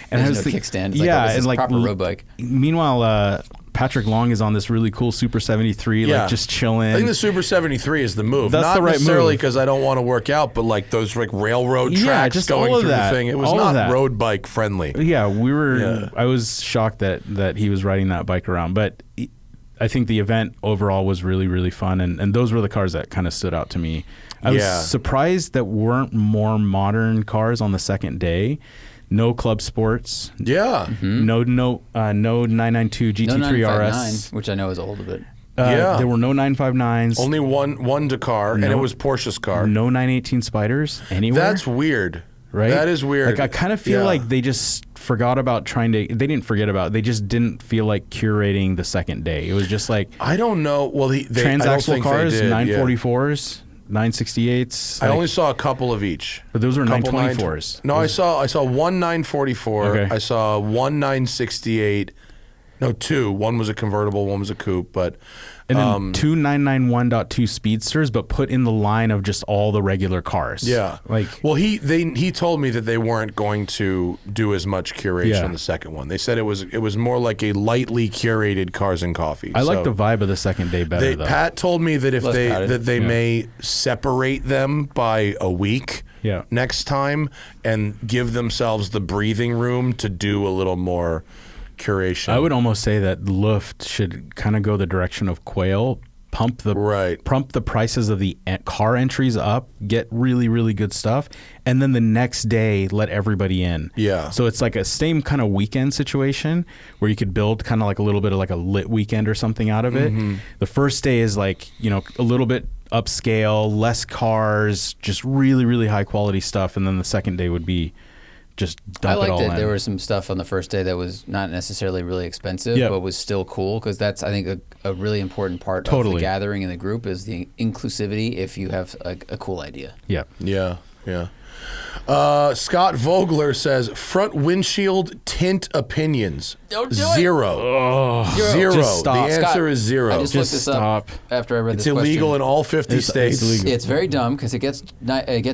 [SPEAKER 1] And
[SPEAKER 3] There's no kickstand. It's like,
[SPEAKER 1] yeah,
[SPEAKER 3] oh, this
[SPEAKER 1] and
[SPEAKER 3] is
[SPEAKER 1] like
[SPEAKER 3] proper road bike.
[SPEAKER 1] Meanwhile, Patrick Long is on this really cool Super 73, like just chilling.
[SPEAKER 2] I think the Super 73 is the move.
[SPEAKER 1] That's
[SPEAKER 2] Not
[SPEAKER 1] the right
[SPEAKER 2] necessarily
[SPEAKER 1] move.
[SPEAKER 2] because I don't want to work out, but like those like railroad tracks
[SPEAKER 1] just
[SPEAKER 2] going
[SPEAKER 1] all of
[SPEAKER 2] through
[SPEAKER 1] that.
[SPEAKER 2] the thing. It was
[SPEAKER 1] All of
[SPEAKER 2] not
[SPEAKER 1] that.
[SPEAKER 2] road bike friendly.
[SPEAKER 1] Yeah, we were.
[SPEAKER 2] Yeah.
[SPEAKER 1] I was shocked that he was riding that bike around, but I think the event overall was really, really fun, and those were the cars that kind of stood out to me. I was surprised that weren't more modern cars on the second day. No Club Sports.
[SPEAKER 2] Yeah.
[SPEAKER 1] No 992 GT3
[SPEAKER 3] No 959,
[SPEAKER 1] RS.
[SPEAKER 3] which I know is old a bit.
[SPEAKER 1] There were no 959s.
[SPEAKER 2] Only one Dakar, and it was Porsche's car.
[SPEAKER 1] No 918 Spiders anywhere.
[SPEAKER 2] That's weird.
[SPEAKER 1] right.
[SPEAKER 2] That is weird.
[SPEAKER 1] Like I kind of feel like they just forgot about trying to. They didn't forget about. They just didn't feel like curating the second day. It was just like
[SPEAKER 2] I don't know. Well, they I don't
[SPEAKER 1] transaxle
[SPEAKER 2] think
[SPEAKER 1] cars,
[SPEAKER 2] they did,
[SPEAKER 1] 944s. 968s.
[SPEAKER 2] I
[SPEAKER 1] like-
[SPEAKER 2] only saw a couple of each.
[SPEAKER 1] But those were
[SPEAKER 2] Couple
[SPEAKER 1] 924s.
[SPEAKER 2] No, I saw one 944.
[SPEAKER 1] Okay.
[SPEAKER 2] I saw one 968. No, two. One was a convertible. One was a coupe. But
[SPEAKER 1] And then two 991.2 Speedsters, but put in the line of just all the regular cars.
[SPEAKER 2] yeah,
[SPEAKER 1] Like,
[SPEAKER 2] well, he told me that they weren't going to do as much curation
[SPEAKER 1] Yeah.
[SPEAKER 2] in the second one. They said it was more like a lightly curated Cars and Coffee.
[SPEAKER 1] I like
[SPEAKER 2] So
[SPEAKER 1] the vibe of the second day better, though.
[SPEAKER 2] Pat told me that if
[SPEAKER 3] Less padded.
[SPEAKER 2] they may separate them by a week
[SPEAKER 1] Yeah.
[SPEAKER 2] next time and give themselves the breathing room to do a little more curation.
[SPEAKER 1] I would almost say that Luft should kind of go the direction of Quail, pump the prices of the car entries up, get really, really good stuff, and then the next day let everybody in.
[SPEAKER 2] Yeah.
[SPEAKER 1] So it's like a same kind of weekend situation where you could build kind of like a little bit of like a lit weekend or something out of it.
[SPEAKER 2] Mm-hmm.
[SPEAKER 1] The first day is like, a little bit upscale, less cars, just really, really high quality stuff, and then the second day would be just
[SPEAKER 3] I
[SPEAKER 1] dump it all
[SPEAKER 3] liked it.
[SPEAKER 1] in.
[SPEAKER 3] There was some stuff on the first day that was not necessarily really expensive,
[SPEAKER 1] Yep.
[SPEAKER 3] but was still cool because that's, I think, a really important part of
[SPEAKER 1] Totally.
[SPEAKER 3] the gathering in the group is the inclusivity if you have a cool idea.
[SPEAKER 1] Yeah.
[SPEAKER 2] Yeah. Scott Vogler says front windshield tint opinions.
[SPEAKER 3] Don't do
[SPEAKER 2] Zero.
[SPEAKER 3] it.
[SPEAKER 2] Zero.
[SPEAKER 1] Just stop.
[SPEAKER 2] The answer
[SPEAKER 3] Scott,
[SPEAKER 2] is zero.
[SPEAKER 3] I just looked this
[SPEAKER 1] stop.
[SPEAKER 3] up after I read
[SPEAKER 2] It's
[SPEAKER 3] this
[SPEAKER 2] illegal
[SPEAKER 3] question.
[SPEAKER 2] in all 50 states.
[SPEAKER 1] illegal.
[SPEAKER 3] It's very dumb because it gets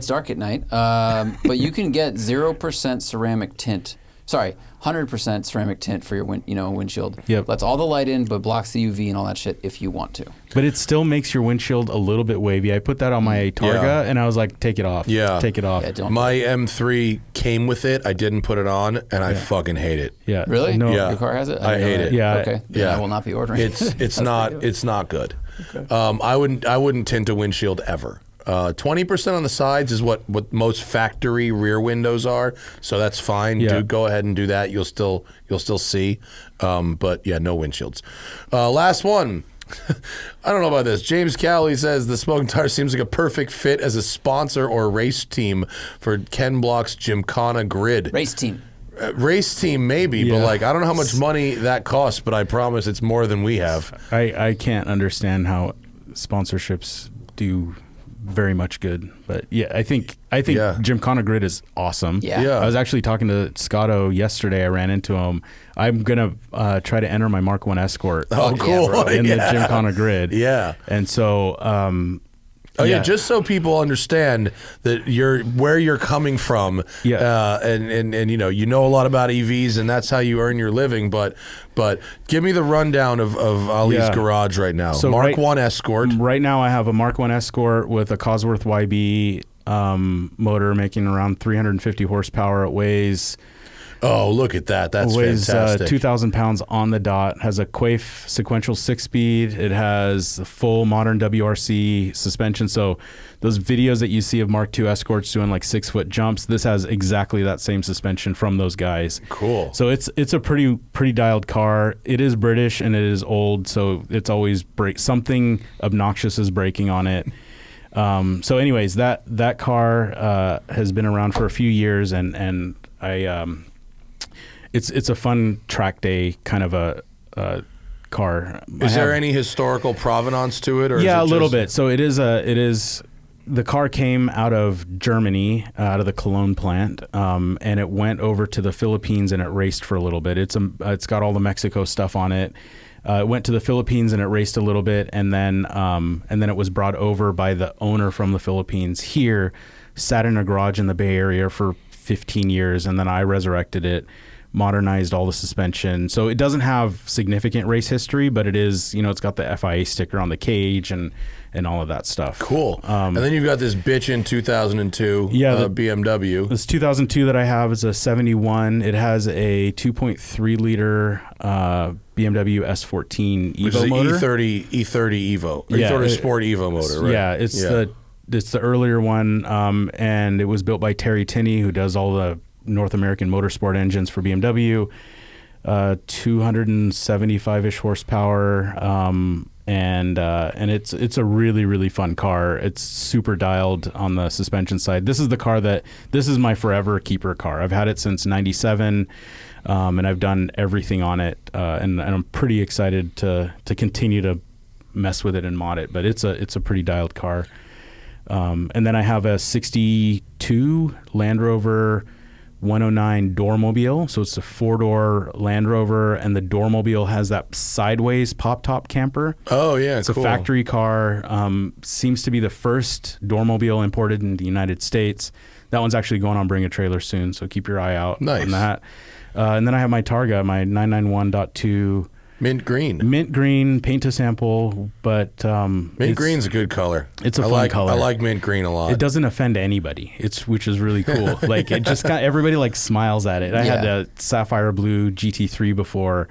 [SPEAKER 3] dark at night. But you can get 0% ceramic tint. Sorry, 100% ceramic tint for your windshield.
[SPEAKER 1] Yep.
[SPEAKER 3] Lets all the light in, but blocks the UV and all that shit if you want to.
[SPEAKER 1] But it still makes your windshield a little bit wavy. I put that on my Targa, and I was like, take it off.
[SPEAKER 2] Yeah.
[SPEAKER 1] Take it off.
[SPEAKER 3] Yeah,
[SPEAKER 2] My M3 came with it. I didn't put it on, and I fucking hate it.
[SPEAKER 1] Yeah.
[SPEAKER 3] Really?
[SPEAKER 1] No.
[SPEAKER 2] Yeah.
[SPEAKER 3] Your car has it?
[SPEAKER 2] I hate it.
[SPEAKER 1] Yeah.
[SPEAKER 3] Okay.
[SPEAKER 2] Yeah.
[SPEAKER 3] I will not be ordering.
[SPEAKER 2] It's not good. Okay. I wouldn't tint a windshield ever. 20% on the sides is what most factory rear windows are, so that's fine.
[SPEAKER 1] Yeah.
[SPEAKER 2] Go ahead and do that. You'll still see, but yeah, no windshields. Last one. I don't know about this. James Cowley says the smoking tire seems like a perfect fit as a sponsor or race team for Ken Block's Gymkhana Grid.
[SPEAKER 3] Race team.
[SPEAKER 2] Race team maybe, but like I don't know how much money that costs, but I promise it's more than we have.
[SPEAKER 1] I can't understand how sponsorships do very much good, but yeah, I think Gymkhana Grid is awesome.
[SPEAKER 3] Yeah.
[SPEAKER 1] I was actually talking to Scotto yesterday. I ran into him. I'm gonna try to enter my Mark 1 Escort.
[SPEAKER 2] Oh, cool!
[SPEAKER 1] In the Gymkhana Grid.
[SPEAKER 2] Yeah,
[SPEAKER 1] and so.
[SPEAKER 2] Just so people understand that where you're coming from, and you know a lot about EVs, and that's how you earn your living. But give me the rundown of Ali's garage right now. So Mark 1 Escort.
[SPEAKER 1] Right now, I have a Mark 1 Escort with a Cosworth YB motor, making around 350 horsepower. It weighs.
[SPEAKER 2] Oh, look at that! That's fantastic.
[SPEAKER 1] 2,000 pounds on the dot. Has a Quaife sequential 6-speed. It has a full modern WRC suspension. So those videos that you see of Mark II Escorts doing like 6-foot jumps, this has exactly that same suspension from those guys.
[SPEAKER 2] Cool.
[SPEAKER 1] So it's a pretty dialed car. It is British and it is old, so it's always something obnoxious is breaking on it. So anyways, that car has been around for a few years, and I. It's a fun track day kind of a car.
[SPEAKER 2] Is there any historical provenance to it? Or
[SPEAKER 1] yeah,
[SPEAKER 2] is it
[SPEAKER 1] a little bit. So it is. The car came out of Germany, out of the Cologne plant, and it went over to the Philippines and it raced for a little bit. It's got all the Mexico stuff on it. It went to the Philippines and it raced a little bit, and then it was brought over by the owner from the Philippines here, sat in a garage in the Bay Area for 15 years, and then I resurrected it. Modernized all the suspension. So it doesn't have significant race history, but it is, it's got the FIA sticker on the cage and all of that stuff.
[SPEAKER 2] Cool. And then you've got this bitch in 2002 BMW.
[SPEAKER 1] This 2002 that I have is a 71. It has a 2.3 liter BMW S14 Evo
[SPEAKER 2] Which is
[SPEAKER 1] motor.
[SPEAKER 2] E30 Evo. E30 Sport Evo motor, right?
[SPEAKER 1] Yeah, it's the earlier one, and it was built by Terry Tinney, who does all the North American motorsport engines for BMW, 275-ish horsepower, and it's a really, really fun car. It's super dialed on the suspension side. This is my forever keeper car. I've had it since '97, and I've done everything on it, and I'm pretty excited to continue to mess with it and mod it. But it's a pretty dialed car. And then I have a '62 Land Rover 109 Doormobile. So it's a 4-door Land Rover, and the Doormobile has that sideways pop-top camper.
[SPEAKER 2] Oh, yeah,
[SPEAKER 1] it's cool. A factory car. Seems to be the first Doormobile imported in the United States. That one's actually going on Bring a Trailer soon, so keep your eye out on that. And then I have my Targa, my 991.2
[SPEAKER 2] Mint green,
[SPEAKER 1] paint to sample, but
[SPEAKER 2] mint green's a good color.
[SPEAKER 1] It's a fun color.
[SPEAKER 2] I like mint green a lot.
[SPEAKER 1] It doesn't offend anybody. Which is really cool. Like it just got everybody like smiles at it. I had the sapphire blue GT3 before,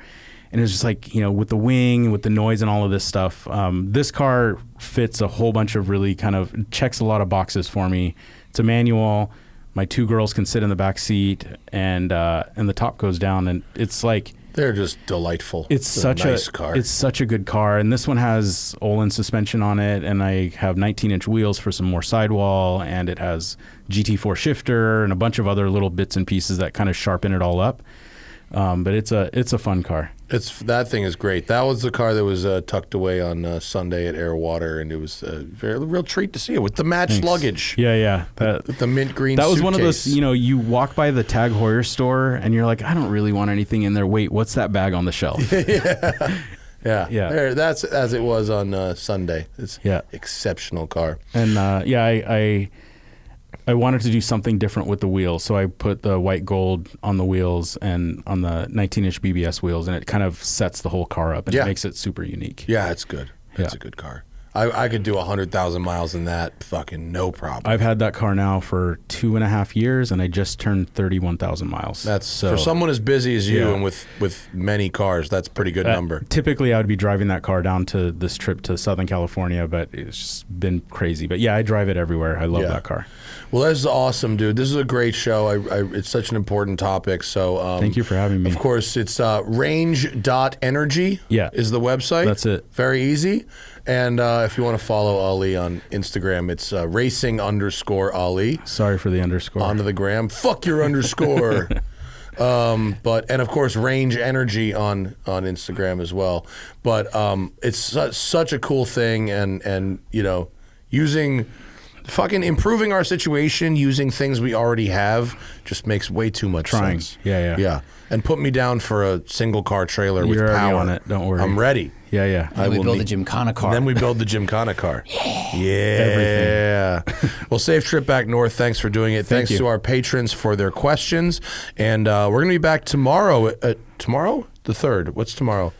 [SPEAKER 1] and it's just like with the wing, with the noise, and all of this stuff. This car fits a whole bunch of really kind of checks a lot of boxes for me. It's a manual. My 2 girls can sit in the back seat, and the top goes down, and it's like.
[SPEAKER 2] They're just delightful.
[SPEAKER 1] It's such a nice car. It's such a good car, and this one has Olin suspension on it, and I have 19-inch wheels for some more sidewall, and it has GT4 shifter and a bunch of other little bits and pieces that kind of sharpen it all up. But it's a fun car.
[SPEAKER 2] That thing is great. That was the car that was tucked away on Sunday at Airwater, and it was a real treat to see it with the matched luggage.
[SPEAKER 1] Yeah.
[SPEAKER 2] With the mint green
[SPEAKER 1] That was
[SPEAKER 2] suitcase.
[SPEAKER 1] one of those, you walk by the Tag Heuer store, and you're like, I don't really want anything in there. Wait, what's that bag on the shelf?
[SPEAKER 2] Yeah. There, that's as it was on Sunday. It's exceptional car.
[SPEAKER 1] And I I wanted to do something different with the wheels, so I put the white gold on the wheels and on the 19-inch BBS wheels, and it kind of sets the whole car up and it makes it super unique.
[SPEAKER 2] Yeah, it's good. It's a good car. I could do 100,000 miles in that fucking no problem.
[SPEAKER 1] I've had that car now for 2.5 years, and I just turned 31,000 miles.
[SPEAKER 2] That's for someone as busy as you and with many cars. That's a pretty good number.
[SPEAKER 1] Typically, I would be driving that car down to this trip to Southern California, but it's just been crazy. But yeah, I drive it everywhere. I love that car.
[SPEAKER 2] Well, this is awesome, dude. This is a great show. It's such an important topic. So
[SPEAKER 1] thank you for having me.
[SPEAKER 2] Of course, it's range.energy is the website.
[SPEAKER 1] That's it.
[SPEAKER 2] Very easy. And if you want to follow Ali on Instagram, it's racing_Ali.
[SPEAKER 1] Sorry for the underscore.
[SPEAKER 2] Onto the gram. Fuck your underscore. And of course, Range Energy on Instagram as well. But it's such a cool thing, and using. Fucking improving our situation using things we already have just makes way too much sense.
[SPEAKER 1] Yeah.
[SPEAKER 2] And put me down for a single car trailer with power.
[SPEAKER 1] On it. Don't worry.
[SPEAKER 2] I'm ready.
[SPEAKER 1] Yeah.
[SPEAKER 3] And we build the Gymkhana car.
[SPEAKER 2] And then we build the Gymkhana car. Yeah. Well, safe trip back north. Thanks for doing it. Thanks to our patrons for their questions. And we're going to be back tomorrow. Tomorrow? The 3rd. What's tomorrow?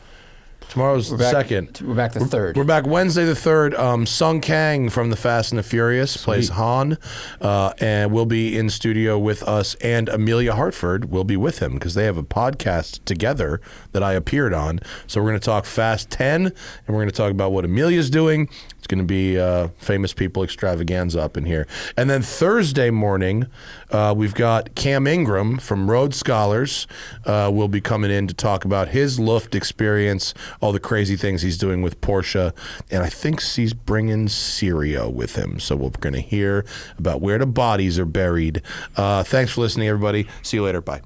[SPEAKER 2] Tomorrow's the 2nd.
[SPEAKER 3] We're back the 3rd.
[SPEAKER 2] We're back Wednesday the 3rd. Sung Kang from the Fast and the Furious plays Han, and will be in studio with us, and Amelia Hartford will be with him because they have a podcast together that I appeared on. So we're going to talk Fast 10, and we're going to talk about what Amelia's doing. It's going to be famous people extravaganza up in here. And then Thursday morning, we've got Cam Ingram from Rhodes Scholars will be coming in to talk about his Luft experience, all the crazy things he's doing with Porsche, and I think he's bringing Syria with him. So we're going to hear about where the bodies are buried. Thanks for listening, everybody. See you later. Bye.